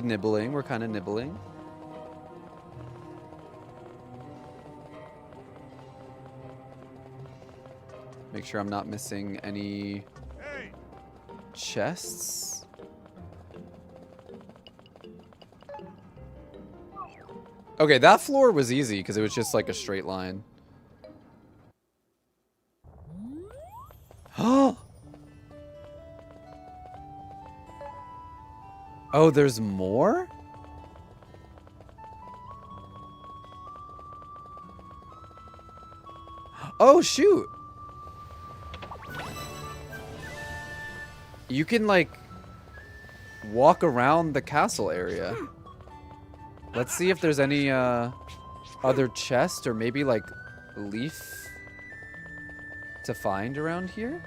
nibbling. We're kinda nibbling. Make sure I'm not missing any chests. Okay, that floor was easy because it was just like a straight line. Oh, there's more? Oh, shoot. You can, like, walk around the castle area. Let's see if there's any, other chest or maybe, like, leaf to find around here.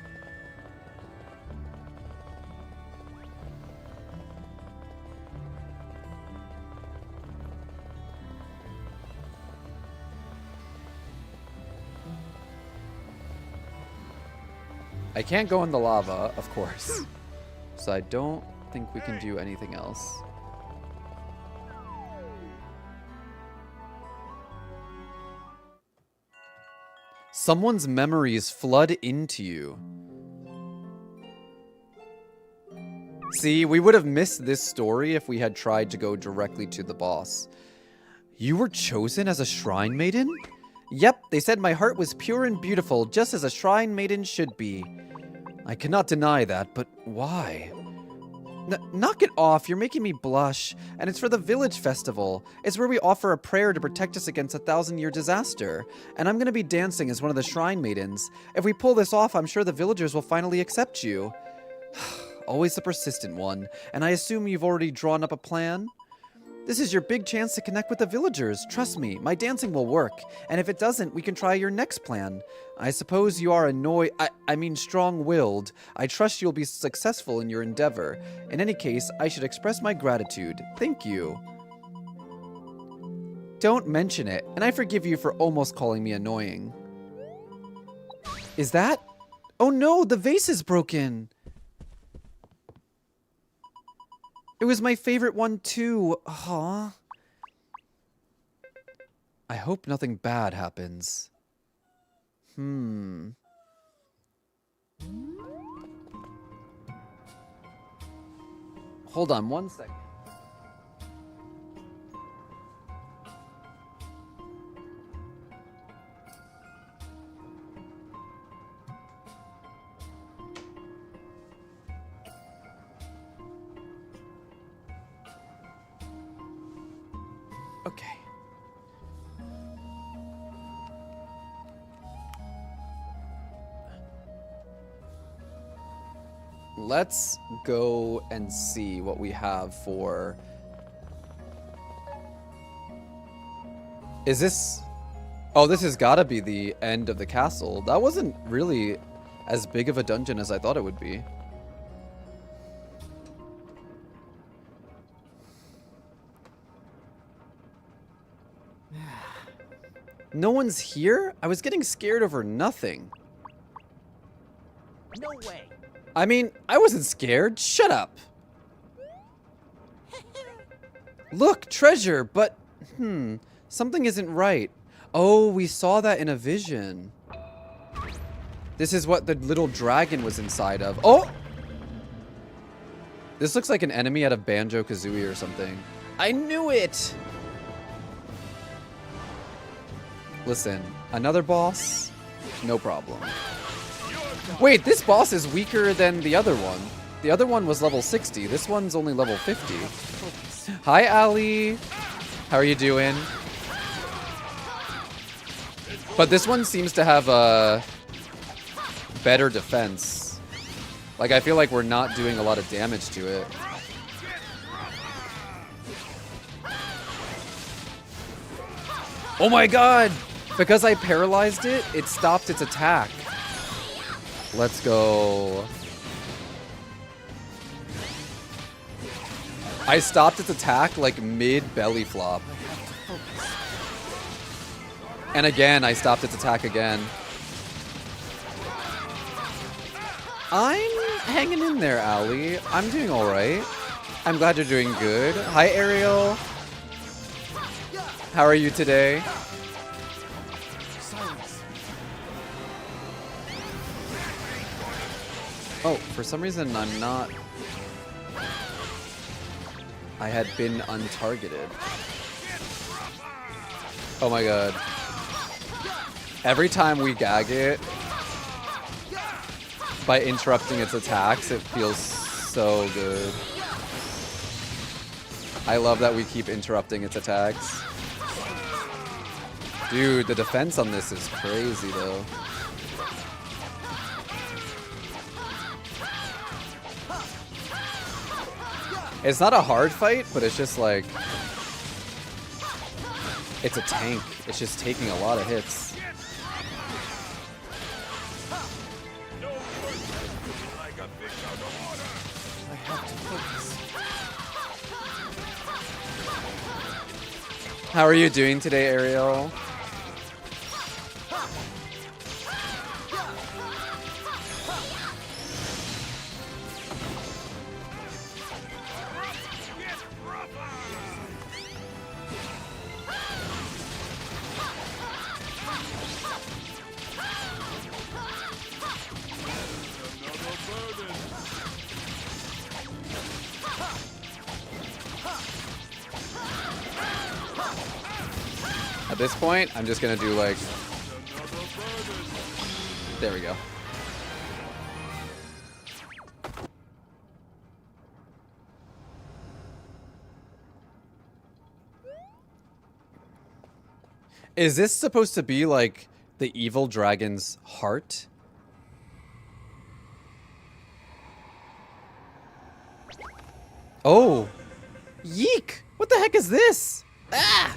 I can't go in the lava, of course. So I don't think we can do anything else. Someone's memories flood into you. See, we would have missed this story if we had tried to go directly to the boss. You were chosen as a shrine maiden? Yep, they said my heart was pure and beautiful, just as a shrine maiden should be. I cannot deny that, but why? Knock it off, you're making me blush. And it's for the village festival. It's where we offer a prayer to protect us against a 1,000-year disaster. And I'm gonna be dancing as one of the shrine maidens. If we pull this off, I'm sure the villagers will finally accept you. Always the persistent one. And I assume you've already drawn up a plan? This is your big chance to connect with the villagers. Trust me, my dancing will work. And if it doesn't, we can try your next plan. I suppose you are strong-willed. I trust you'll be successful in your endeavor. In any case, I should express my gratitude. Thank you. Don't mention it, and I forgive you for almost calling me annoying. Is that? Oh no, the vase is broken. It was my favorite one too. Aw. I hope nothing bad happens. Hold on 1 second. Okay. Let's go and see what we have for... Is this... Oh, this has got to be the end of the castle. That wasn't really as big of a dungeon as I thought it would be. No one's here? I was getting scared over nothing. No way. I mean, I wasn't scared. Shut up. Look, treasure, but... something isn't right. Oh, we saw that in a vision. This is what the little dragon was inside of. Oh! This looks like an enemy out of Banjo-Kazooie or something. I knew it! Listen, another boss? No problem. Wait, this boss is weaker than the other one. The other one was level 60. This one's only level 50. Hi, Ali. How are you doing? But this one seems to have a better defense. Like, I feel like we're not doing a lot of damage to it. Oh my god! Because I paralyzed it, it stopped its attack. Let's go. I stopped its attack like mid-belly flop. And again, I stopped its attack again. I'm hanging in there, Ali. I'm doing alright. I'm glad you're doing good. Hi, Ariel. How are you today? Oh, for some reason I'm not... I had been untargeted. Oh my god. Every time we gag it, by interrupting its attacks, it feels so good. I love that we keep interrupting its attacks. Dude, the defense on this is crazy though. It's not a hard fight, but it's just like... It's a tank. It's just taking a lot of hits. How are you doing today, Ariel? At this point, I'm just gonna do like... There we go. Is this supposed to be like the evil dragon's heart? Oh! Yeek! What the heck is this? Ah!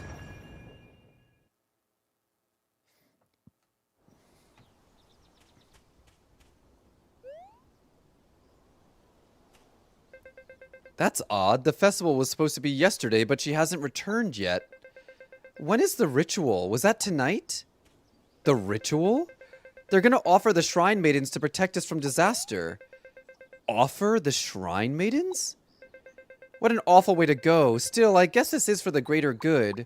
That's odd. The festival was supposed to be yesterday, but she hasn't returned yet. When is the ritual? Was that tonight? The ritual? They're gonna offer the Shrine Maidens to protect us from disaster. Offer the Shrine Maidens? What an awful way to go. Still, I guess this is for the greater good.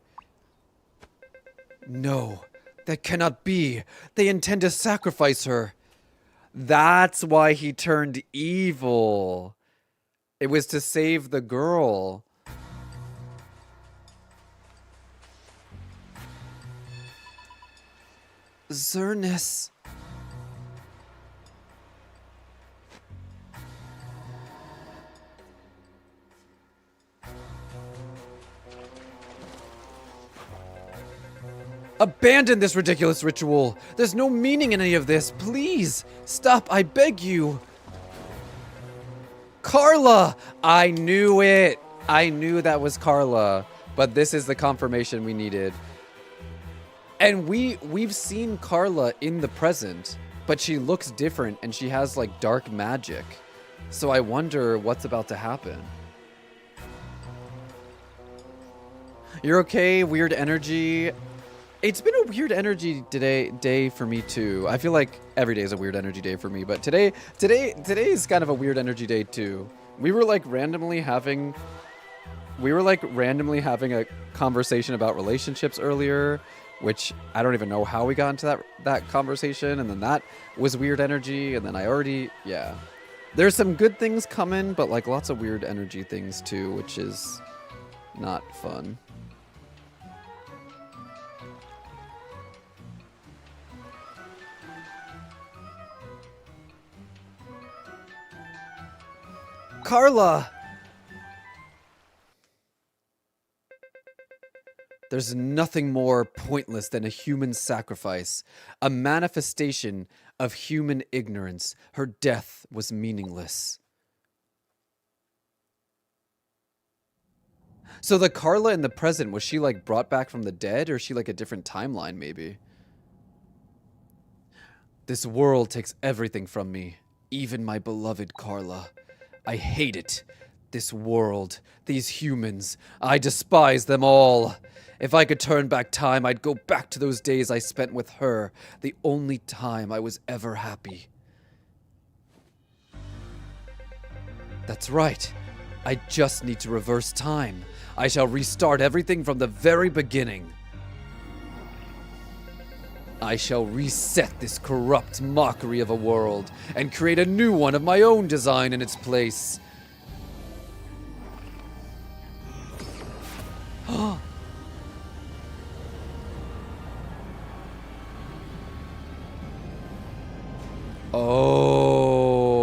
No, that cannot be. They intend to sacrifice her. That's why he turned evil. It was to save the girl. Zernus. Abandon this ridiculous ritual. There's no meaning in any of this. Please, stop, I beg you. Carla! I knew it. I knew that was Carla. But this is the confirmation we needed. And we've seen Carla in the present, but she looks different and she has like dark magic. So I wonder what's about to happen. You're okay? Weird energy. It's been a weird energy day for me too. I feel like every day is a weird energy day for me, but today is kind of a weird energy day too. We were like randomly having a conversation about relationships earlier, which I don't even know how we got into that conversation, and then that was weird energy, and then yeah. There's some good things coming, but like lots of weird energy things too, which is not fun. Carla! There's nothing more pointless than a human sacrifice, a manifestation of human ignorance. Her death was meaningless. So the Carla in the present, was she like brought back from the dead, or is she like a different timeline maybe? This world takes everything from me, even my beloved Carla. I hate it. This world, these humans, I despise them all. If I could turn back time, I'd go back to those days I spent with her, the only time I was ever happy. That's right. I just need to reverse time. I shall restart everything from the very beginning. I shall reset this corrupt mockery of a world and create a new one of my own design in its place. Oh,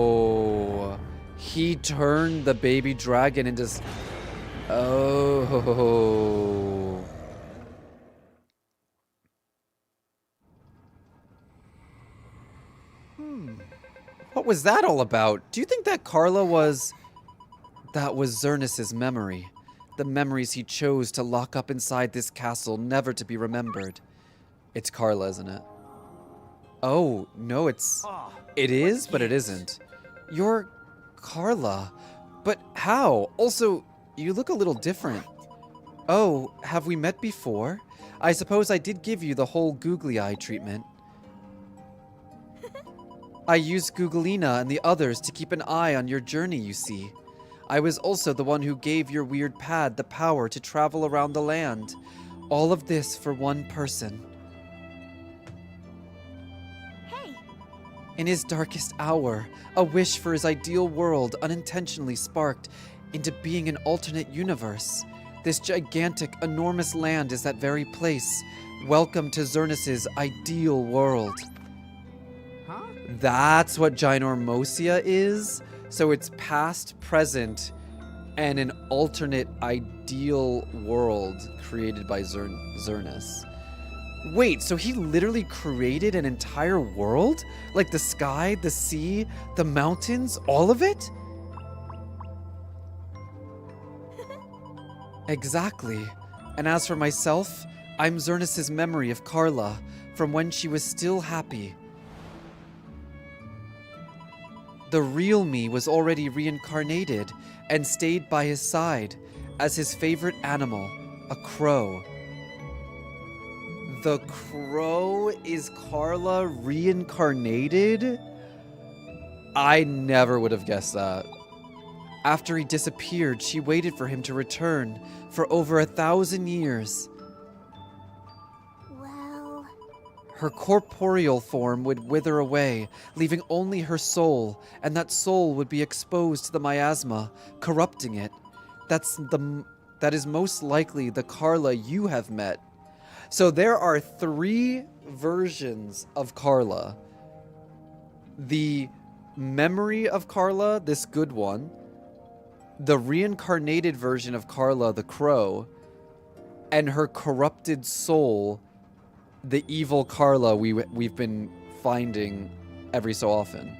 he turned the baby dragon into... Oh. What was that all about? Do you think that Carla was... That was Zernus's memory. The memories he chose to lock up inside this castle, never to be remembered. It's Carla, isn't it? Oh, no, it's... It is, but it isn't. You're Carla. But how? Also, you look a little different. Oh, have we met before? I suppose I did give you the whole googly eye treatment. I used Googleina and the others to keep an eye on your journey, you see. I was also the one who gave your weird pad the power to travel around the land. All of this for one person. Hey! In his darkest hour, a wish for his ideal world unintentionally sparked into being an alternate universe. This gigantic, enormous land is that very place. Welcome to Zernus's ideal world. That's what Ginormosia is. So it's past, present, and an alternate ideal world created by Zernus. Wait, so he literally created an entire world? Like the sky, the sea, the mountains, all of it? Exactly. And as for myself, I'm Zernus's memory of Carla, from when she was still happy. The real me was already reincarnated and stayed by his side as his favorite animal, a crow. The crow is Carla reincarnated? I never would have guessed that. After he disappeared, she waited for him to return for over 1,000 years. Well, Her corporeal form would wither away, leaving only her soul, and that soul would be exposed to the miasma, corrupting it. That is most likely the Carla you have met. So there are 3 versions of Carla. The memory of Carla, this good one, the reincarnated version of Carla, the crow, and her corrupted soul, the evil Carla we've been finding every so often.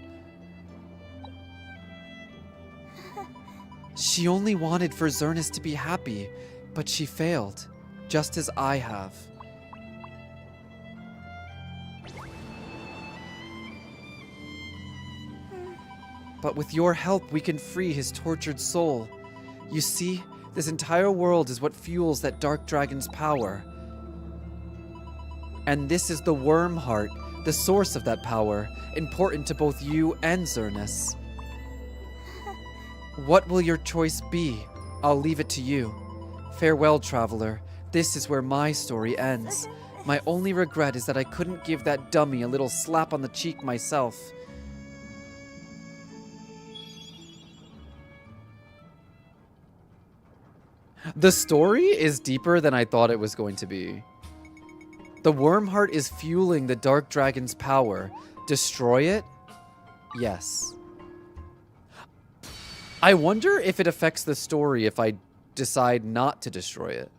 She only wanted for Xerneas to be happy, but she failed, just as I have. But with your help, we can free his tortured soul. You see, this entire world is what fuels that dark dragon's power. And this is the worm heart, the source of that power, important to both you and Xerneas. What will your choice be? I'll leave it to you. Farewell, traveler. This is where my story ends. My only regret is that I couldn't give that dummy a little slap on the cheek myself. The story is deeper than I thought it was going to be. The worm heart is fueling the dark dragon's power. Destroy it? Yes. I wonder if it affects the story if I decide not to destroy it.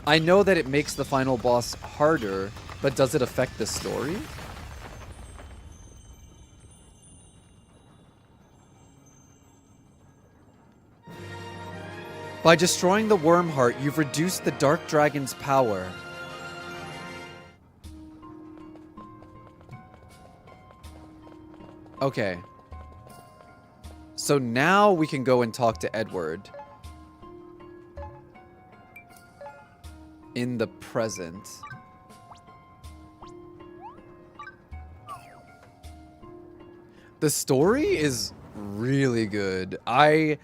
I know that it makes the final boss harder, but does it affect the story? By destroying the worm heart, you've reduced the dark dragon's power. Okay. So now we can go and talk to Edward. In the present. The story is really good. I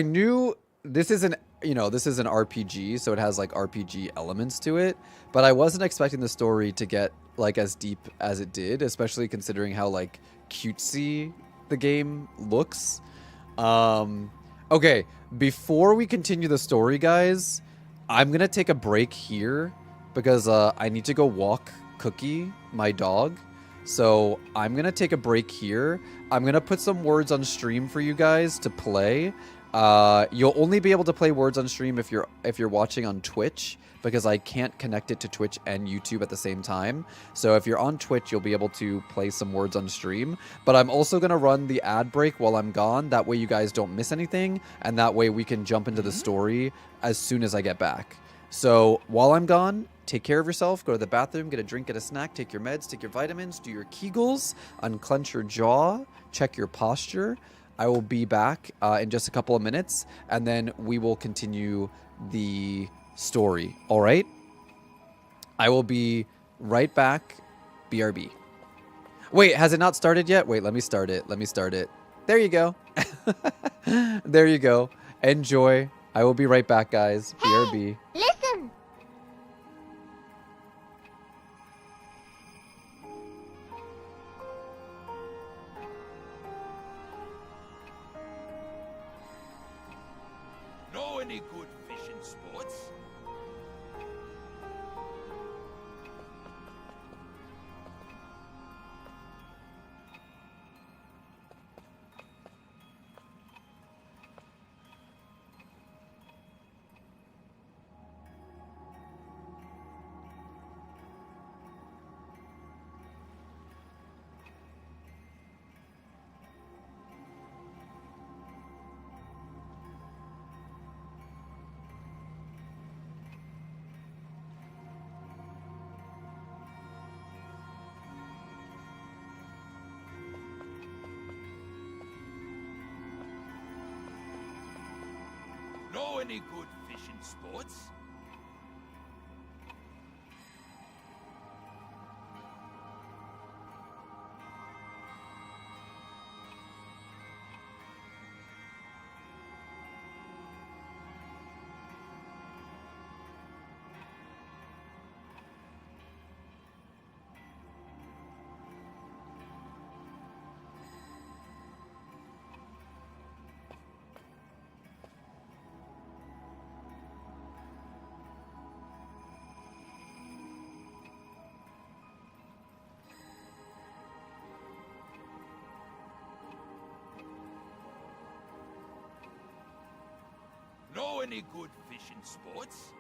knew this is an RPG, so it has like RPG elements to it, but I wasn't expecting the story to get like as deep as it did, especially considering how like cutesy the game looks. Okay, before we continue the story, guys, I'm gonna take a break here because I need to go walk Cookie, my dog. So I'm gonna take a break here. I'm gonna put some words on stream for you guys to play. You'll only be able to play words on stream if you're watching on Twitch, because I can't connect it to Twitch and YouTube at the same time. So if you're on Twitch, you'll be able to play some words on stream. But I'm also going to run the ad break while I'm gone. That way you guys don't miss anything, and that way we can jump into the story as soon as I get back. So while I'm gone, take care of yourself, go to the bathroom, get a drink, get a snack, take your meds, take your vitamins, do your Kegels, unclench your jaw, check your posture. I will be back in just a couple of minutes, and then we will continue the story. All right? I will be right back. BRB. Wait, has it not started yet? Wait, let me start it. Let me start it. There you go. There you go. Enjoy. I will be right back, guys. BRB. listen! Know any good fishing spots? Know any good fishing spots? any good fishing spots?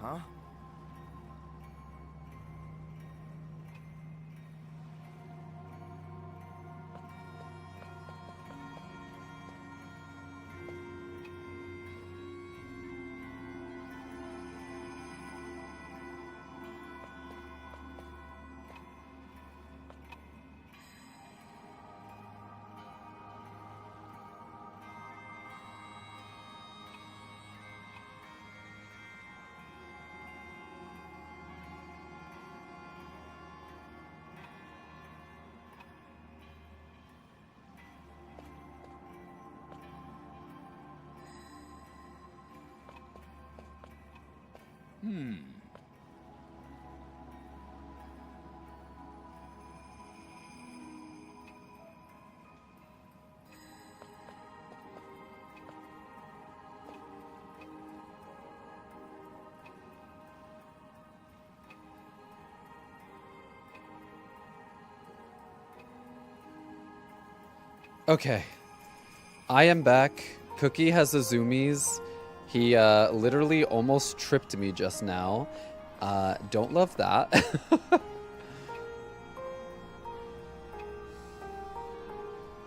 Huh? Okay. I am back. Cookie has the zoomies. He literally almost tripped me just now. Don't love that.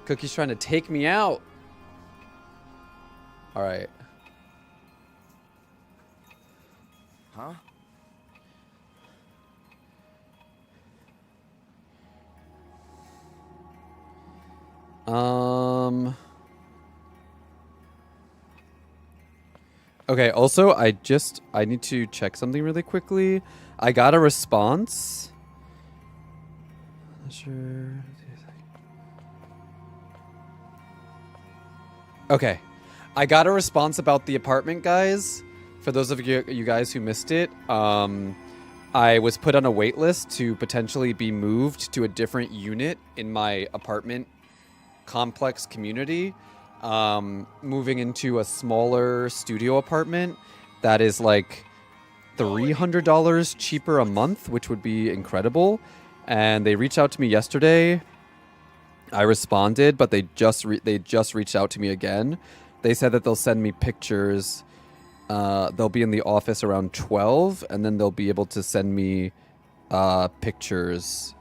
Cookie's trying to take me out. All right. Huh? Okay, also, I need to check something really quickly. I got a response. Not sure. Okay. I got a response about the apartment, guys. For those of you guys who missed it, I was put on a wait list to potentially be moved to a different unit in my apartment complex community. Moving into a smaller studio apartment that is like $300 cheaper a month, which would be incredible. And they reached out to me yesterday. I responded, but they just reached out to me again. They said that they'll send me pictures. They'll be in the office around 12, and then they'll be able to send me pictures.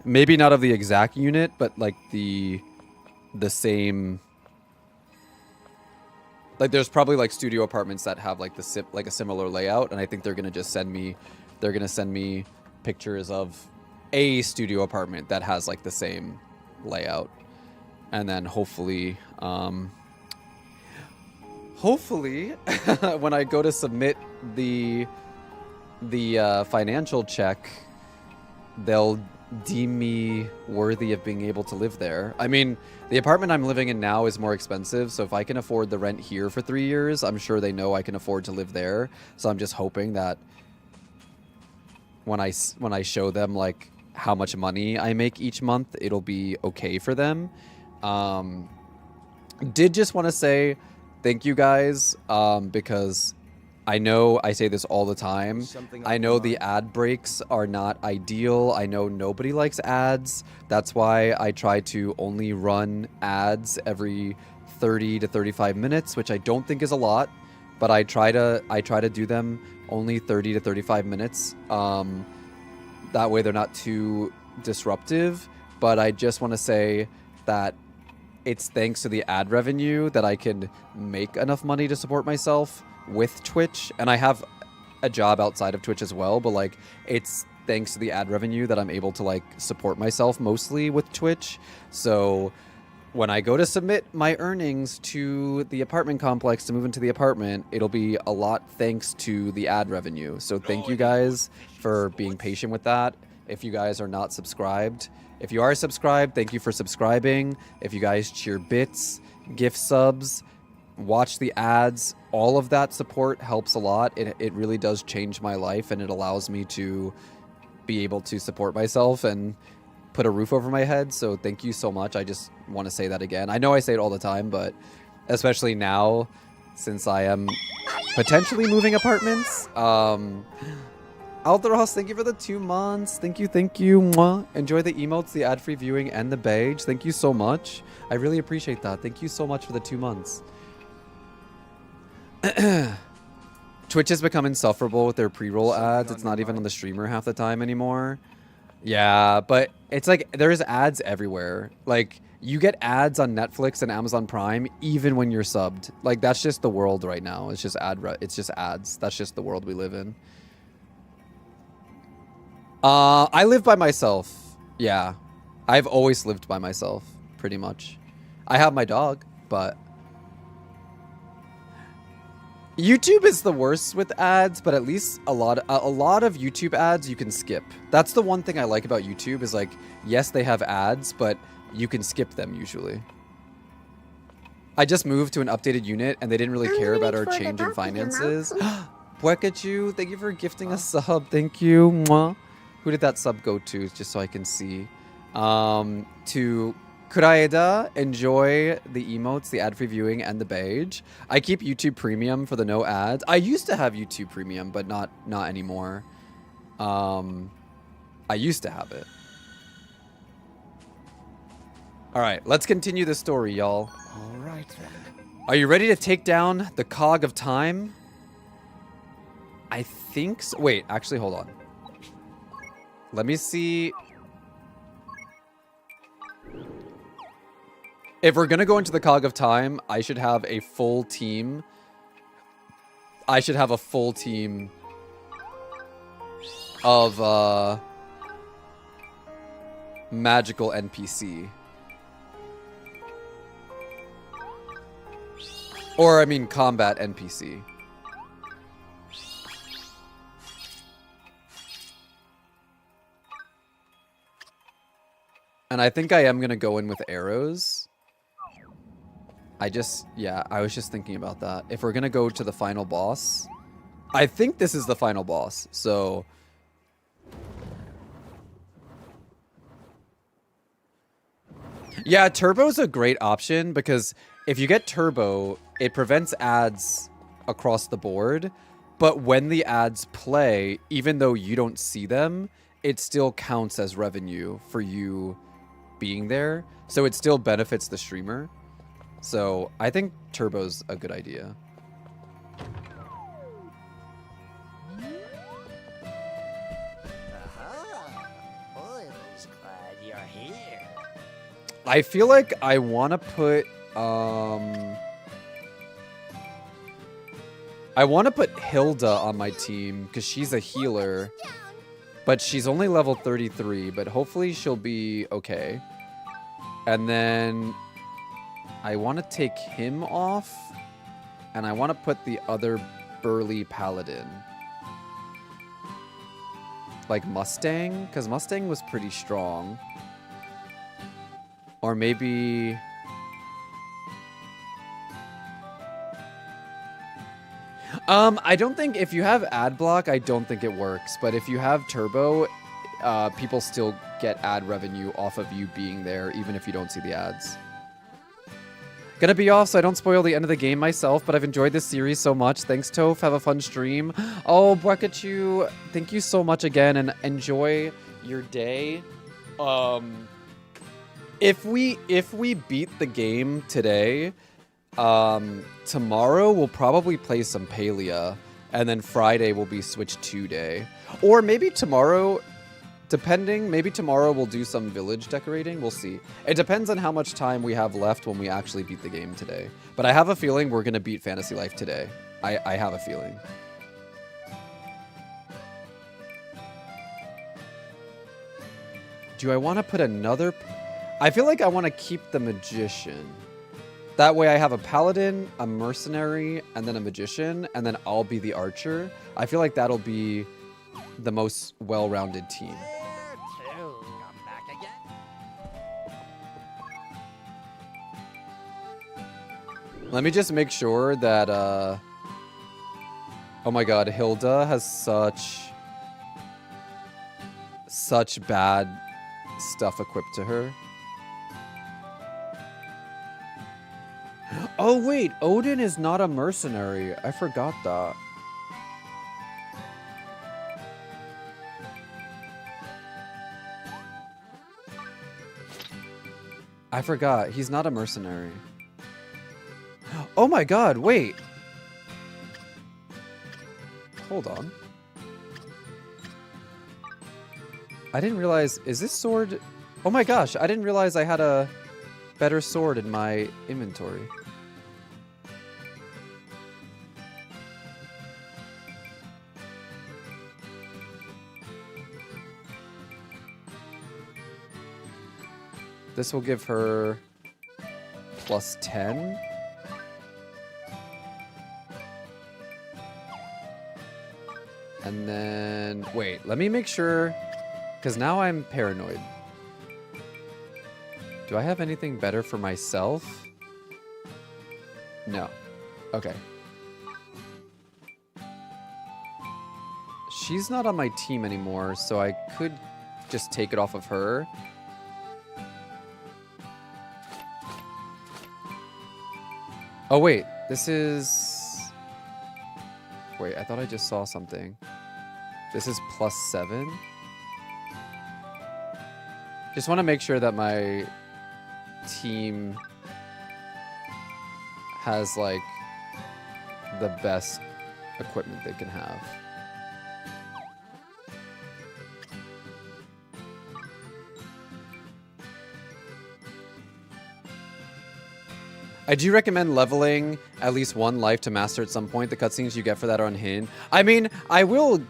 Maybe not of the exact unit, but like the same. Like, there's probably like studio apartments that have like like a similar layout, and I think they're gonna just send me. They're gonna send me pictures of a studio apartment that has like the same layout, and then hopefully, when I go to submit the financial check, they'll deem me worthy of being able to live there. I mean, the apartment I'm living in now is more expensive, so if I can afford the rent here for 3 years, I'm sure they know I can afford to live there. So I'm just hoping that when I show them like how much money I make each month, it'll be okay for them. Did just want to say thank you guys, because I know I say this all the time. I know the ad breaks are not ideal. I know nobody likes ads. That's why I try to only run ads every 30 to 35 minutes, which I don't think is a lot, but I try to do them only 30 to 35 minutes. That way they're not too disruptive. But I just want to say that it's thanks to the ad revenue that I can make enough money to support myself with Twitch, and I have a job outside of Twitch as well, but like it's thanks to the ad revenue that I'm able to like support myself mostly with Twitch. So when I go to submit my earnings to the apartment complex to move into the apartment, it'll be a lot thanks to the ad revenue. So thank you guys for being patient with that. If you guys are not subscribed, if you are subscribed, thank you for subscribing. If you guys cheer bits, gift subs, watch the ads, all of that support helps a lot. It really does change my life, and it allows me to be able to support myself and put a roof over my head. So thank you so much. I just want to say that again. I know I say it all the time, but especially now, since I am potentially moving apartments. Alderos, thank you for the 2 months. Thank you. Mwah. Enjoy the emotes, the ad-free viewing, and the badge. Thank you so much. I really appreciate that. Thank you so much for the 2 months. Twitch has become insufferable with their pre-roll ads. It's not even on the streamer half the time anymore. Yeah, but it's like there's ads everywhere. Like you get ads on Netflix and Amazon Prime even when you're subbed. Like that's just the world right now. It's just it's just ads. That's just the world we live in. I live by myself. Yeah. I've always lived by myself pretty much. I have my dog, but YouTube is the worst with ads, but at least a lot of YouTube ads you can skip. That's the one thing I like about YouTube is like, yes, they have ads, but you can skip them usually. I just moved to an updated unit and they didn't really care about our change in finances. Pwekachu, thank you for gifting a sub. Thank you. Mwah. Who did that sub go to? Just so I can see. To Kuraeda, enjoy the emotes, the ad-free viewing, and the badge. I keep YouTube Premium for the no ads. I used to have YouTube Premium, but not anymore. I used to have it. All right, let's continue the story, y'all. All right then. Are you ready to take down the cog of time? I think so. Wait, actually, hold on. Let me see. If we're gonna go into the cog of time, I should have a full team. I should have a full team of magical NPC. Or I mean combat NPC. And I think I am gonna go in with arrows. Yeah, I was just thinking about that. If we're gonna go to the final boss, I think this is the final boss, so. Yeah, Turbo's a great option because if you get Turbo, it prevents ads across the board, but when the ads play, even though you don't see them, it still counts as revenue for you being there, so it still benefits the streamer. So I think Turbo's a good idea. Oil's glad you're here. I feel like I want to put Hilda on my team because she's a healer, but she's only level 33, but hopefully she'll be okay. And then I want to take him off, and I want to put the other burly paladin. Like Mustang, because Mustang was pretty strong. Or maybe... I don't think, if you have ad block, I don't think it works. But if you have turbo, people still get ad revenue off of you being there, even if you don't see the ads. Gonna be off so I don't spoil the end of the game myself, but I've enjoyed this series so much. Thanks, Toph. Have a fun stream. Oh, Bwekachu, thank you so much again, and enjoy your day. If we beat the game today, tomorrow we'll probably play some Palia, and then Friday will be Switch 2 day. Or maybe tomorrow... Depending, maybe tomorrow we'll do some village decorating. We'll see. It depends on how much time we have left when we actually beat the game today. But I have a feeling we're going to beat Fantasy Life today. I have a feeling. Do I want to put another... I feel like I want to keep the magician. That way I have a paladin, a mercenary, and then a magician, and then I'll be the archer. I feel like that'll be the most well-rounded team. Where to? Come back again? Let me just make sure that, oh my god, Hilda has such bad stuff equipped to her. Oh wait, Odin is not a mercenary. I forgot that. I forgot. He's not a mercenary. Oh my god, wait. Hold on. I didn't realize, is this sword? Oh my gosh, I didn't realize I had a better sword in my inventory. This will give her plus 10. And then, wait, let me make sure, because now I'm paranoid. Do I have anything better for myself? No. Okay. She's not on my team anymore, so I could just take it off of her. Oh, wait. This is... Wait, I thought I just saw something. This is plus 7. Just want to make sure that my team has, like, the best equipment they can have. I do recommend leveling at least one life to master at some point. The cutscenes you get for that are unhinged. I mean, I will,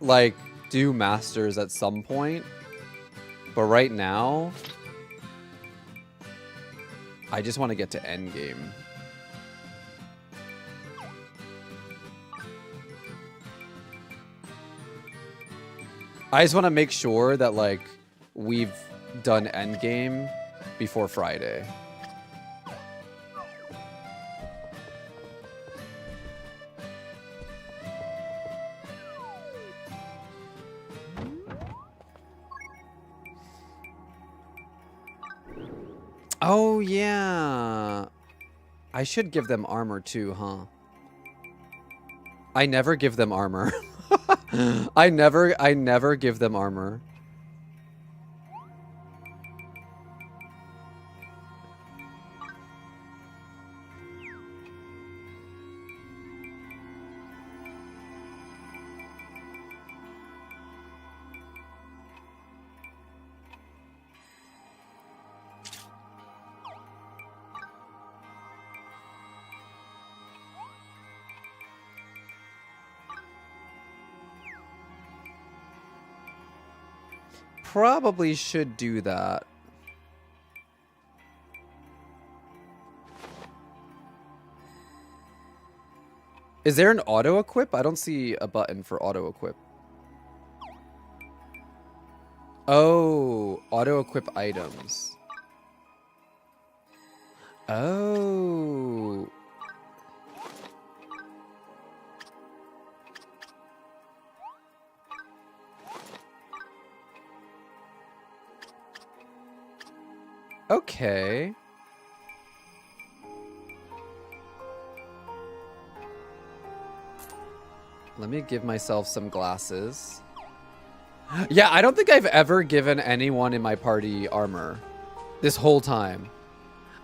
like, do masters at some point. But right now, I just want to get to endgame. I just want to make sure that, like, we've done endgame before Friday. Oh, yeah. I should give them armor too, huh? I never give them armor. I never give them armor. Probably should do that. Is there an auto equip? I don't see a button for auto equip. Oh, auto equip items. Oh. Okay. Let me give myself some glasses. Yeah, I don't think I've ever given anyone in my party armor this whole time.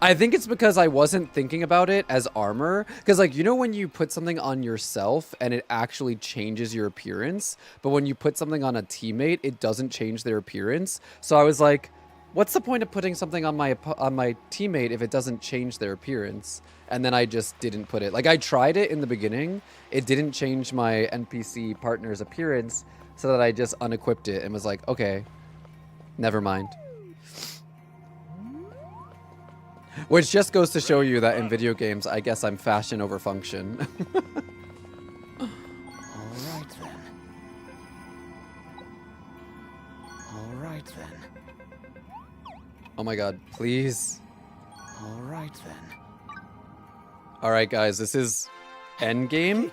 I think it's because I wasn't thinking about it as armor. Because, like, you know when you put something on yourself and it actually changes your appearance? But when you put something on a teammate, it doesn't change their appearance. So I was like, what's the point of putting something on my teammate if it doesn't change their appearance? And then I just didn't put it. Like, I tried it in the beginning. It didn't change my NPC partner's appearance, so that I just unequipped it and was like, okay, never mind. Which just goes to show you that in video games, I guess I'm fashion over function. All right then. All right then. Oh my god, please. All right then. Alright guys, this is endgame.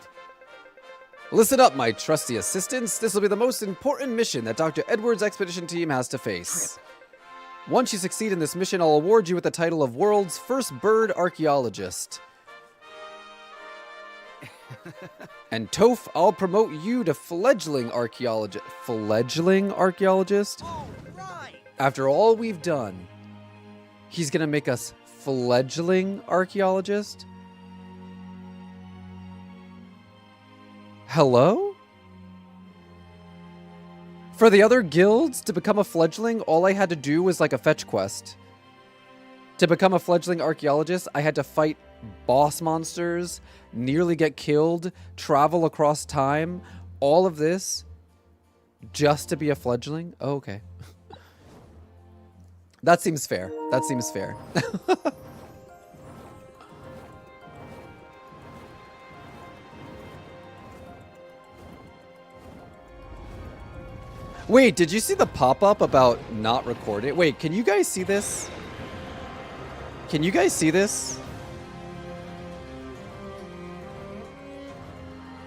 Listen up, my trusty assistants. This will be the most important mission that Dr. Edwards' expedition team has to face. Once you succeed in this mission, I'll award you with the title of World's First Bird Archaeologist. And Toph, I'll promote you to Fledgling Archaeologist. Fledgling Archaeologist? After all we've done, he's gonna make us Fledgling Archaeologist? Hello? For the other guilds, to become a fledgling, all I had to do was like a fetch quest. To become a fledgling archaeologist, I had to fight boss monsters, nearly get killed, travel across time, all of this just to be a fledgling? Oh, okay. That seems fair. That seems fair. Wait, did you see the pop-up about not recording? Wait, can you guys see this? Can you guys see this?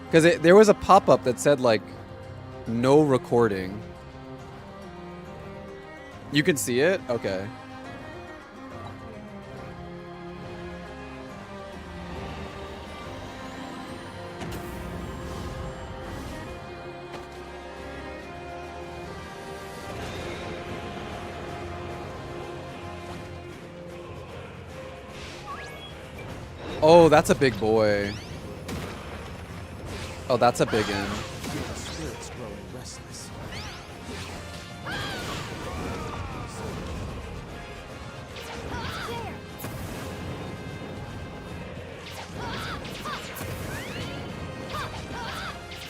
Because there was a pop-up that said, like, no recording. You can see it? Okay. Oh, that's a big boy. Oh, that's a big one. The spirit's growing restless.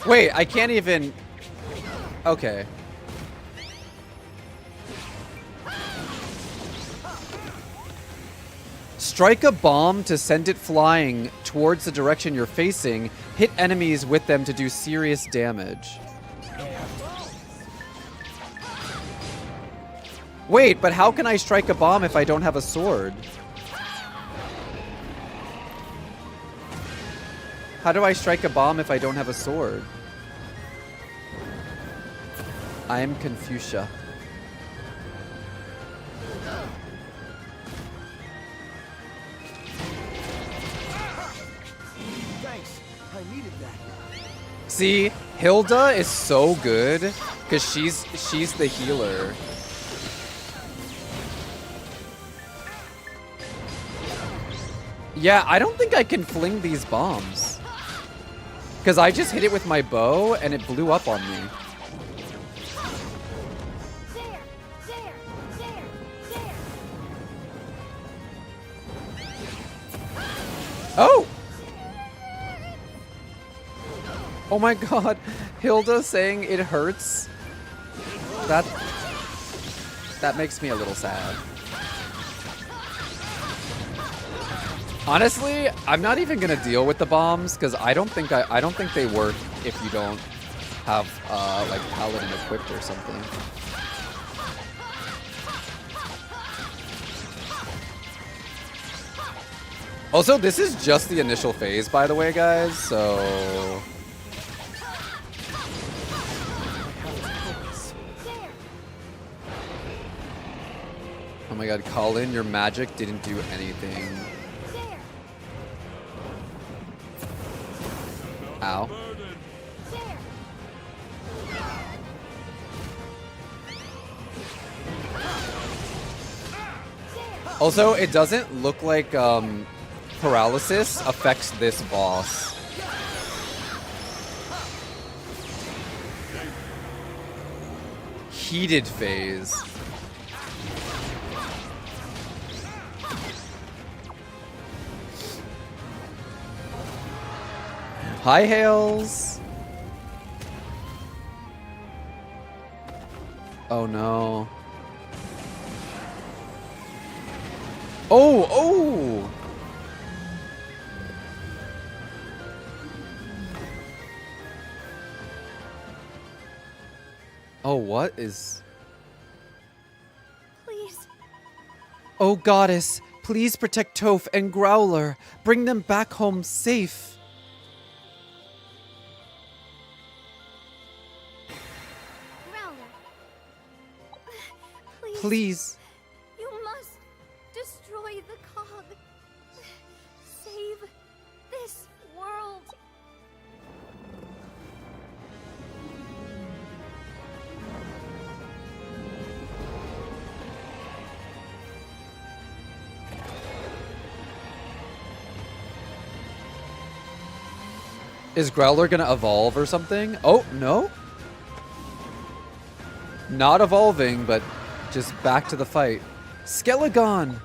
Wait, I can't even... Okay. Strike a bomb to send it flying towards the direction you're facing. Hit enemies with them to do serious damage. Wait, but how can I strike a bomb if I don't have a sword? How do I strike a bomb if I don't have a sword? I am Confucia. Thanks. I needed that. See, Hilda is so good because she's the healer. Yeah, I don't think I can fling these bombs. Because I just hit it with my bow and it blew up on me. Oh! Oh my god, Hilda saying it hurts. That makes me a little sad. Honestly, I'm not even gonna deal with the bombs because I don't think they work if you don't have like paladin equipped or something. Also, this is just the initial phase, by the way, guys. So. Oh my god, Colin, your magic didn't do anything. Ow. Also, it doesn't look like paralysis affects this boss. Heated phase. Hi, Hales. Oh no. Oh, oh! Oh, what is... Please. Oh, goddess, please protect Toph and Growler. Bring them back home safe. Growler. Please. Please. You must destroy the cog. Save this world. Is Growler gonna evolve or something? Oh, no? Not evolving, but just back to the fight. Skelegon!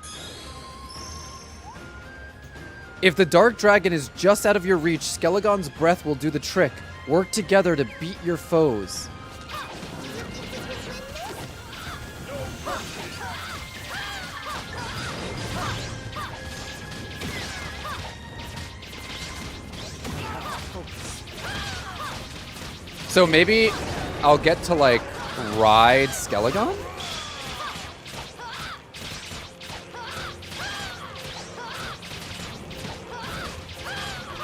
If the Dark Dragon is just out of your reach, Skelegon's breath will do the trick. Work together to beat your foes. So maybe I'll get to, like, ride Skelegon?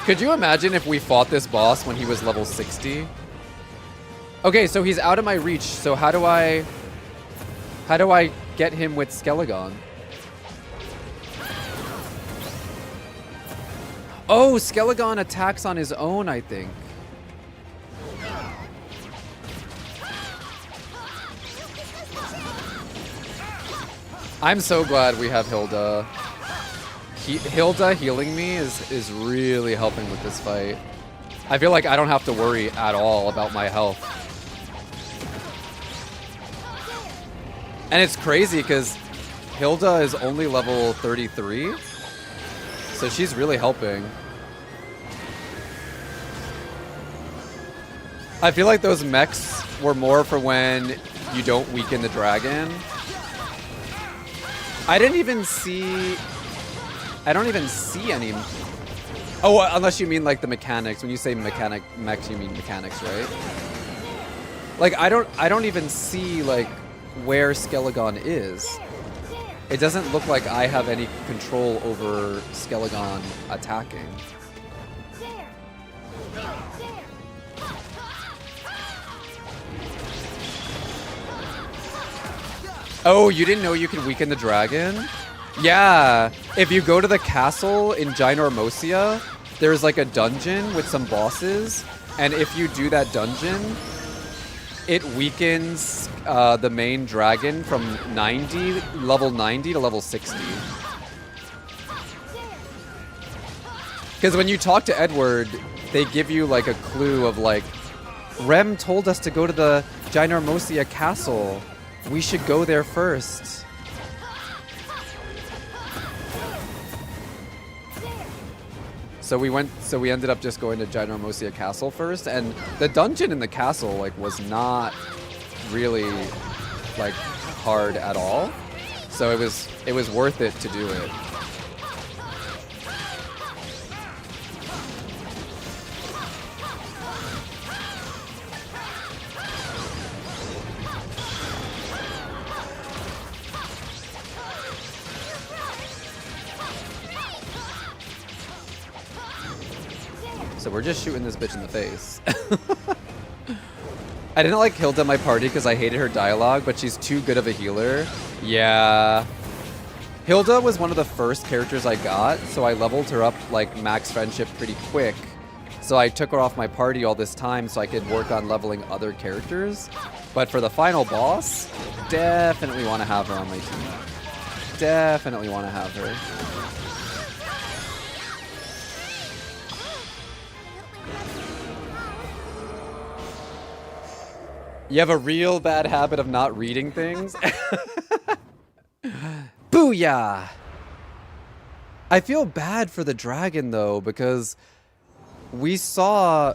Could you imagine if we fought this boss when he was level 60? Okay, so he's out of my reach, so how do I get him with Skelegon? Oh, Skelegon attacks on his own, I think. I'm so glad we have Hilda. Hilda healing me is really helping with this fight. I feel like I don't have to worry at all about my health. And it's crazy because Hilda is only level 33. So she's really helping. I feel like those mechs were more for when you don't weaken the dragon. I don't even see any. Oh, unless you mean like the mechanics. When you say mechs, you mean mechanics, right? Like I don't even see like where Skelegon is. It doesn't look like I have any control over Skelegon attacking. Oh, you didn't know you could weaken the dragon? Yeah, if you go to the castle in Ginormosia, there's like a dungeon with some bosses, and if you do that dungeon, it weakens the main dragon from level 90 to level 60. Because when you talk to Edward, they give you like a clue of like, Rem told us to go to the Ginormosia castle. We should go there first. So we ended up just going to Ginormosia Castle first, and the dungeon in the castle like was not really like hard at all. So it was worth it to do it. So we're just shooting this bitch in the face. I didn't like Hilda in my party because I hated her dialogue, but she's too good of a healer. Yeah. Hilda was one of the first characters I got, so I leveled her up like max friendship pretty quick. So I took her off my party all this time so I could work on leveling other characters. But for the final boss, definitely want to have her on my team. Definitely want to have her. You have a real bad habit of not reading things? Booyah! I feel bad for the dragon, though, because we saw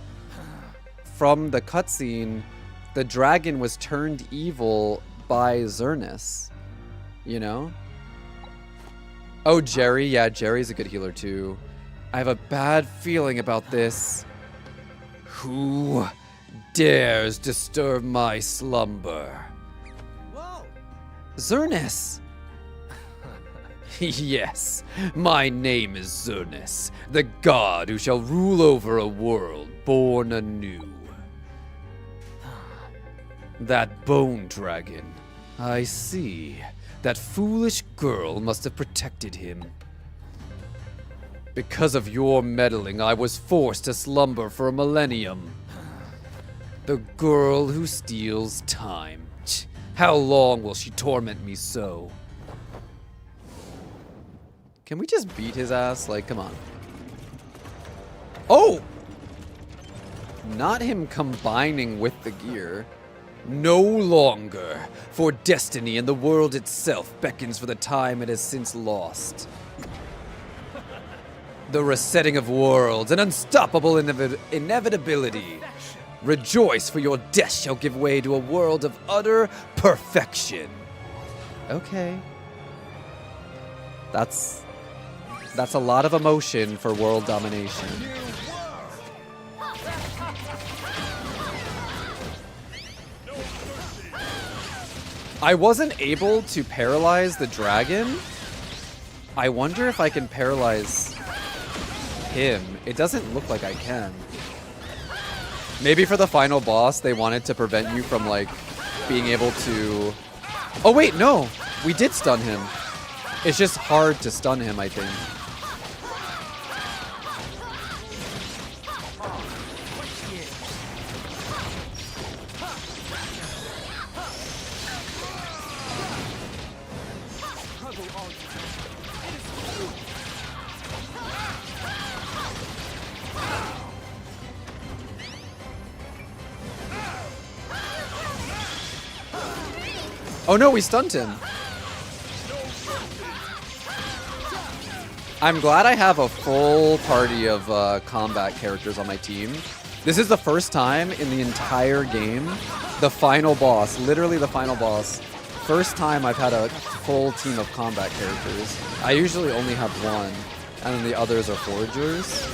from the cutscene the dragon was turned evil by Xerneas. You know? Oh, Jerry. Yeah, Jerry's a good healer, too. I have a bad feeling about this. Who dares disturb my slumber? Whoa! Zernus! Yes, my name is Zernus, the god who shall rule over a world born anew. That bone dragon. I see. That foolish girl must have protected him. Because of your meddling, I was forced to slumber for a millennium. The girl who steals time. How long will she torment me so? Can we just beat his ass? Like, come on. Oh! Not him combining with the gear. No longer, for destiny and the world itself beckons for the time it has since lost. The resetting of worlds, an unstoppable inevitability. Rejoice, for your death shall give way to a world of utter perfection. Okay. That's a lot of emotion for world domination. I wasn't able to paralyze the dragon. I wonder if I can paralyze him. It doesn't look like I can. Maybe for the final boss, they wanted to prevent you from, like, being able to... Oh, wait, no. We did stun him. It's just hard to stun him, I think. Oh no, we stunned him. I'm glad I have a full party of combat characters on my team. This is the first time in the entire game, the final boss, literally the final boss, first time I've had a full team of combat characters. I usually only have one, and then the others are foragers.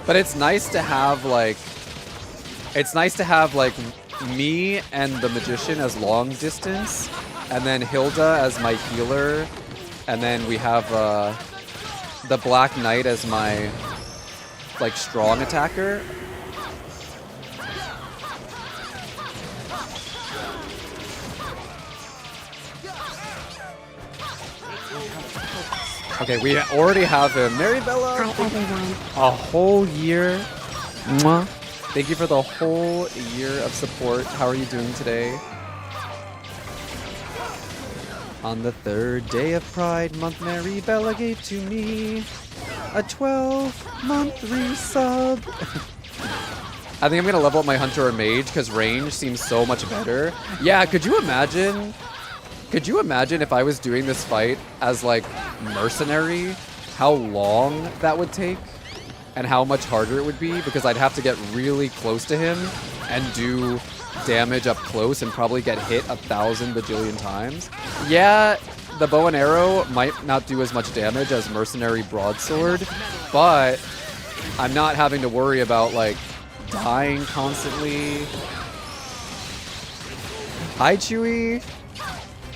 But it's nice to have like me and the magician as long distance, and then Hilda as my healer, and then we have the Black Knight as my like strong attacker. Okay, we already have him. Maribella, Hi, everyone. a whole year. Mwah. Thank you for the whole year of support. How are you doing today? On the third day of Pride Month, Maribella gave to me a 12-month resub. I think I'm gonna level up my Hunter or Mage because range seems so much better. Yeah, could you imagine? Could you imagine if I was doing this fight as, like, mercenary, how long that would take? And how much harder it would be? Because I'd have to get really close to him and do damage up close and probably get hit 1,000 bajillion times. Yeah, the bow and arrow might not do as much damage as mercenary broadsword, but I'm not having to worry about, like, dying constantly. Hi, Chewie.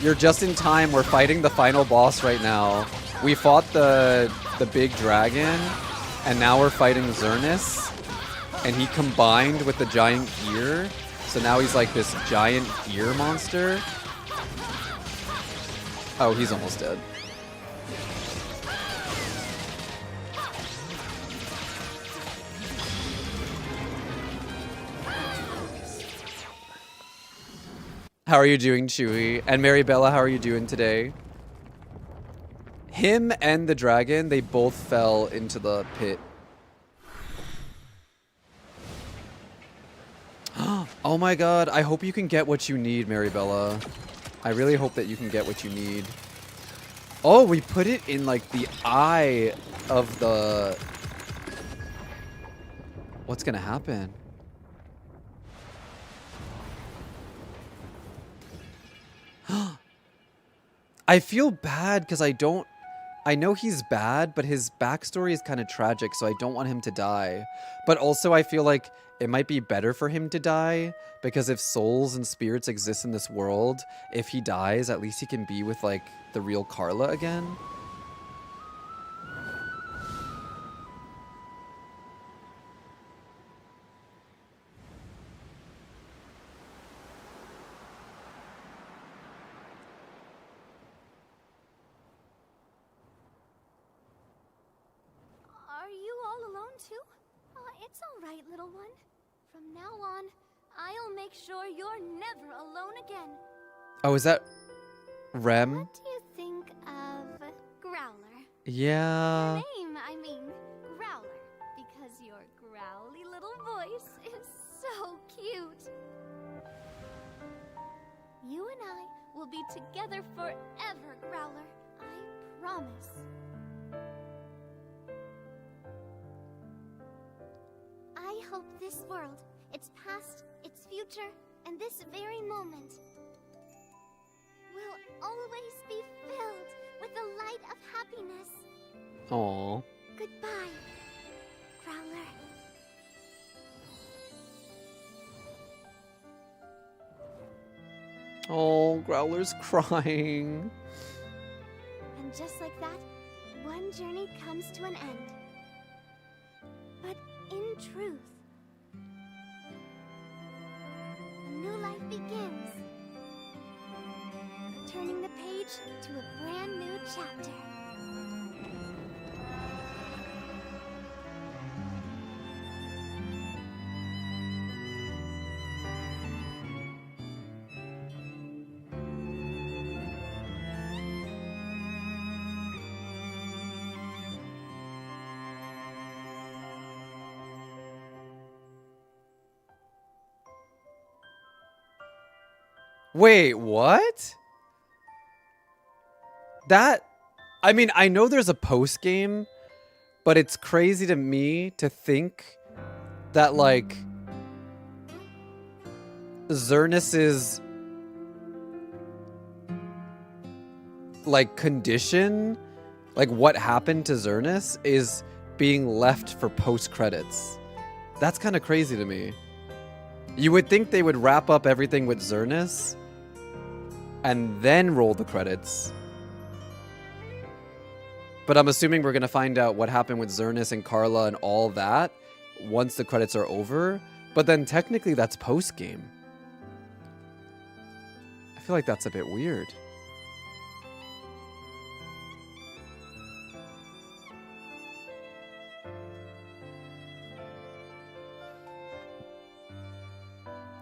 You're just in time. We're fighting the final boss right now. We fought the big dragon, and now we're fighting Zernus. And he combined with the giant gear, so now he's like this giant gear monster. Oh, he's almost dead. How are you doing, Chewie? And Maribella, how are you doing today? Him and the dragon, they both fell into the pit. Oh my god, I hope you can get what you need, Maribella. I really hope that you can get what you need. Oh, we put it in, like, the eye of the... What's gonna happen? I feel bad because I know he's bad, but his backstory is kind of tragic, so I don't want him to die. But also I feel like it might be better for him to die, because if souls and spirits exist in this world, if he dies, at least he can be with, like, the real Carla again. Are you all alone too? It's all right, little one. From now on, I'll make sure you're never alone again. Oh, is that Rem? What do you think of Growler? Yeah. Name, I mean, Growler, because your growly little voice is so cute. You and I will be together forever, Growler. I promise. I hope this world, its past, its future, and this very moment will always be filled with the light of happiness. Aww. Goodbye, Growler. Oh, Growler's crying. And just like that, one journey comes to an end. But in truth, a new life begins, turning the page to a brand new chapter. Wait, what? That, I mean, I know there's a post game, but it's crazy to me to think that, like, Xernus's, like, condition, like, what happened to Xernus is being left for post credits. That's kind of crazy to me. You would think they would wrap up everything with Xernus and then roll the credits. But I'm assuming we're going to find out what happened with Xernus and Carla and all that once the credits are over. But then technically that's post-game. I feel like that's a bit weird.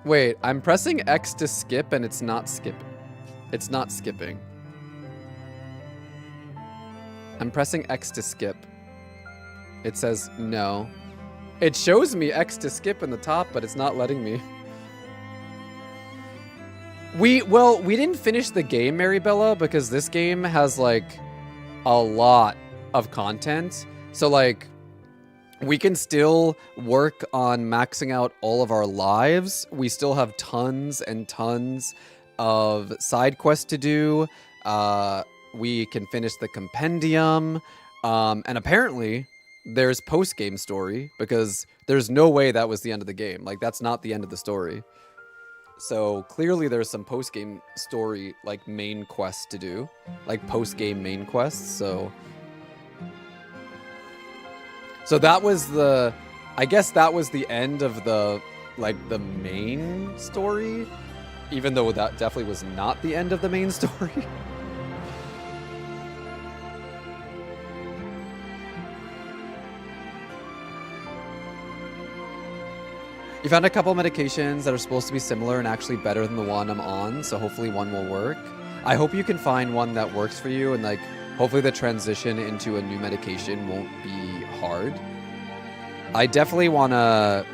Wait, I'm pressing X to skip and it's not skipping. It's not skipping. I'm pressing X to skip. It says no. It shows me X to skip in the top, but it's not letting me. We didn't finish the game, Maribella, because this game has, like, a lot of content. So, like, we can still work on maxing out all of our lives. We still have tons and tons of side quests to do. We can finish the compendium. And apparently, there's post-game story, because there's no way that was the end of the game. Like, that's not the end of the story. So, clearly there's some post-game story, like, main quests to do. Like, post-game main quests, so that was the, I guess that was the end of the, like, the main story, even though that definitely was not the end of the main story. You found a couple medications that are supposed to be similar and actually better than the one I'm on, so hopefully one will work. I hope you can find one that works for you, and, like, hopefully the transition into a new medication won't be hard. I definitely want to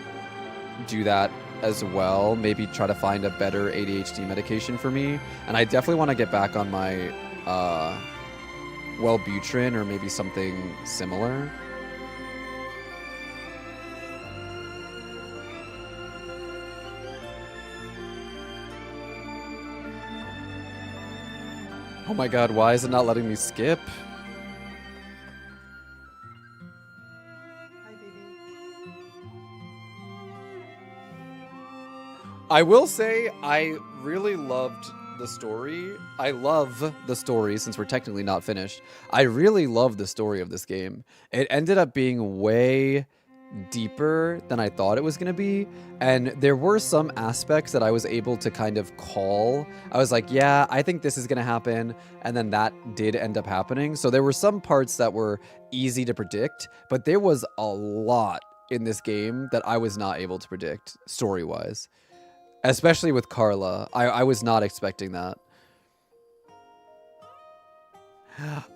do that as well. Maybe try to find a better ADHD medication for me. And I definitely want to get back on my Wellbutrin or maybe something similar. Oh my god, why is it not letting me skip? Hi, baby. I will say I really loved the story. I love the story since we're technically not finished. I really love the story of this game. It ended up being way deeper than I thought it was going to be, and there were some aspects that I was able to kind of call. I was like, yeah, I think this is going to happen, and then that did end up happening. So there were some parts that were easy to predict, but there was a lot in this game that I was not able to predict story-wise, especially with Carla. I was not expecting that.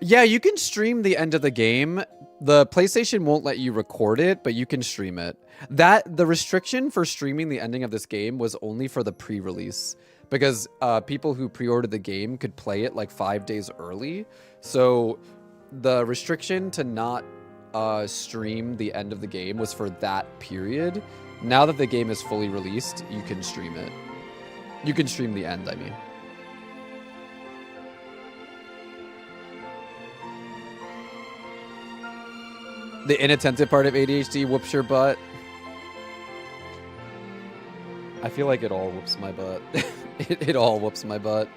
Yeah, you can stream the end of the game. The PlayStation won't let you record it, but you can stream it. The restriction for streaming the ending of this game was only for the pre-release, because people who pre-ordered the game could play it like 5 days early. So the restriction to not stream the end of the game was for that period. Now that the game is fully released, you can stream it. You can stream the end, I mean. The inattentive part of ADHD whoops your butt. I feel like it all whoops my butt. it all whoops my butt.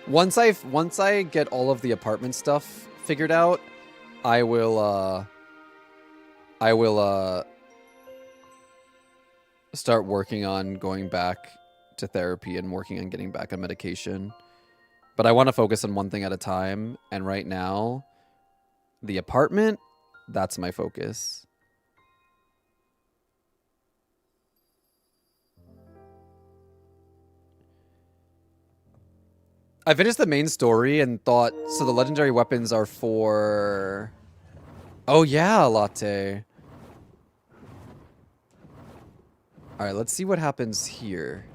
Once I get all of the apartment stuff figured out, I will start working on going back to therapy and working on getting back on medication. But I want to focus on one thing at a time, and right now, the apartment, that's my focus. I finished the main story and thought, so the legendary weapons are for... Oh yeah, Latte. Alright, let's see what happens here.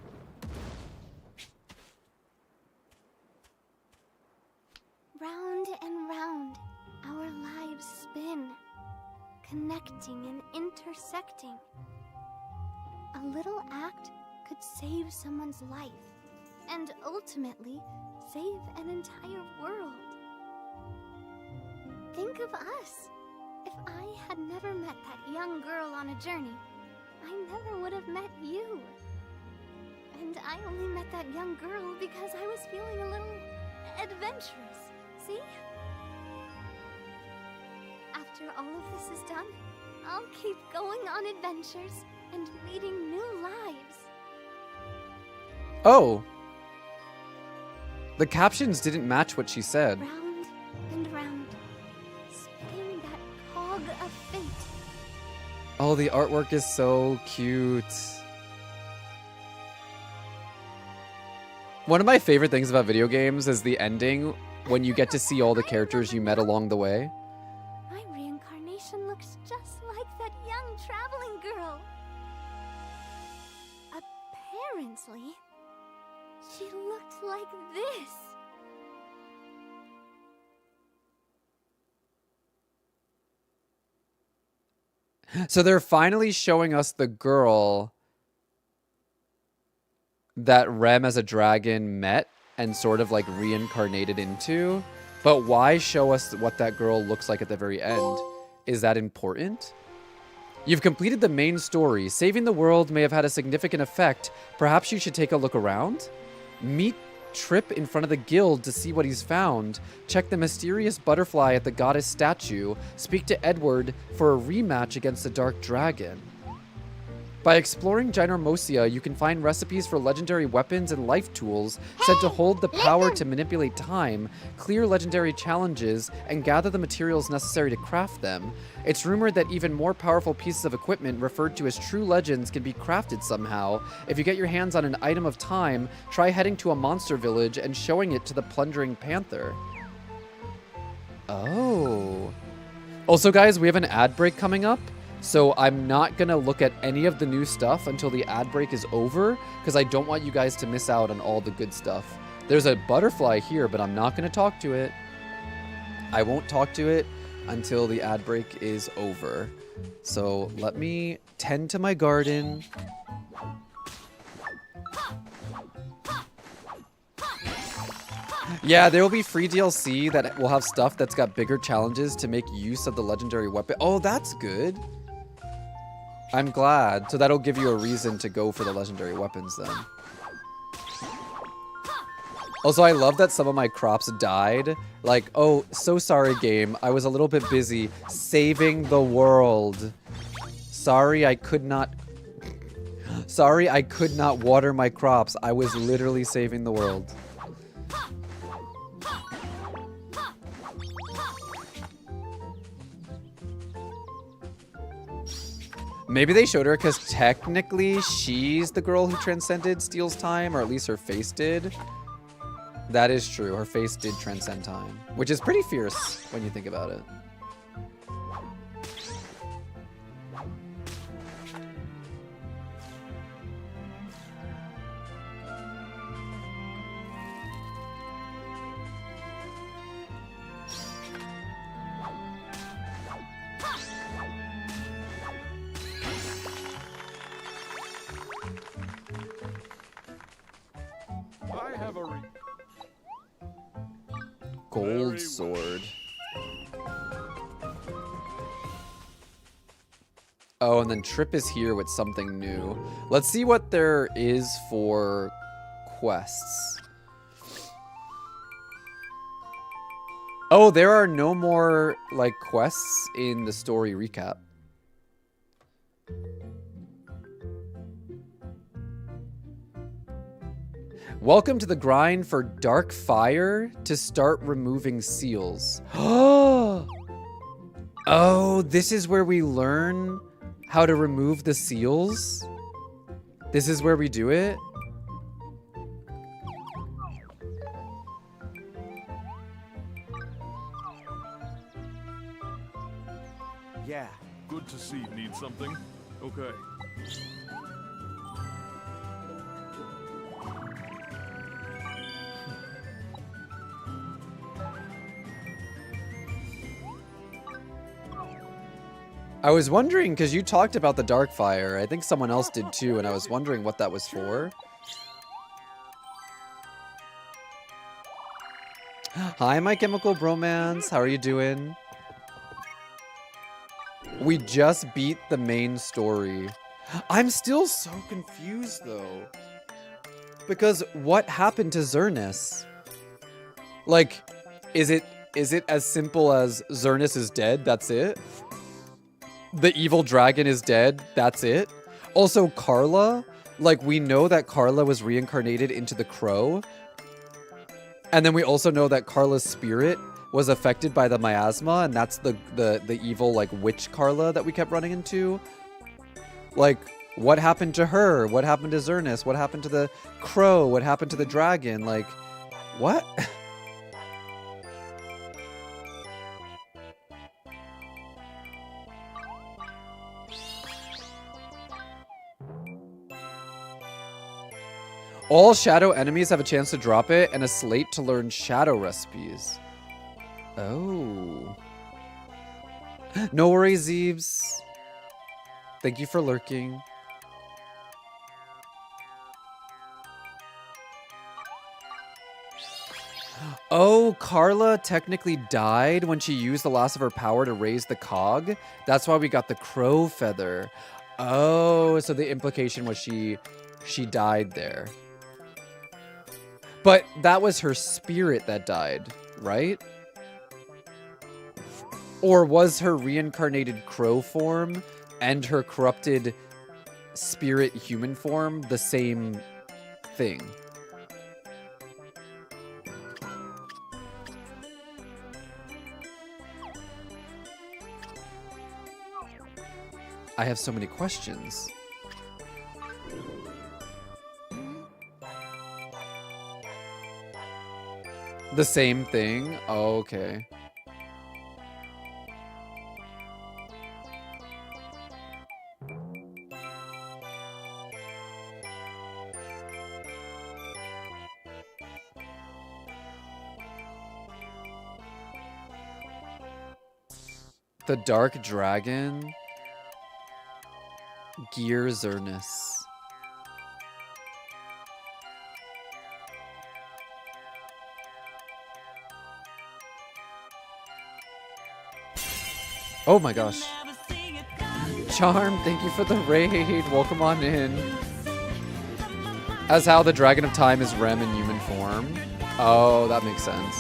Round and round, our lives spin, connecting and intersecting. A little act could save someone's life, and ultimately save an entire world. Think of us. If I had never met that young girl on a journey, I never would have met you. And I only met that young girl because I was feeling a little adventurous. See? After all of this is done, I'll keep going on adventures and leading new lives. Oh. The captions didn't match what she said. Round and round, spinning that cog of fate. Oh, the artwork is so cute. One of my favorite things about video games is the ending when you get to see all the characters you met along the way. My reincarnation looks just like that young traveling girl. Apparently, she looked like this. So they're finally showing us the girl that Rem as a dragon met and sort of like reincarnated into. But why show us what that girl looks like at the very end? Is that important? You've completed the main story. Saving the world may have had a significant effect. Perhaps you should take a look around? Meet Trip in front of the guild to see what he's found. Check the mysterious butterfly at the goddess statue. Speak to Edward for a rematch against the Dark Dragon. By exploring Ginormosia, you can find recipes for legendary weapons and life tools said to hold the power to manipulate time, clear legendary challenges, and gather the materials necessary to craft them. It's rumored that even more powerful pieces of equipment referred to as true legends can be crafted somehow. If you get your hands on an item of time, try heading to a monster village and showing it to the plundering panther. Oh. Also, guys, we have an ad break coming up. So I'm not going to look at any of the new stuff until the ad break is over, because I don't want you guys to miss out on all the good stuff. There's a butterfly here, but I'm not going to talk to it. I won't talk to it until the ad break is over. So let me tend to my garden. Yeah, there will be free DLC that will have stuff that's got bigger challenges to make use of the legendary weapon. Oh, that's good. I'm glad. So that'll give you a reason to go for the legendary weapons then. Also, I love that some of my crops died. Like, oh, so sorry, game. I was a little bit busy saving the world. Sorry, I could not... Sorry, I could not water my crops. I was literally saving the world. Maybe they showed her because technically she's the girl who transcended Steel's time, or at least her face did. That is true. Her face did transcend time, which is pretty fierce when you think about it. I have a Gold sword. Oh, and then Trip is here with something new. Let's see what there is for quests. Oh, there are no more, like, quests in the story recap. Welcome to the grind for Dark Fire to start removing seals. Oh, this is where we learn how to remove the seals? This is where we do it? Yeah. good to see. Need something? Okay. I was wondering, because you talked about the dark fire. I think someone else did too, and I was wondering what that was for. Hi, My Chemical Bromance. How are you doing? We just beat the main story. I'm still so confused, though. Because what happened to Xerneas? Like, is it as simple as Xerneas is dead? That's it? The evil dragon is dead. That's it. Also, Carla, like, we know that Carla was reincarnated into the crow. And then we also know that Carla's spirit was affected by the miasma, and that's the evil, like, witch Carla that we kept running into. Like, what happened to her? What happened to Xerneas? What happened to the crow? What happened to the dragon? Like, what? All shadow enemies have a chance to drop it and a slate to learn shadow recipes. Oh. No worries, Zeebs. Thank you for lurking. Oh, Carla technically died when she used the last of her power to raise the cog. That's why we got the crow feather. Oh, so the implication was she died there. But that was her spirit that died, right? Or was her reincarnated crow form and her corrupted spirit human form the same thing? I have so many questions. The same thing? Oh, okay. The Dark Dragon. Gear Xerneas. Oh my gosh. Charm, thank you for the raid. Welcome on in. As how the Dragon of Time is Rem in human form. Oh, that makes sense.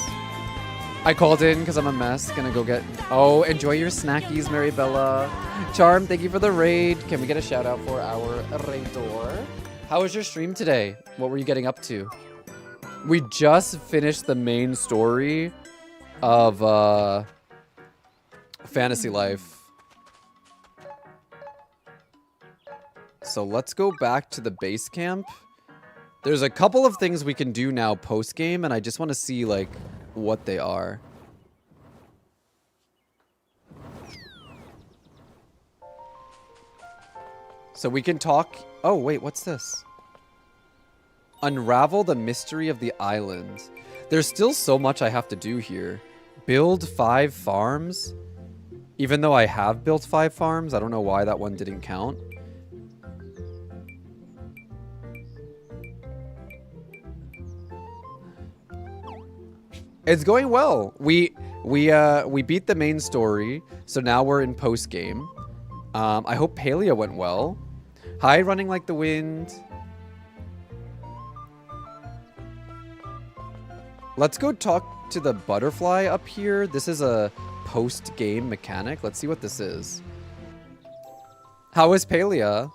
I called in because I'm a mess. Gonna go get... Oh, enjoy your snackies, Maribella. Charm, thank you for the raid. Can we get a shout out for our raidor? How was your stream today? What were you getting up to? We just finished the main story of Fantasy Life. So let's go back to the base camp. There's a couple of things we can do now post-game, and I just want to see, like, what they are. So we can talk... Oh, wait, what's this? Unravel the mystery of the island. There's still so much I have to do here. Build 5 farms. Even though I have built 5 farms, I don't know why that one didn't count. It's going well. We beat the main story, so now we're in post game. I hope Palia went well. Hi, running like the wind. Let's go talk to the butterfly up here. This is a post game mechanic. Let's see what this is. How is Palia?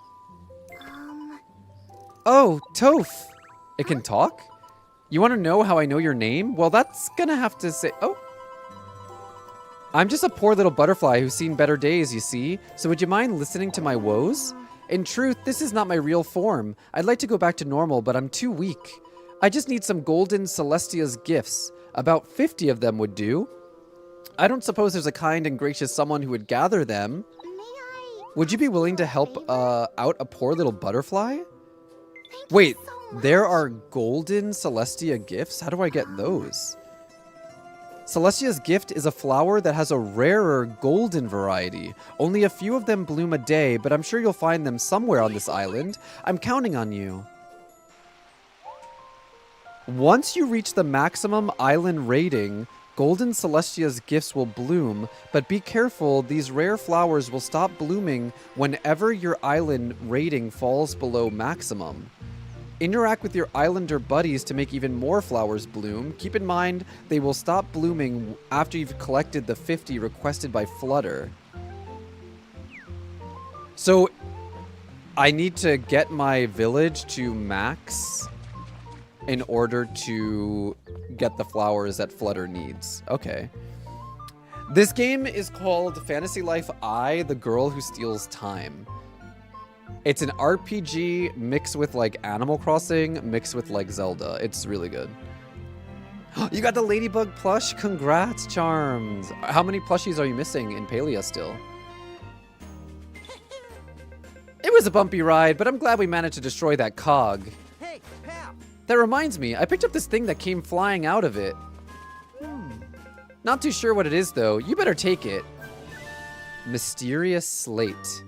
Oh, Toph. It can talk? You want to know how I know your name? Well, that's gonna have to say... Oh. I'm just a poor little butterfly who's seen better days, you see. So would you mind listening to my woes? In truth, this is not my real form. I'd like to go back to normal, but I'm too weak. I just need some golden Celestia's gifts. About 50 of them would do. I don't suppose there's a kind and gracious someone who would gather them. Would you be willing to help out a poor little butterfly? Wait, there are golden Celestia gifts? How do I get those? Celestia's gift is a flower that has a rarer golden variety. Only a few of them bloom a day, but I'm sure you'll find them somewhere on this island. I'm counting on you. Once you reach the maximum island rating, golden Celestia's gifts will bloom, but be careful, these rare flowers will stop blooming whenever your island rating falls below maximum. Interact with your islander buddies to make even more flowers bloom. Keep in mind, they will stop blooming after you've collected the 50 requested by Flutter. So, I need to get my village to max in order to get the flowers that Flutter needs. Okay. This game is called Fantasy Life I, the Girl Who Steals Time. It's an RPG mixed with like Animal Crossing, mixed with like Zelda. It's really good. You got the Ladybug plush? Congrats, Charms. How many plushies are you missing in Palia still? It was a bumpy ride, but I'm glad we managed to destroy that cog. Hey, pal. That reminds me, I picked up this thing that came flying out of it. Not too sure what it is though. You better take it. Mysterious slate.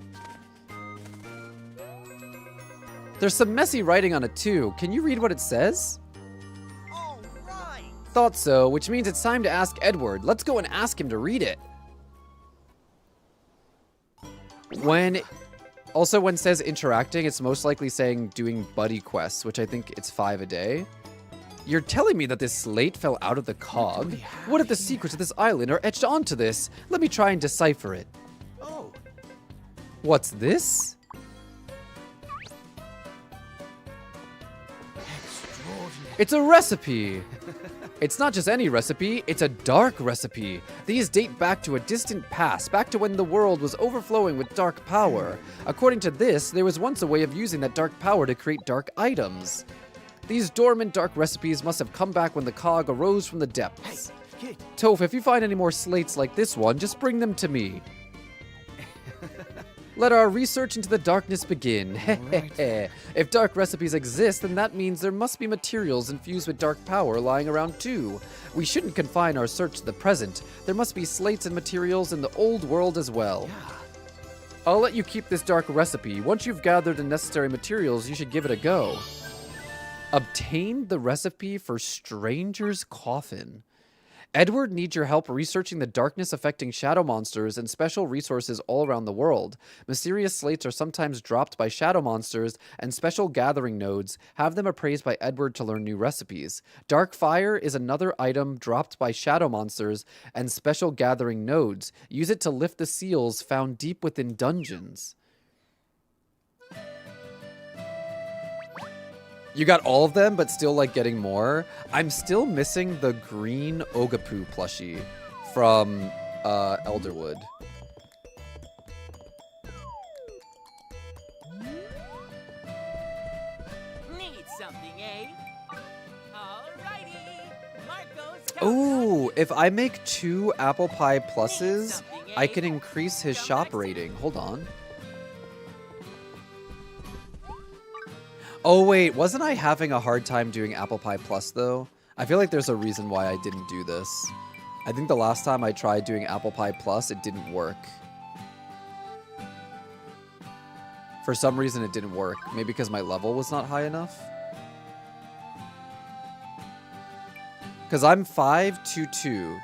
There's some messy writing on it too. Can you read what it says? All right. Thought so, which means it's time to ask Edward. Let's go and ask him to read it. When says interacting, it's most likely saying doing buddy quests, which I think it's 5 a day. You're telling me that this slate fell out of the cog? What if the secrets of this island are etched onto this? Let me try and decipher it. Oh. What's this? It's a recipe! It's not just any recipe, it's a dark recipe. These date back to a distant past, back to when the world was overflowing with dark power. According to this, there was once a way of using that dark power to create dark items. These dormant dark recipes must have come back when the cog arose from the depths. Hey, kid. Toph, if you find any more slates like this one, just bring them to me. Let our research into the darkness begin. If dark recipes exist, then that means there must be materials infused with dark power lying around too. We shouldn't confine our search to the present. There must be slates and materials in the old world as well. I'll let you keep this dark recipe. Once you've gathered the necessary materials, you should give it a go. Obtain the recipe for Stranger's Coffin. Edward needs your help researching the darkness affecting shadow monsters and special resources all around the world. Mysterious slates are sometimes dropped by shadow monsters, and special gathering nodes have them appraised by Edward to learn new recipes. Dark fire is another item dropped by shadow monsters and special gathering nodes. Use it to lift the seals found deep within dungeons. You got all of them, but still like getting more. I'm still missing the green Ogapu plushie from Elderwood. Need something, eh? Alrighty. Marco's Ooh, if I make 2 apple pie pluses, I can increase his shop rating. Hold on. Oh wait, wasn't I having a hard time doing apple pie plus though? I feel like there's a reason why I didn't do this. I think the last time I tried doing apple pie plus, it didn't work. For some reason it didn't work. Maybe because my level was not high enough? Because I'm 522.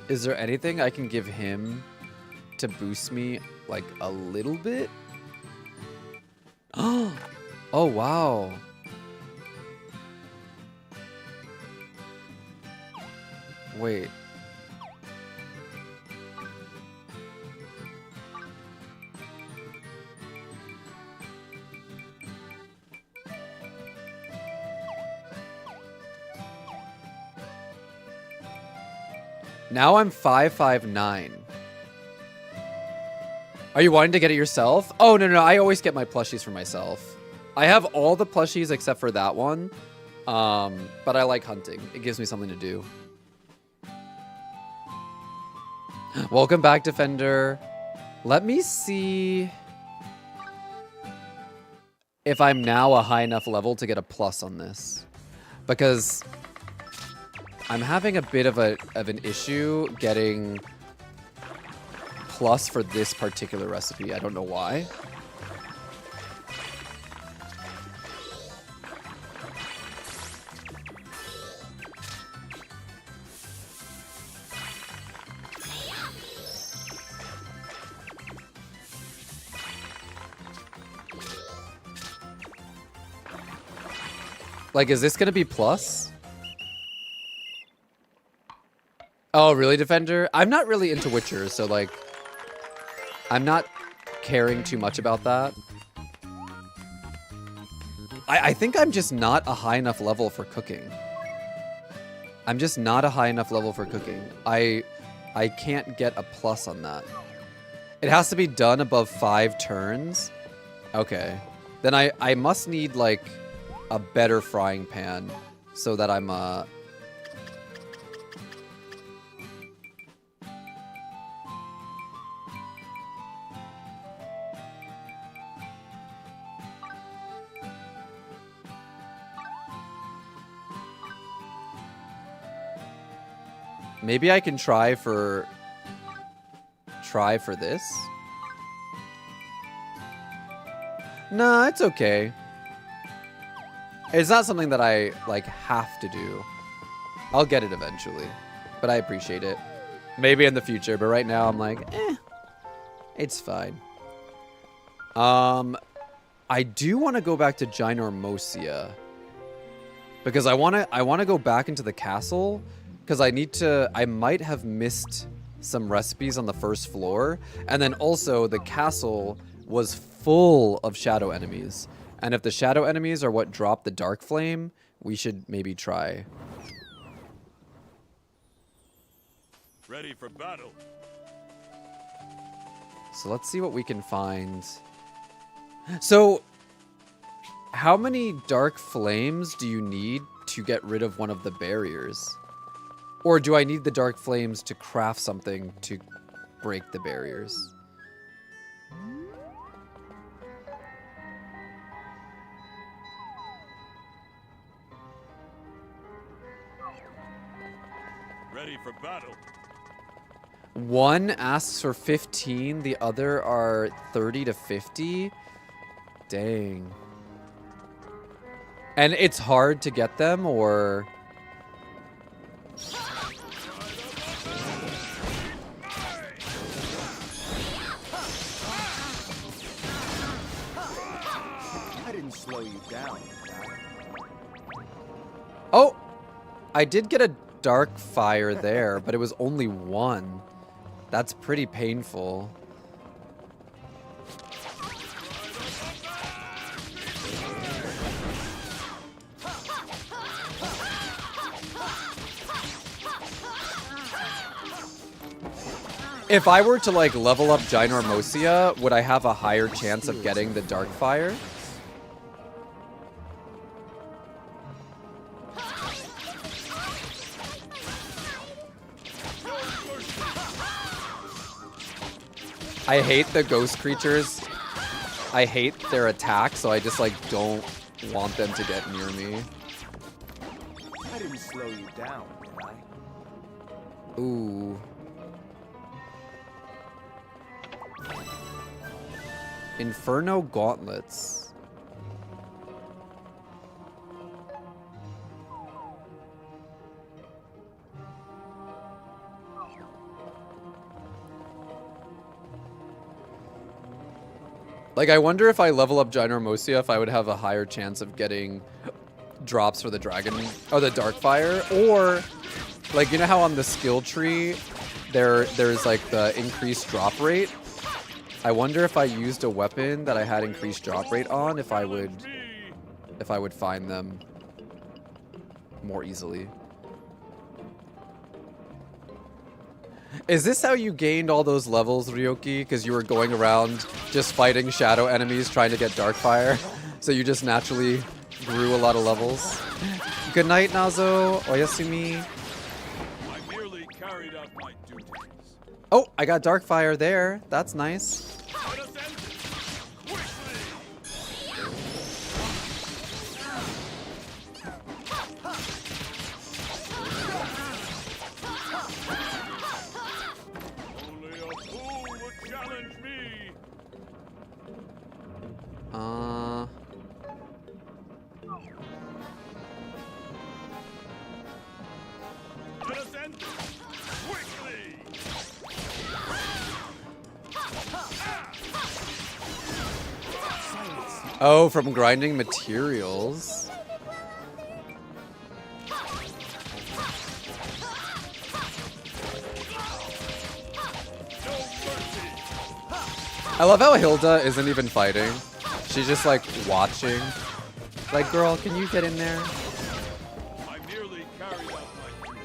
Is there anything I can give him to boost me like a little bit? Oh, wow. Wait. Now I'm 559. Are you wanting to get it yourself? Oh, no. I always get my plushies for myself. I have all the plushies except for that one. But I like hunting. It gives me something to do. Welcome back, Defender. Let me see if I'm now a high enough level to get a plus on this. Because I'm having a bit of an issue getting plus for this particular recipe. I don't know why. Like, is this gonna be plus? Oh, really, Defender? I'm not really into Witcher, so, like, I'm not caring too much about that. I think I'm just not a high enough level for cooking. I'm just not a high enough level for cooking. I can't get a plus on that. It has to be done above 5 turns. Okay. Then I must need, like, a better frying pan so that I'm, maybe I can try for this. Nah, it's okay. It's not something that I, like, have to do. I'll get it eventually, but I appreciate it. Maybe in the future, but right now I'm like, it's fine. I do want to go back to Ginormosia because I want to go back into the castle because I might have missed some recipes on the first floor, and then also the castle was full of shadow enemies. And if the shadow enemies are what drop the dark flame, we should maybe try. Ready for battle. So let's see what we can find. So, how many dark flames do you need to get rid of one of the barriers? Or do I need the dark flames to craft something to break the barriers? ready for battle. One asks for 15, the other are 30 to 50. Dang. And it's hard to get them, or... I didn't slow you down, did I? Oh! I did get a dark fire there, but it was only one. That's pretty painful. If I were to like level up Ginormosia, would I have a higher chance of getting the dark fire? I hate the ghost creatures. I hate their attack, so I just like don't want them to get near me. I didn't slow you down, did I? Ooh. Inferno gauntlets. Like, I wonder if I level up Ginormosia, if I would have a higher chance of getting drops for the dragon, or the dark fire, or like, you know how on the skill tree there's like the increased drop rate? I wonder if I used a weapon that I had increased drop rate on, if I would find them more easily. Is this how you gained all those levels, Ryoki? Because you were going around just fighting shadow enemies trying to get Darkfire? So you just naturally grew a lot of levels? Good night, Nazo. Oyasumi. I merely carried out my duties. Oh, I got Darkfire there. That's nice. Let us end this quickly. Only a fool would challenge me. Let us end this quickly. Oh, from grinding materials. I love how Hilda isn't even fighting. She's just like watching. Like, girl, can you get in there? I merely carried out my duties.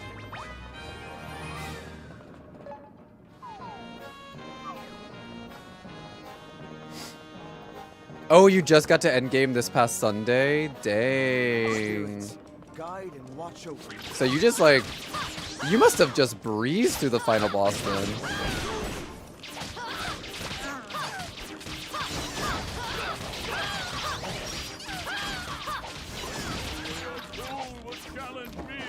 Oh, you just got to endgame this past Sunday? Dang. Guide and watch over you. So you just like, you must have just breezed through the final boss then. A fool would challenge me.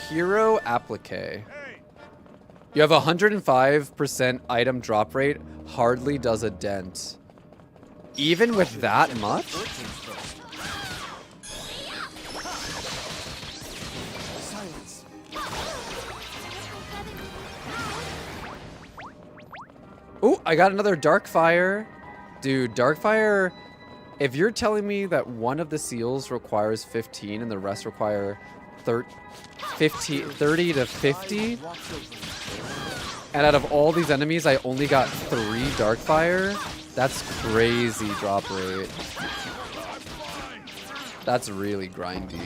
Hero applique. Hey, You have 105% item drop rate, hardly does a dent. Even with that much? Silence. Ooh, I got another Darkfire. Dude, Darkfire, if you're telling me that one of the seals requires 15 and the rest require 30 to 50, Watch over you. and out of all these enemies, I only got 3 Darkfire, that's crazy drop rate. That's really grindy.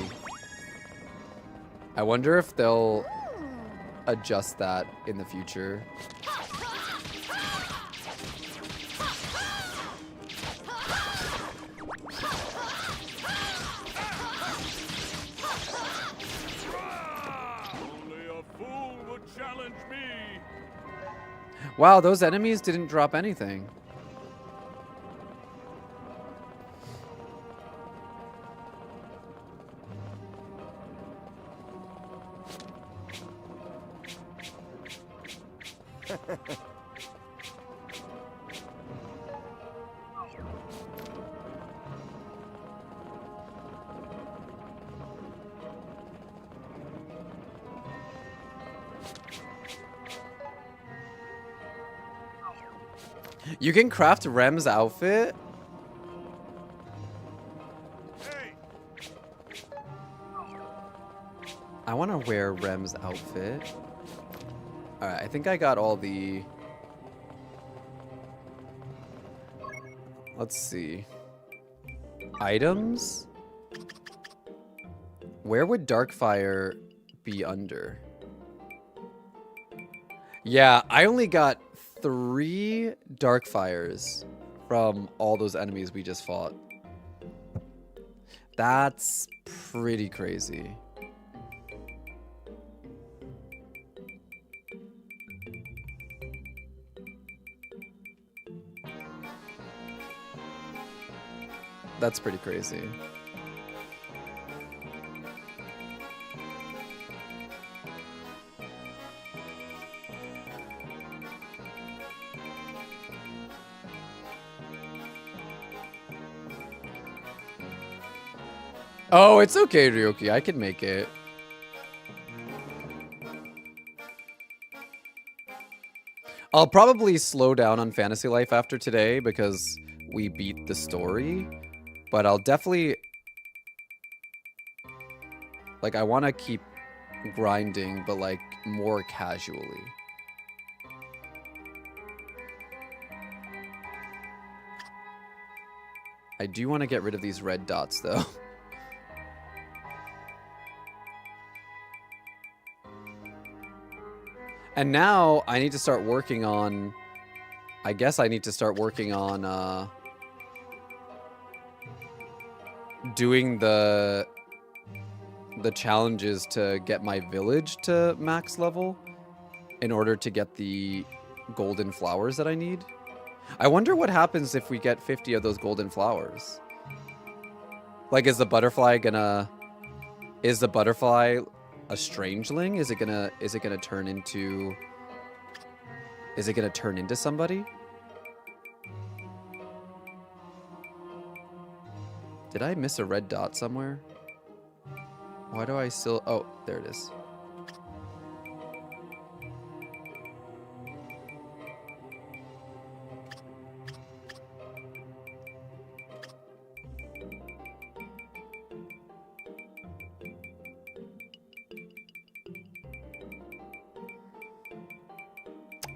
I wonder if they'll adjust that in the future. only a fool would challenge me. Wow, those enemies didn't drop anything. You can craft Rem's outfit? I want to wear Rem's outfit. Alright, I think I got all the... Let's see. Items? Where would Darkfire be under? Yeah, I only got 3 Darkfires from all those enemies we just fought. That's pretty crazy. That's pretty crazy. Oh, it's okay, Ryoki. I can make it. I'll probably slow down on Fantasy Life after today because we beat the story. But I'll definitely... Like, I want to keep grinding, but, like, more casually. I do want to get rid of these red dots, though. And now I need to start working on... I guess I need to start working on doing the challenges to get my village to max level in order to get the golden flowers that I need. I wonder what happens if we get 50 of those golden flowers. Like, is the butterfly gonna... Is the butterfly a strangeling? Is it gonna turn into... Is it gonna turn into somebody? Did I miss a red dot somewhere? Why do I still... Oh, there it is.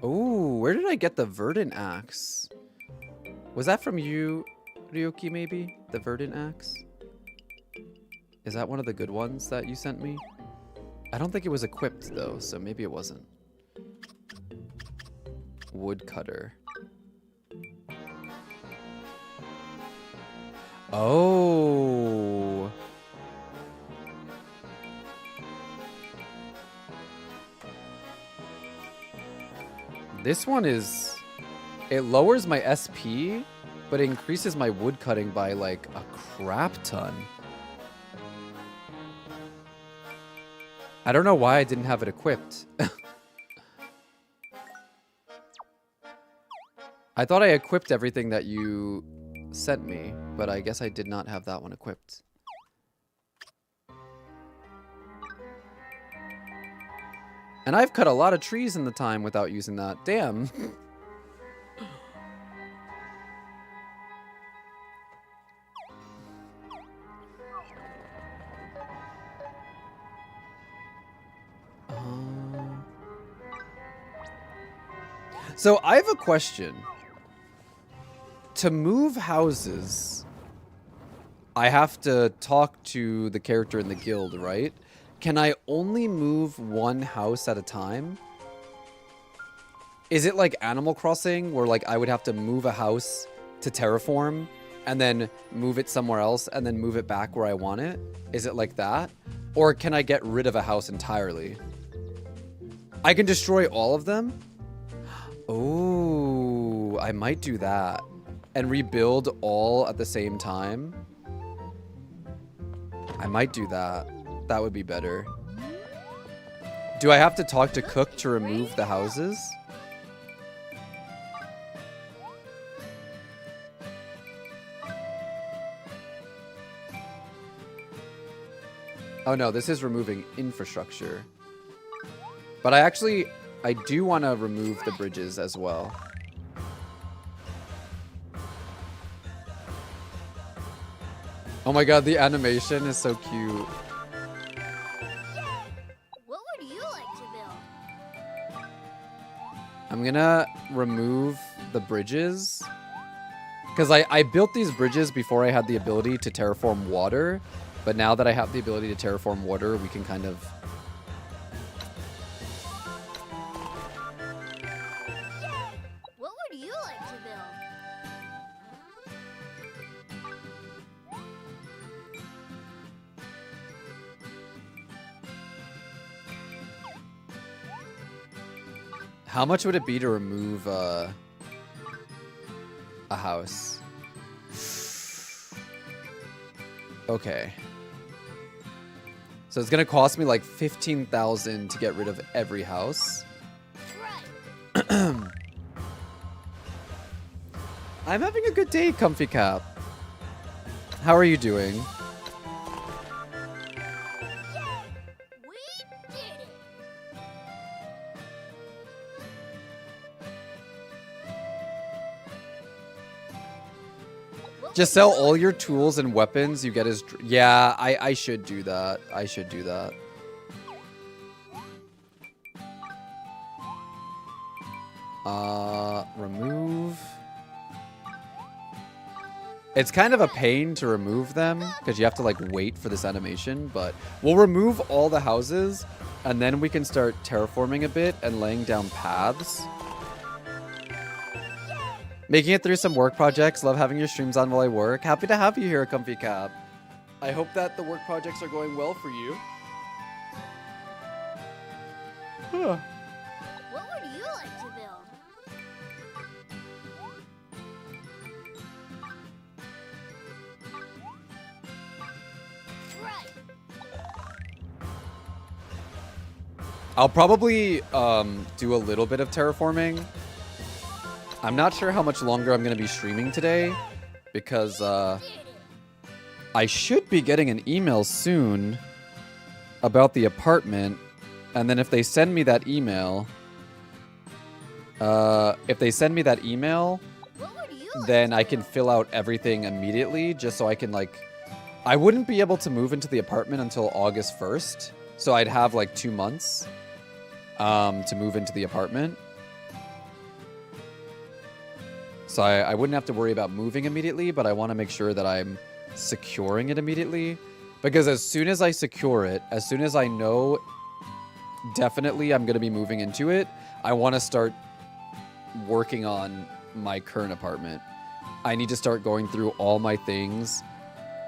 Ooh, where did I get the verdant axe? Was that from you, Ryoki, maybe? The verdant axe? Is that one of the good ones that you sent me? I don't think it was equipped, though, so maybe it wasn't. Woodcutter. Oh. This one is... It lowers my SP, but it increases my woodcutting by, like, a crap ton. I don't know why I didn't have it equipped. I thought I equipped everything that you sent me, but I guess I did not have that one equipped. And I've cut a lot of trees in the time without using that. Damn. So I have a question. To move houses, I have to talk to the character in the guild, right? Can I only move one house at a time? Is it like Animal Crossing where like I would have to move a house to terraform and then move it somewhere else and then move it back where I want it? Is it like that? Or can I get rid of a house entirely? I can destroy all of them? Oh, I might do that. And rebuild all at the same time. I might do that. That would be better. Do I have to talk to Cook to remove the houses? Oh no, this is removing infrastructure. But I do want to remove the bridges as well. Oh my god, the animation is so cute. What would you like to build? I'm gonna remove the bridges. Because I built these bridges before I had the ability to terraform water. But now that I have the ability to terraform water, we can kind of... What would you like to build? How much would it be to remove a house? Okay. So it's gonna cost me like 15,000 to get rid of every house. Right. I'm having a good day, Comfy Cap. How are you doing? We did it. Just sell all your tools and weapons you get as... Yeah, I should do that. I should do that. Remove... It's kind of a pain to remove them because you have to like wait for this animation, but we'll remove all the houses and then we can start terraforming a bit and laying down paths. Making it through some work projects. Love having your streams on while I work. Happy to have you here, Comfy Cap. I hope that the work projects are going well for you. Huh. What would you like to build? Right. I'll probably do a little bit of terraforming. I'm not sure how much longer I'm going to be streaming today because I should be getting an email soon about the apartment. And then if they send me that email, What would you like then to I can build? fill out everything immediately just so I can like... I wouldn't be able to move into the apartment until August 1st. So I'd have like 2 months to move into the apartment. So I wouldn't have to worry about moving immediately, but I want to make sure that I'm securing it immediately. Because as soon as I secure it, as soon as I know definitely I'm going to be moving into it, I want to start working on my current apartment. I need to start going through all my things,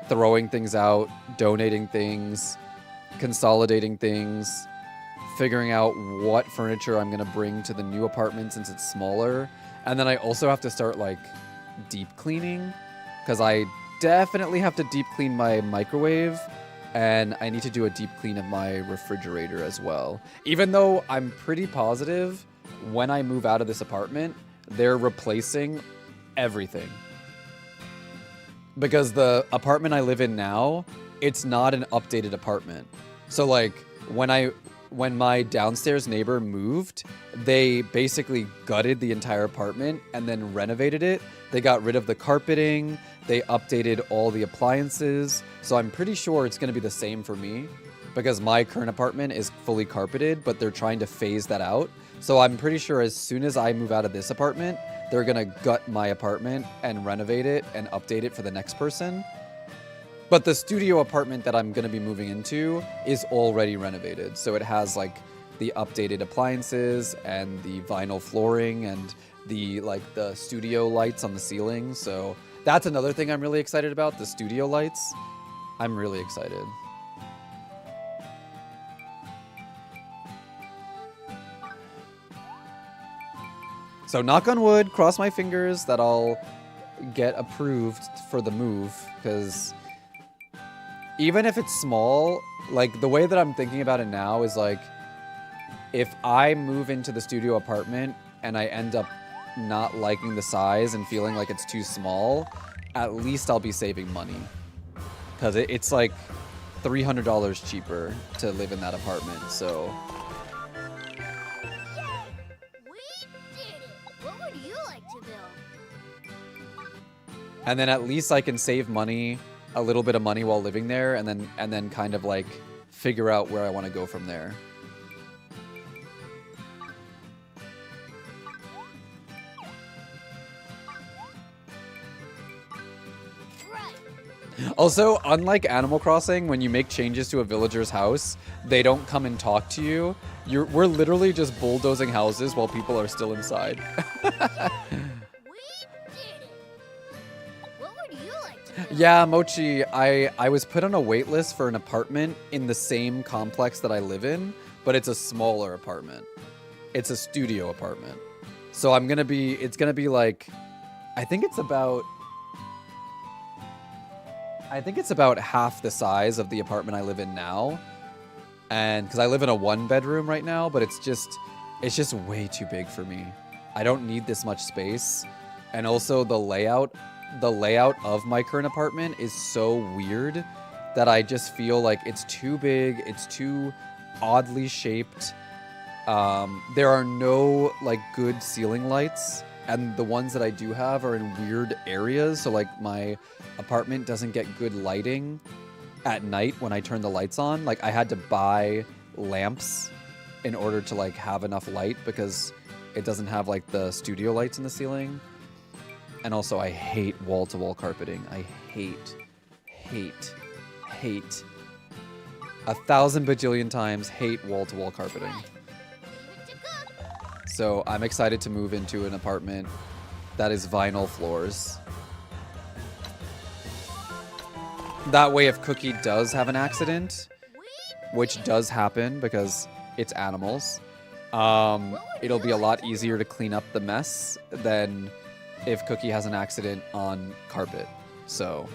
throwing things out, donating things, consolidating things, figuring out what furniture I'm going to bring to the new apartment since it's smaller. And then I also have to start like deep cleaning because I definitely have to deep clean my microwave and I need to do a deep clean of my refrigerator as well. Even though I'm pretty positive when I move out of this apartment, they're replacing everything. Because the apartment I live in now, it's not an updated apartment. So like when my downstairs neighbor moved, they basically gutted the entire apartment and then renovated it. They got rid of the carpeting. They updated all the appliances. So I'm pretty sure it's going to be the same for me because my current apartment is fully carpeted, but they're trying to phase that out. So I'm pretty sure as soon as I move out of this apartment, they're going to gut my apartment and renovate it and update it for the next person. But the studio apartment that I'm going to be moving into is already renovated. So it has like the updated appliances and the vinyl flooring and the studio lights on the ceiling. So that's another thing I'm really excited about, the studio lights. I'm really excited. So knock on wood, cross my fingers that I'll get approved for the move because even if it's small, like the way that I'm thinking about it now is like if I move into the studio apartment and I end up not liking the size and feeling like it's too small, at least I'll be saving money. Because it's like $300 cheaper to live in that apartment. So We did it! What would you like to build? and then at least I can save money, a little bit of money while living there, and then kind of like figure out where I want to go from there. Right. Also, unlike Animal Crossing, when you make changes to a villager's house, they don't come and talk to you. We're literally just bulldozing houses while people are still inside. We did it! What would you like to build? Yeah, Mochi, I was put on a wait list for an apartment in the same complex that I live in, but it's a smaller apartment. It's a studio apartment. So it's gonna be like, I think it's about half the size of the apartment I live in now. And because I live in a 1-bedroom right now, but it's just way too big for me. I don't need this much space. And also the layout of my current apartment is so weird that I just feel like it's too big, it's too oddly shaped. There are no like good ceiling lights, and the ones that I do have are in weird areas, so like my apartment doesn't get good lighting at night when I turn the lights on. Like I had to buy lamps in order to like have enough light because it doesn't have like the studio lights in the ceiling. And also I hate wall-to-wall carpeting. I hate 1,000 bajillion times hate wall-to-wall carpeting. Leave it to cook. So I'm excited to move into an apartment that is vinyl floors. That way, if Cookie does have an accident, which does happen because it's animals, it'll be a lot easier to clean up the mess than if Cookie has an accident on carpet. So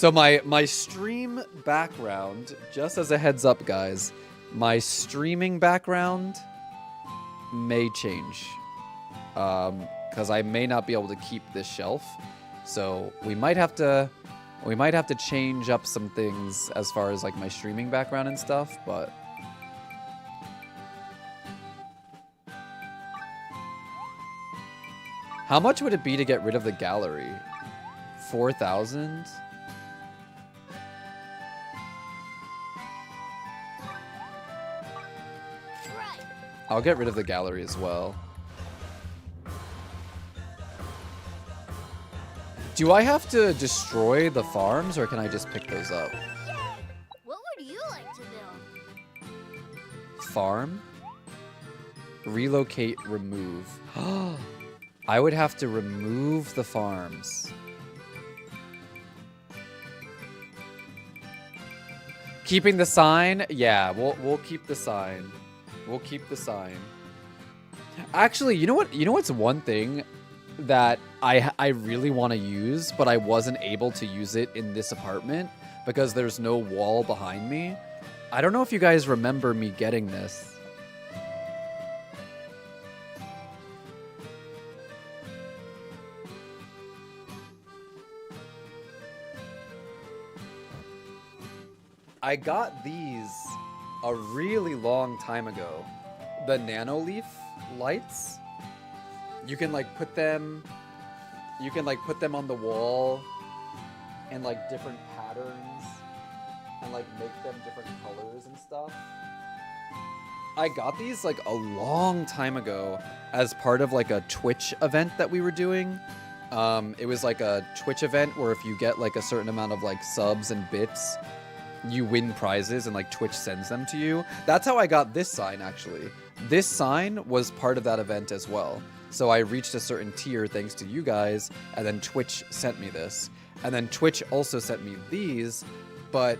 my stream background, just as a heads up, guys, my streaming background may change because I may not be able to keep this shelf. So we might have to change up some things as far as like my streaming background and stuff, but how much would it be to get rid of the gallery? 4,000? Right. I'll get rid of the gallery as well. Do I have to destroy the farms, or can I just pick those up? What would you like to build? Farm? Relocate, remove. I would have to remove the farms. Keeping the sign? Yeah, we'll keep the sign. We'll keep the sign. Actually, you know what? You know what's one thing that I really want to use, but I wasn't able to use it in this apartment because there's no wall behind me. I don't know if you guys remember me getting this. I got these a really long time ago. The Nanoleaf lights. You can like put them on the wall in like different patterns and like make them different colors and stuff. I got these like a long time ago as part of like a Twitch event that we were doing. It was like a Twitch event where if you get like a certain amount of like subs and bits, you win prizes and like Twitch sends them to you. That's how I got this sign actually. This sign was part of that event as well. So I reached a certain tier thanks to you guys, and then Twitch sent me this. And then Twitch also sent me these, but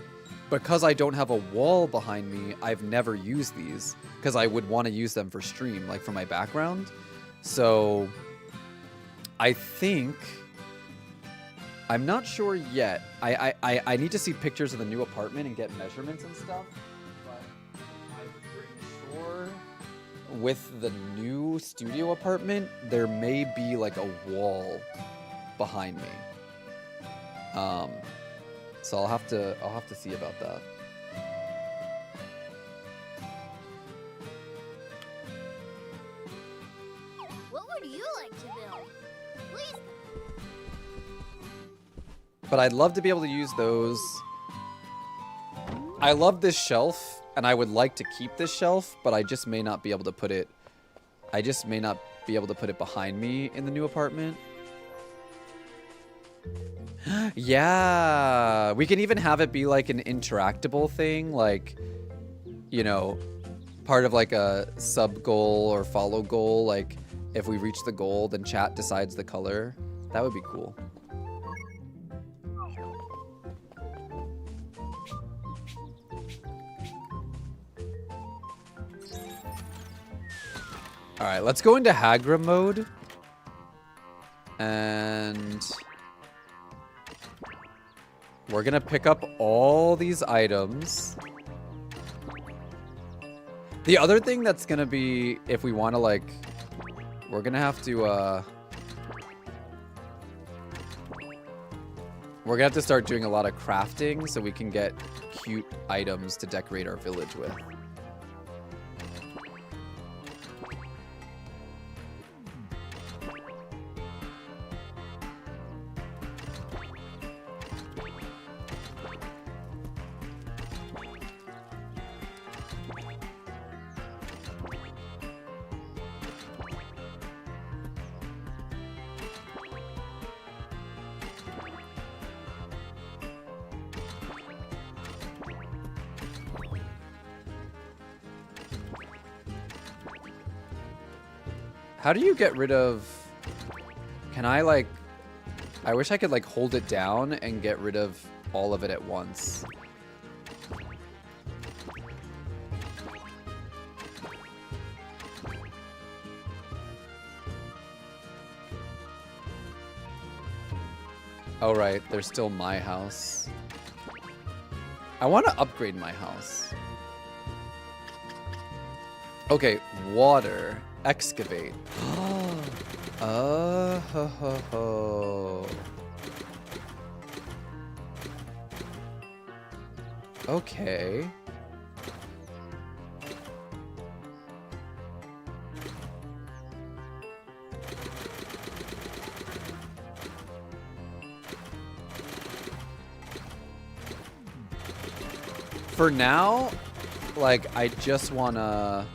because I don't have a wall behind me, I've never used these because I would want to use them for stream, like for my background. So I think, I'm not sure yet. I need to see pictures of the new apartment and get measurements and stuff, but I'm pretty sure with the new studio apartment, there may be like a wall behind me. So I'll have to see about that. What would you like to build? Please. But I'd love to be able to use those. I love this shelf, and I would like to keep this shelf, but I just may not be able to put it. I just may not be able to put it behind me in the new apartment. Yeah, we can even have it be like an interactable thing, like, you know, part of like a sub goal or follow goal. Like, if we reach the goal, then chat decides the color. That would be cool. All right, let's go into Hagra mode. And we're gonna pick up all these items. The other thing that's gonna be, if we want to like, we're gonna have to, we're gonna have to start doing a lot of crafting so we can get cute items to decorate our village with. How do you get rid of... Can I, like... I wish I could, like, hold it down and get rid of all of it at once. Oh, right. There's still my house. I want to upgrade my house. Okay, water. Excavate. Oh, ho, ho, ho. Okay. For now, like, I just want to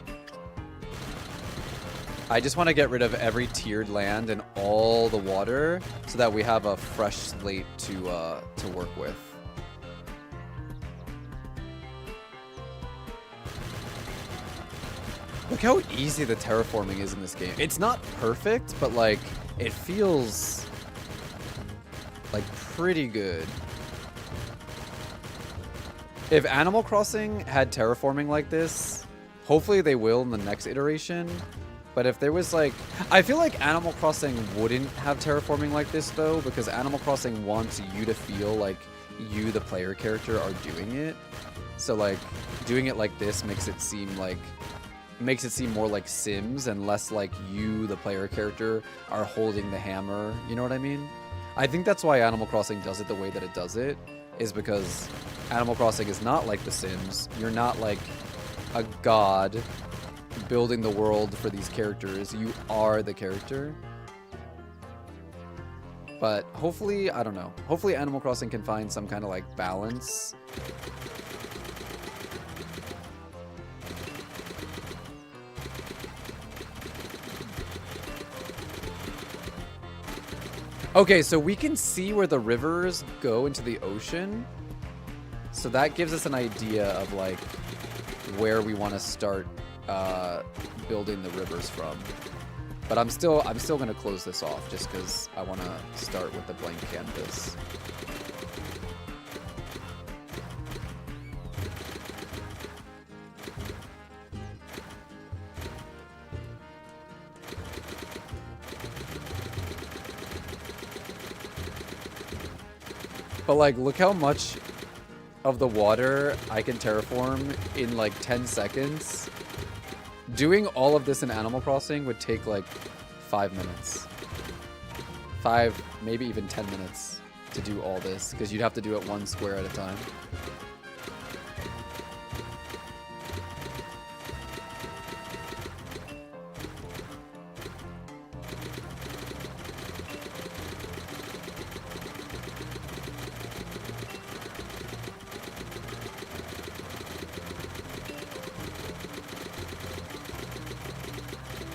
get rid of every tiered land and all the water so that we have a fresh slate to work with. Look how easy the terraforming is in this game. It's not perfect, but like it feels like pretty good. If Animal Crossing had terraforming like this, hopefully they will in the next iteration. But if there was like... I feel like Animal Crossing wouldn't have terraforming like this though, because Animal Crossing wants you to feel like you, the player character, are doing it. So like, doing it like this makes it seem more like Sims and less like you, the player character, are holding the hammer. You know what I mean? I think that's why Animal Crossing does it the way that it does it, is because Animal Crossing is not like The Sims. You're not like a god building the world for these characters. You are the character. But hopefully, I don't know. Hopefully Animal Crossing can find some kind of like balance. Okay, so we can see where the rivers go into the ocean. So that gives us an idea of like where we want to start building the rivers from. But I'm still gonna close this off just because I want to start with the blank canvas. But like, look how much of the water I can terraform in like 10 seconds. Doing all of this in Animal Crossing would take like 5 minutes. 5, maybe even 10 minutes. to do all this, because you'd have to do it one square at a time.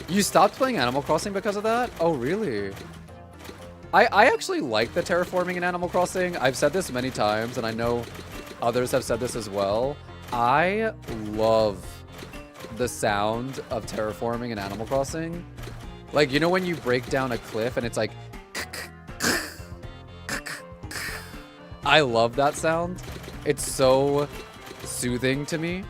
You stopped playing Animal Crossing because of that? Oh, really? I actually like the terraforming in Animal Crossing. I've said this many times, and I know others have said this as well. I love the sound of terraforming in Animal Crossing. Like, you know when you break down a cliff and it's like... I love that sound. It's so soothing to me.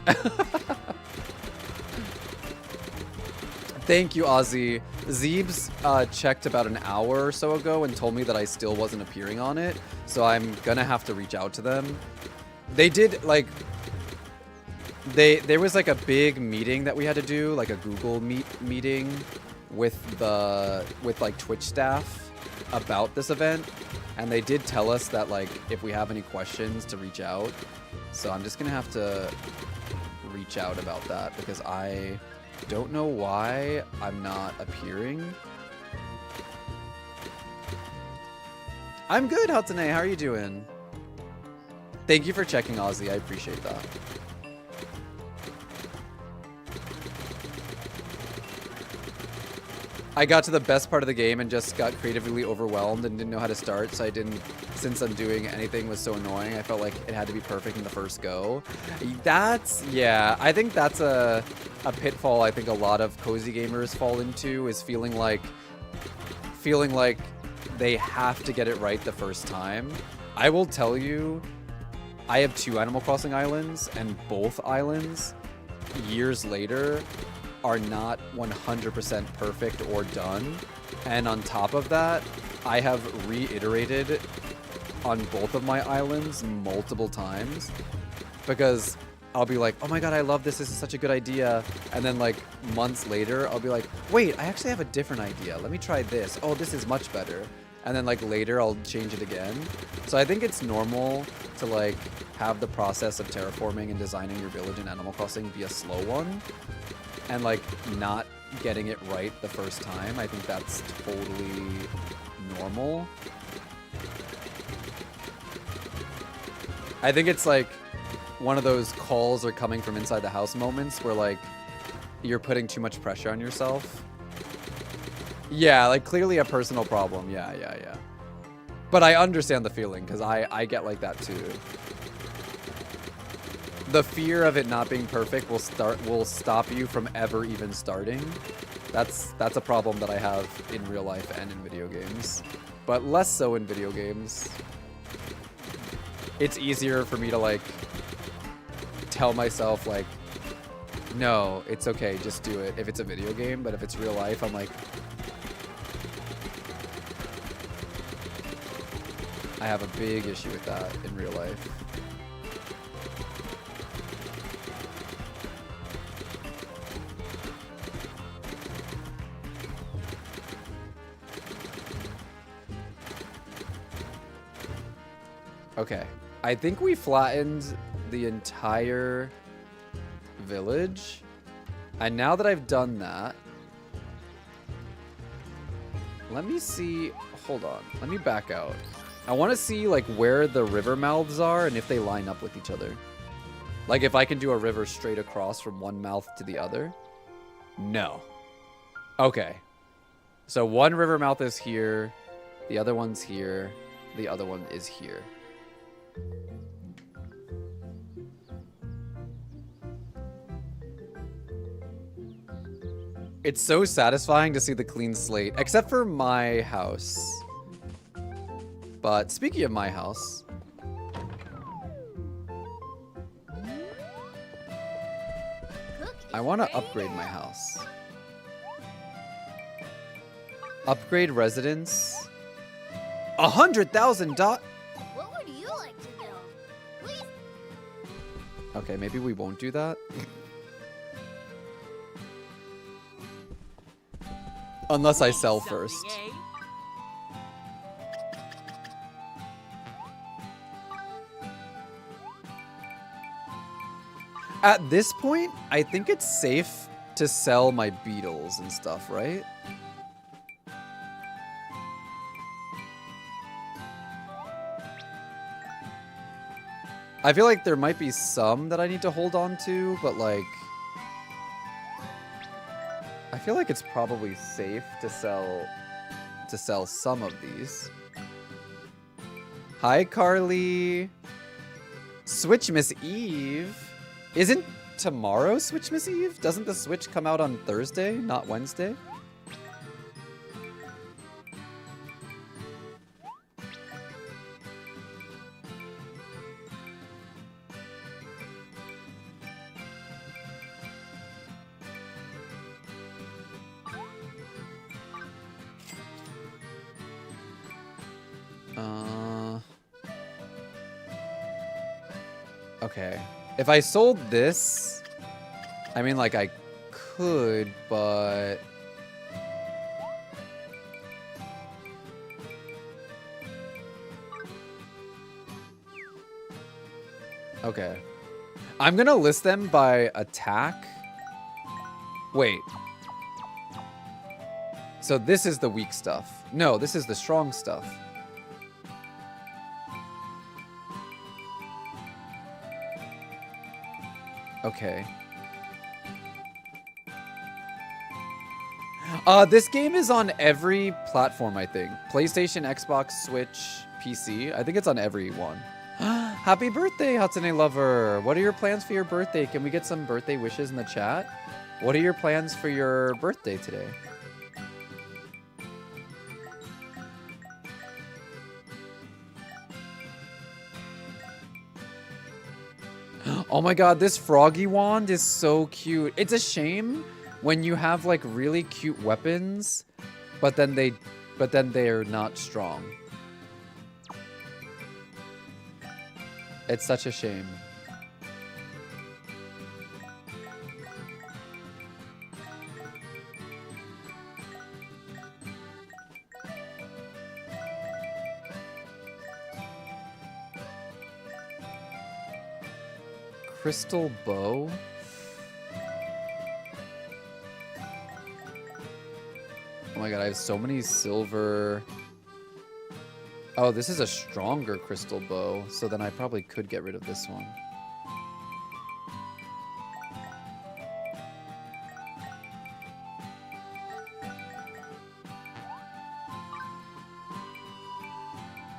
Thank you, Ozzy. Zeebs checked about an hour or so ago and told me that I still wasn't appearing on it, so I'm gonna have to reach out to them. They did, like... There was, like, a big meeting that we had to do, like a Google meeting with like, Twitch staff about this event, and they did tell us that, like, if we have any questions to reach out. So I'm just gonna have to reach out about that, because I... don't know why I'm not appearing. I'm good, Hatsune. How are you doing? Thank you for checking, Ozzy. I appreciate that. I got to the best part of the game and just got creatively overwhelmed and didn't know how to start, so I didn't, since undoing anything was so annoying, I felt like it had to be perfect in the first go. That's, yeah, I think that's a pitfall I think a lot of cozy gamers fall into, is feeling like they have to get it right the first time. I will tell you, I have 2 Animal Crossing islands, and both islands, years later, are not 100% perfect or done. And on top of that, I have reiterated on both of my islands multiple times, because I'll be like, oh my god, I love this. This is such a good idea. And then like months later, I'll be like, wait, I actually have a different idea. Let me try this. Oh, this is much better. And then like later I'll change it again. So I think it's normal to like have the process of terraforming and designing your village in Animal Crossing be a slow one. And like not getting it right the first time. I think that's totally normal. I think it's like one of those calls are coming from inside the house moments where like you're putting too much pressure on yourself. Yeah, like clearly a personal problem. Yeah. But I understand the feeling, because I get like that too. The fear of it not being perfect will stop you from ever even starting. That's a problem that I have in real life and in video games, but less so in video games. It's easier for me to like tell myself like, no, it's okay, just do it if it's a video game. But if it's real life, I'm like, I have a big issue with that in real life. Okay, I think we flattened the entire village. And now that I've done that, let me see, hold on, let me back out. I want to see like where the river mouths are and if they line up with each other. Like if I can do a river straight across from one mouth to the other. No. Okay. So one river mouth is here, the other one's here, the other one is here. It's so satisfying to see the clean slate, except for my house. But speaking of my house, I want to upgrade my house. Upgrade residence. 100,000 dot. What would you like to do? Please. Okay, maybe we won't do that. Unless I sell first. At this point, I think it's safe to sell my beetles and stuff, right? I feel like there might be some that I need to hold on to, but like... I feel like it's probably safe to sell some of these. Hi, Carly. Switch Miss Eve. Isn't tomorrow Switch Miss Eve? Doesn't the Switch come out on Thursday, not Wednesday? Okay. If I sold this, I mean, like, I could, but... Okay. I'm gonna list them by attack. Wait. So this is the weak stuff. No, this is the strong stuff. Okay. This game is on every platform, I think. PlayStation, Xbox, Switch, PC. I think it's on every one. Happy birthday, Hatsune Lover. What are your plans for your birthday? Can we get some birthday wishes in the chat? What are your plans for your birthday today? Oh my god, this froggy wand is so cute. It's a shame when you have like really cute weapons, but then they're not strong. It's such a shame. Crystal bow? Oh my god, I have so many silver. Oh, this is a stronger crystal bow, so then I probably could get rid of this one.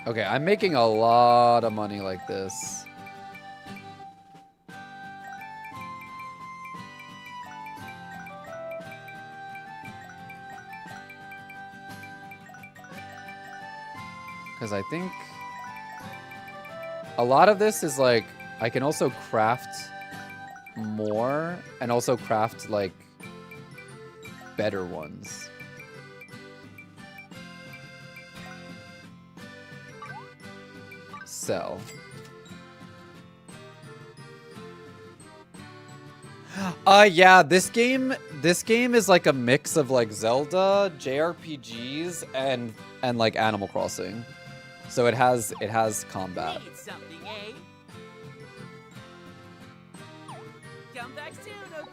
Okay, I'm making a lot of money like this. Because I think a lot of this is like, I can also craft more and also craft like better ones. Sell. Yeah, this game is like a mix of like Zelda, JRPGs, and like Animal Crossing. So it has combat. Need something, eh? Come back soon. Okay?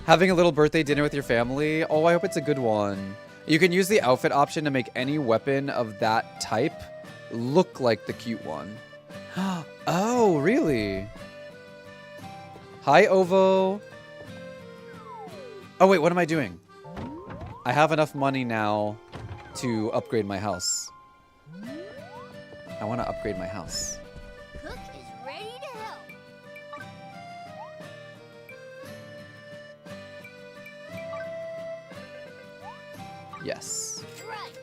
Having a little birthday dinner with your family. Oh, I hope it's a good one. You can use the outfit option to make any weapon of that type look like the cute one. Oh, really? Hi, Ovo. Oh, wait, what am I doing? I have enough money now to upgrade my house. I want to upgrade my house. Cook is ready to help. Yes. Right.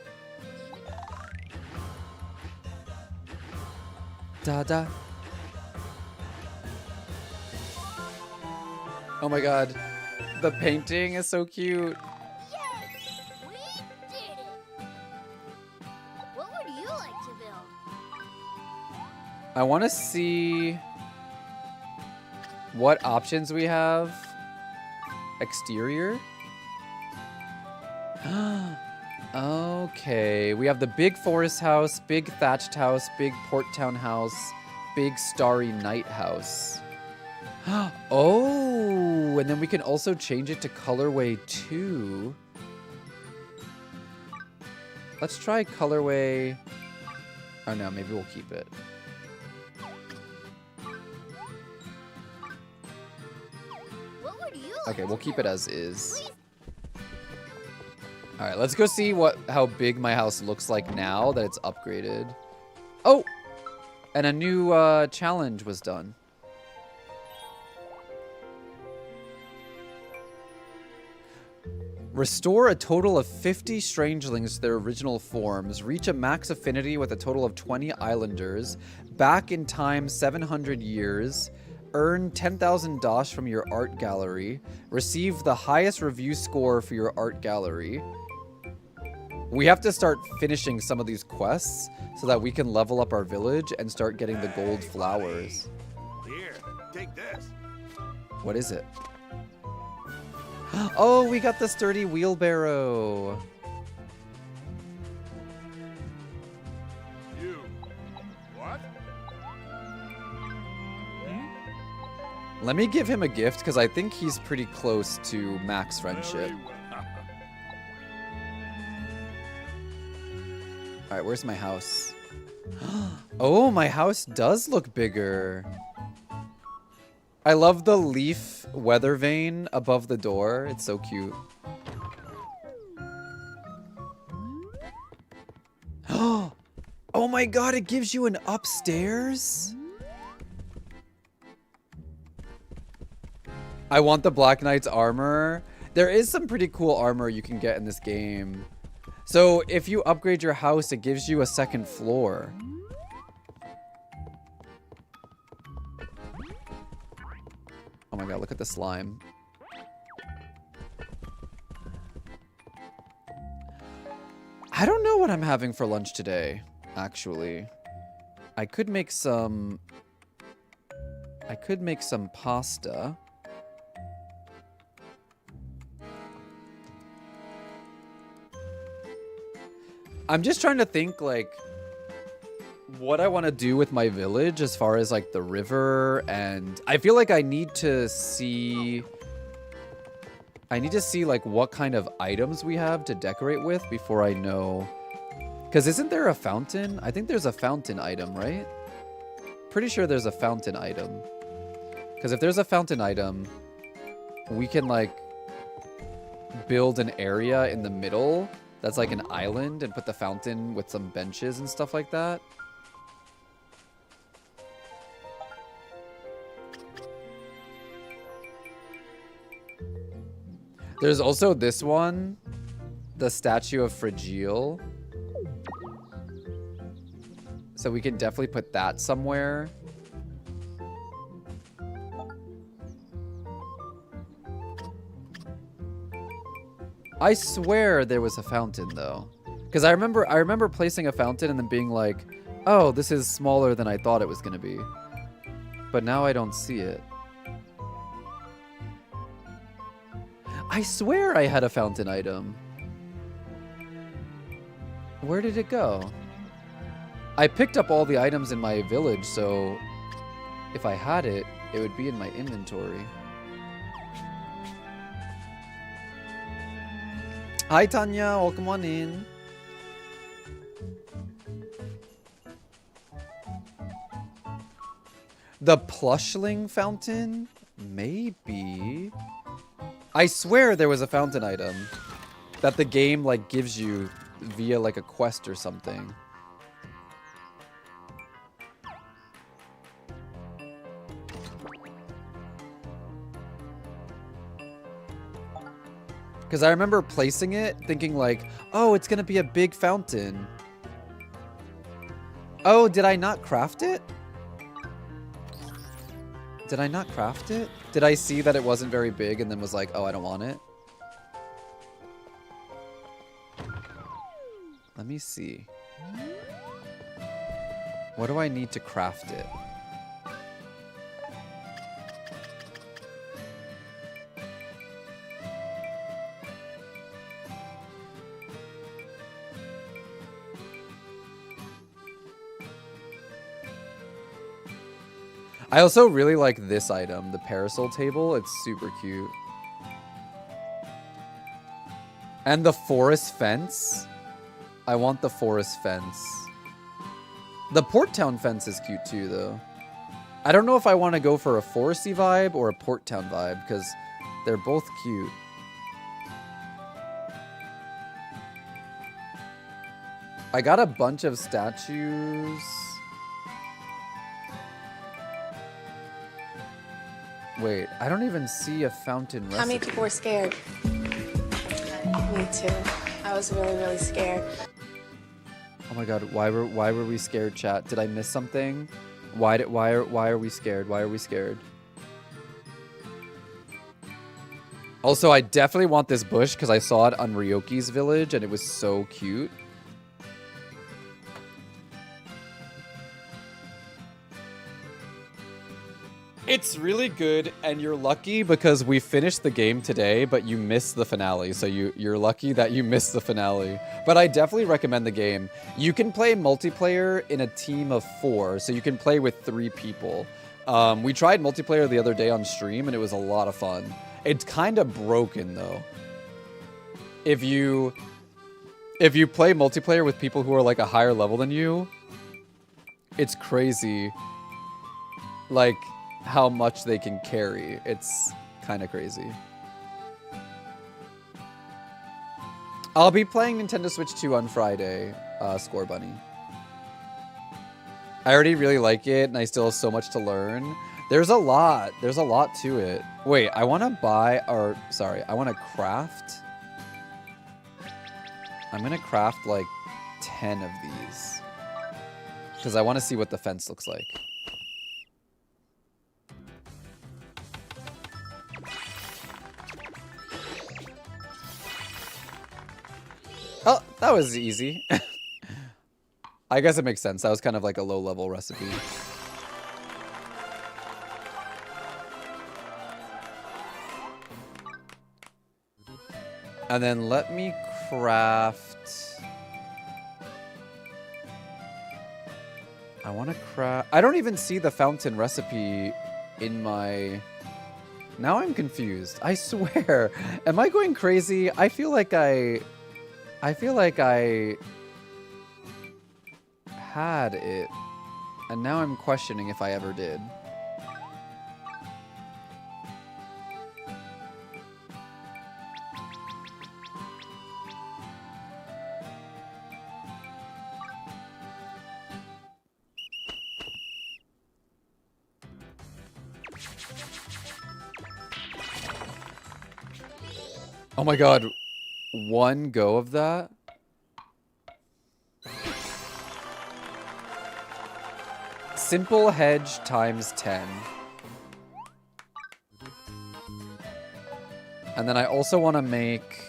Da-da. Oh my god. The painting is so cute. Yes, we did it. What would you like to build? I want to see what options we have. Exterior. Okay, we have the big forest house, big thatched house, big port town house, big starry night house. Oh, and then we can also change it to colorway 2. Let's try colorway. Oh no, maybe we'll keep it. What would you Okay, like we'll to keep do? it as is. Please. All right, let's go see how big my house looks like now that it's upgraded. Oh, and a new challenge was done. Restore a total of 50 strangelings to their original forms. Reach a max affinity with a total of 20 islanders. Back in time 700 years. Earn 10,000 dosh from your art gallery. Receive the highest review score for your art gallery. We have to start finishing some of these quests so that we can level up our village and start getting the gold flowers. Here, take this. What is it? Oh, we got the sturdy wheelbarrow. You. What? Let me give him a gift because I think he's pretty close to max friendship. Very well. All right, where's my house? Oh, my house does look bigger. I love the leaf weather vane above the door. It's so cute. Oh my god, it gives you an upstairs? I want the Black Knight's armor. There is some pretty cool armor you can get in this game. So if you upgrade your house, it gives you a second floor. Oh my god, look at the slime. I don't know what I'm having for lunch today, actually. I could make some pasta. I'm just trying to think, like, what I want to do with my village as far as, like, the river, and I feel like I need to see, like, what kind of items we have to decorate with before I know. Because isn't there a fountain? I think there's a fountain item, right? Pretty sure there's a fountain item. Because if there's a fountain item, we can, like, build an area in the middle that's like an island and put the fountain with some benches and stuff like that. There's also this one, the statue of Fragile. So we can definitely put that somewhere. I swear there was a fountain though. Because I remember placing a fountain and then being like, oh, this is smaller than I thought it was gonna be. But now I don't see it. I swear I had a fountain item. Where did it go? I picked up all the items in my village, so if I had it, it would be in my inventory. Hi, Tanya. Welcome on in. The plushling fountain? Maybe. I swear there was a fountain item that the game, like, gives you via, like, a quest or something. Because I remember placing it, thinking like, oh, it's going to be a big fountain. Oh, did I not craft it? Did I not craft it? Did I see that it wasn't very big and then was like, oh, I don't want it? Let me see. What do I need to craft it? I also really like this item, the parasol table. It's super cute. And the forest fence. I want the forest fence. The Port Town fence is cute too, though. I don't know if I want to go for a foresty vibe or a Port Town vibe, because they're both cute. I got a bunch of statues. Wait, I don't even see a fountain recipe. How many people were scared? Me too. I was really, really scared. Oh my god, why were we scared, chat? Did I miss something? Why are we scared? Why are we scared? Also, I definitely want this bush because I saw it on Ryoki's village and it was so cute. It's really good, and you're lucky because we finished the game today, but you missed the finale. So you're lucky that you missed the finale. But I definitely recommend the game. You can play multiplayer in a team of 4, so you can play with 3 people. We tried multiplayer the other day on stream, and it was a lot of fun. It's kind of broken, though. If you play multiplayer with people who are like a higher level than you, it's crazy. Like how much they can carry. It's kind of crazy. I'll be playing Nintendo Switch 2 on Friday, Score Bunny. I already really like it, and I still have so much to learn. There's a lot to it. Wait, I want to buy, or sorry, I want to craft. I'm going to craft like 10 of these. Because I want to see what the fence looks like. Oh, that was easy. I guess it makes sense. That was kind of like a low-level recipe. And then let me craft... I want to craft... I don't even see the fountain recipe in my... Now I'm confused. I swear. Am I going crazy? I feel like I had it, and now I'm questioning if I ever did. Oh my god. One go of that? Simple hedge times 10. And then I also want to make...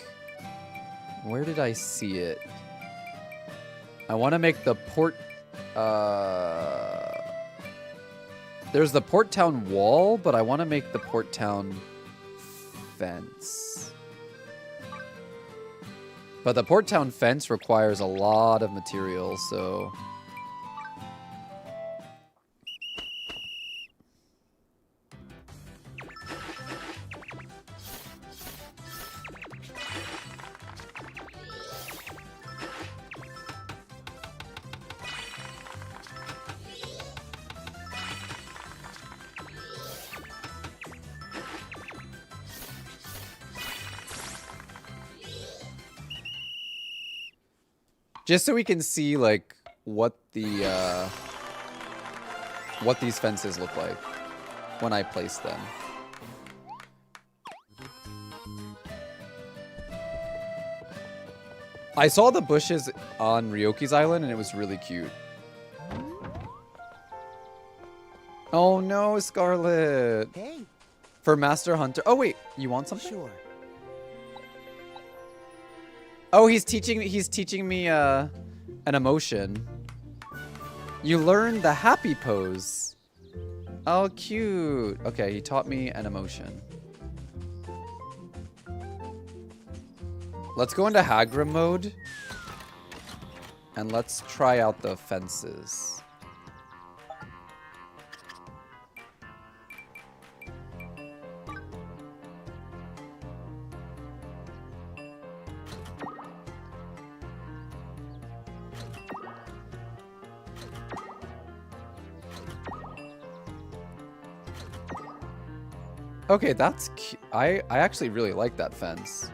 Where did I see it? I want to make the port... There's the Port Town wall, but I want to make the Port Town fence. But the Port Town fence requires a lot of materials, so... Just so we can see, like, what the, what these fences look like when I place them. I saw the bushes on Ryoki's Island, and it was really cute. Oh no, Scarlet! Hey. For Master Hunter. Oh wait, you want something? Sure. Oh, he's teaching me an emotion. You learn the happy pose. Oh, cute. Okay, he taught me an emotion. Let's go into Hagra mode. And let's try out the fences. Okay, that's I actually really like that fence.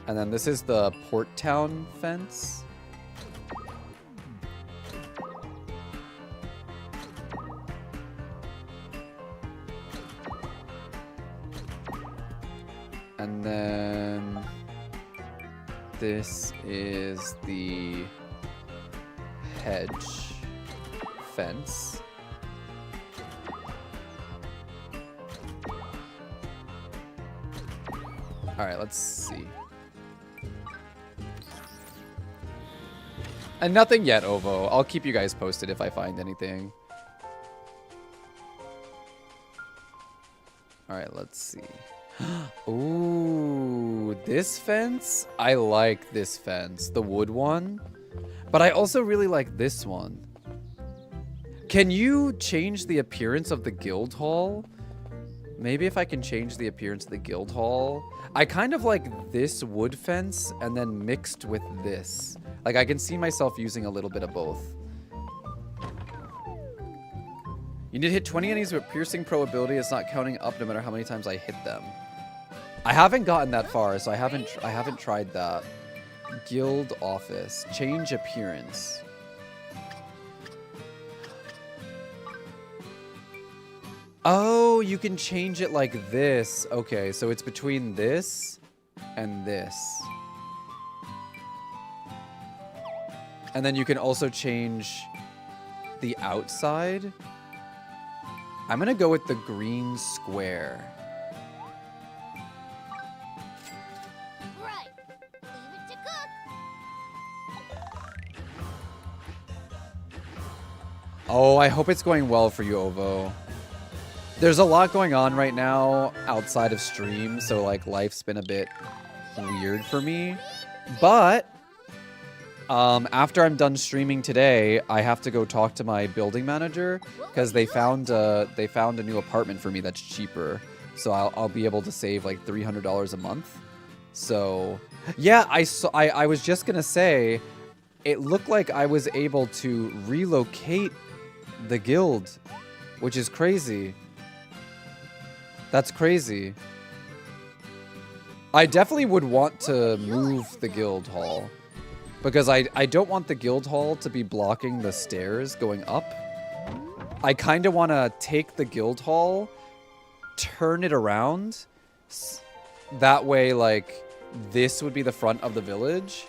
And then this is the Port Town fence. And then this is the hedge fence. All right, let's see. And nothing yet, Ovo. I'll keep you guys posted if I find anything. All right, let's see. Ooh, this fence? I like this fence, the wood one. But I also really like this one. Can you change the appearance of the guild hall? Maybe if I can change the appearance of the guild hall. I kind of like this wood fence and then mixed with this. Like I can see myself using a little bit of both. You need to hit 20 enemies with piercing pro ability. It's not counting up no matter how many times I hit them. I haven't gotten that far, so I haven't tried that. Guild office. Change appearance. Oh, you can change it like this. Okay, so it's between this and this. And then you can also change the outside. I'm gonna go with the green square. Right. Leave it to cook. Oh, I hope it's going well for you, Ovo. There's a lot going on right now outside of stream, so like life's been a bit weird for me. But after I'm done streaming today, I have to go talk to my building manager because they found a new apartment for me that's cheaper. So I'll be able to save like $300 a month. So yeah, I was just gonna say, it looked like I was able to relocate the guild, which is crazy. That's crazy. I definitely would want to move the guild hall because I don't want the guild hall to be blocking the stairs going up. I kind of want to take the guild hall, turn it around. That way, like, this would be the front of the village,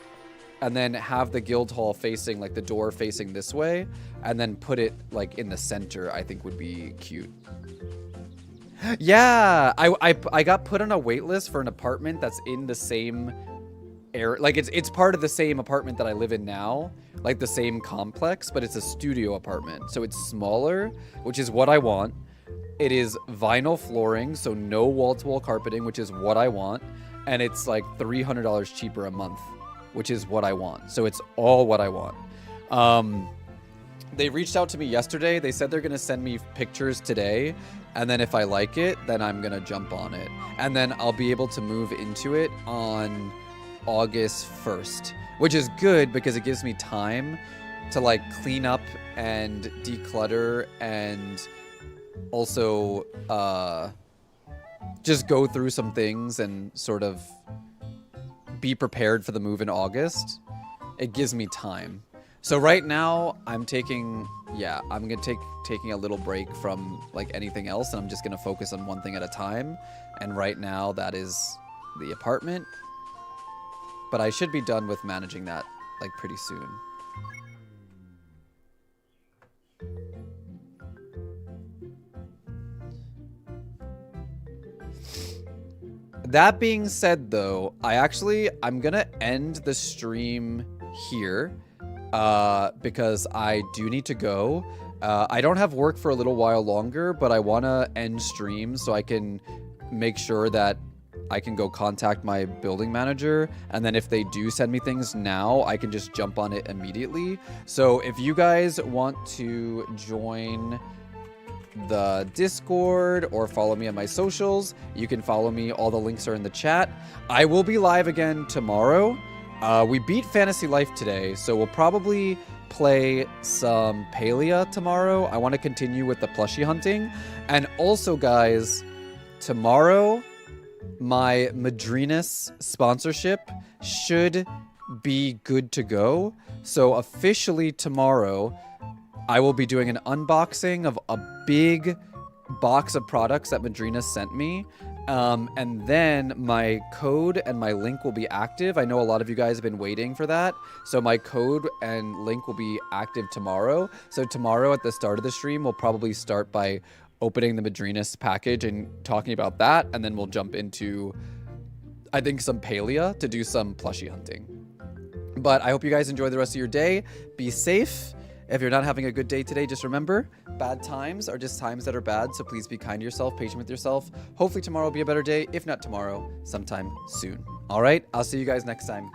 and then have the guild hall facing, like, the door facing this way, and then put it, like, in the center, I think would be cute. Yeah, I got put on a wait list for an apartment that's in the same area. Like, it's part of the same apartment that I live in now, like the same complex, but it's a studio apartment. So it's smaller, which is what I want. It is vinyl flooring, so no wall-to-wall carpeting, which is what I want. And it's like $300 cheaper a month, which is what I want. So it's all what I want. They reached out to me yesterday. They said they're going to send me pictures today. And then if I like it, then I'm going to jump on it. And then I'll be able to move into it on August 1st, which is good because it gives me time to like clean up and declutter and also just go through some things and sort of be prepared for the move in August. It gives me time. So right now I'm taking, I'm going to taking a little break from like anything else, and I'm just going to focus on one thing at a time. And right now that is the apartment, but I should be done with managing that like pretty soon. That being said though, I'm going to end the stream here. Because I do need to go. I don't have work for a little while longer, but I want to end stream so I can make sure that I can go contact my building manager. And then if they do send me things now, I can just jump on it immediately. So if you guys want to join the Discord or follow me on my socials, you can follow me. All the links are in the chat. I will be live again tomorrow. We beat Fantasy Life today, so we'll probably play some Palia tomorrow. I want to continue with the plushie hunting. And also, guys, tomorrow, my Madrinas sponsorship should be good to go. So officially tomorrow, I will be doing an unboxing of a big box of products that Madrina sent me. And then my code and my link will be active. I know a lot of you guys have been waiting for that. So my code and link will be active tomorrow. So tomorrow at the start of the stream, we'll probably start by opening the Madrinas package and talking about that. And then we'll jump into, I think, some Palia to do some plushie hunting. But I hope you guys enjoy the rest of your day. Be safe. If you're not having a good day today, just remember, bad times are just times that are bad. So please be kind to yourself, patient with yourself. Hopefully tomorrow will be a better day. If not tomorrow, sometime soon. All right, I'll see you guys next time.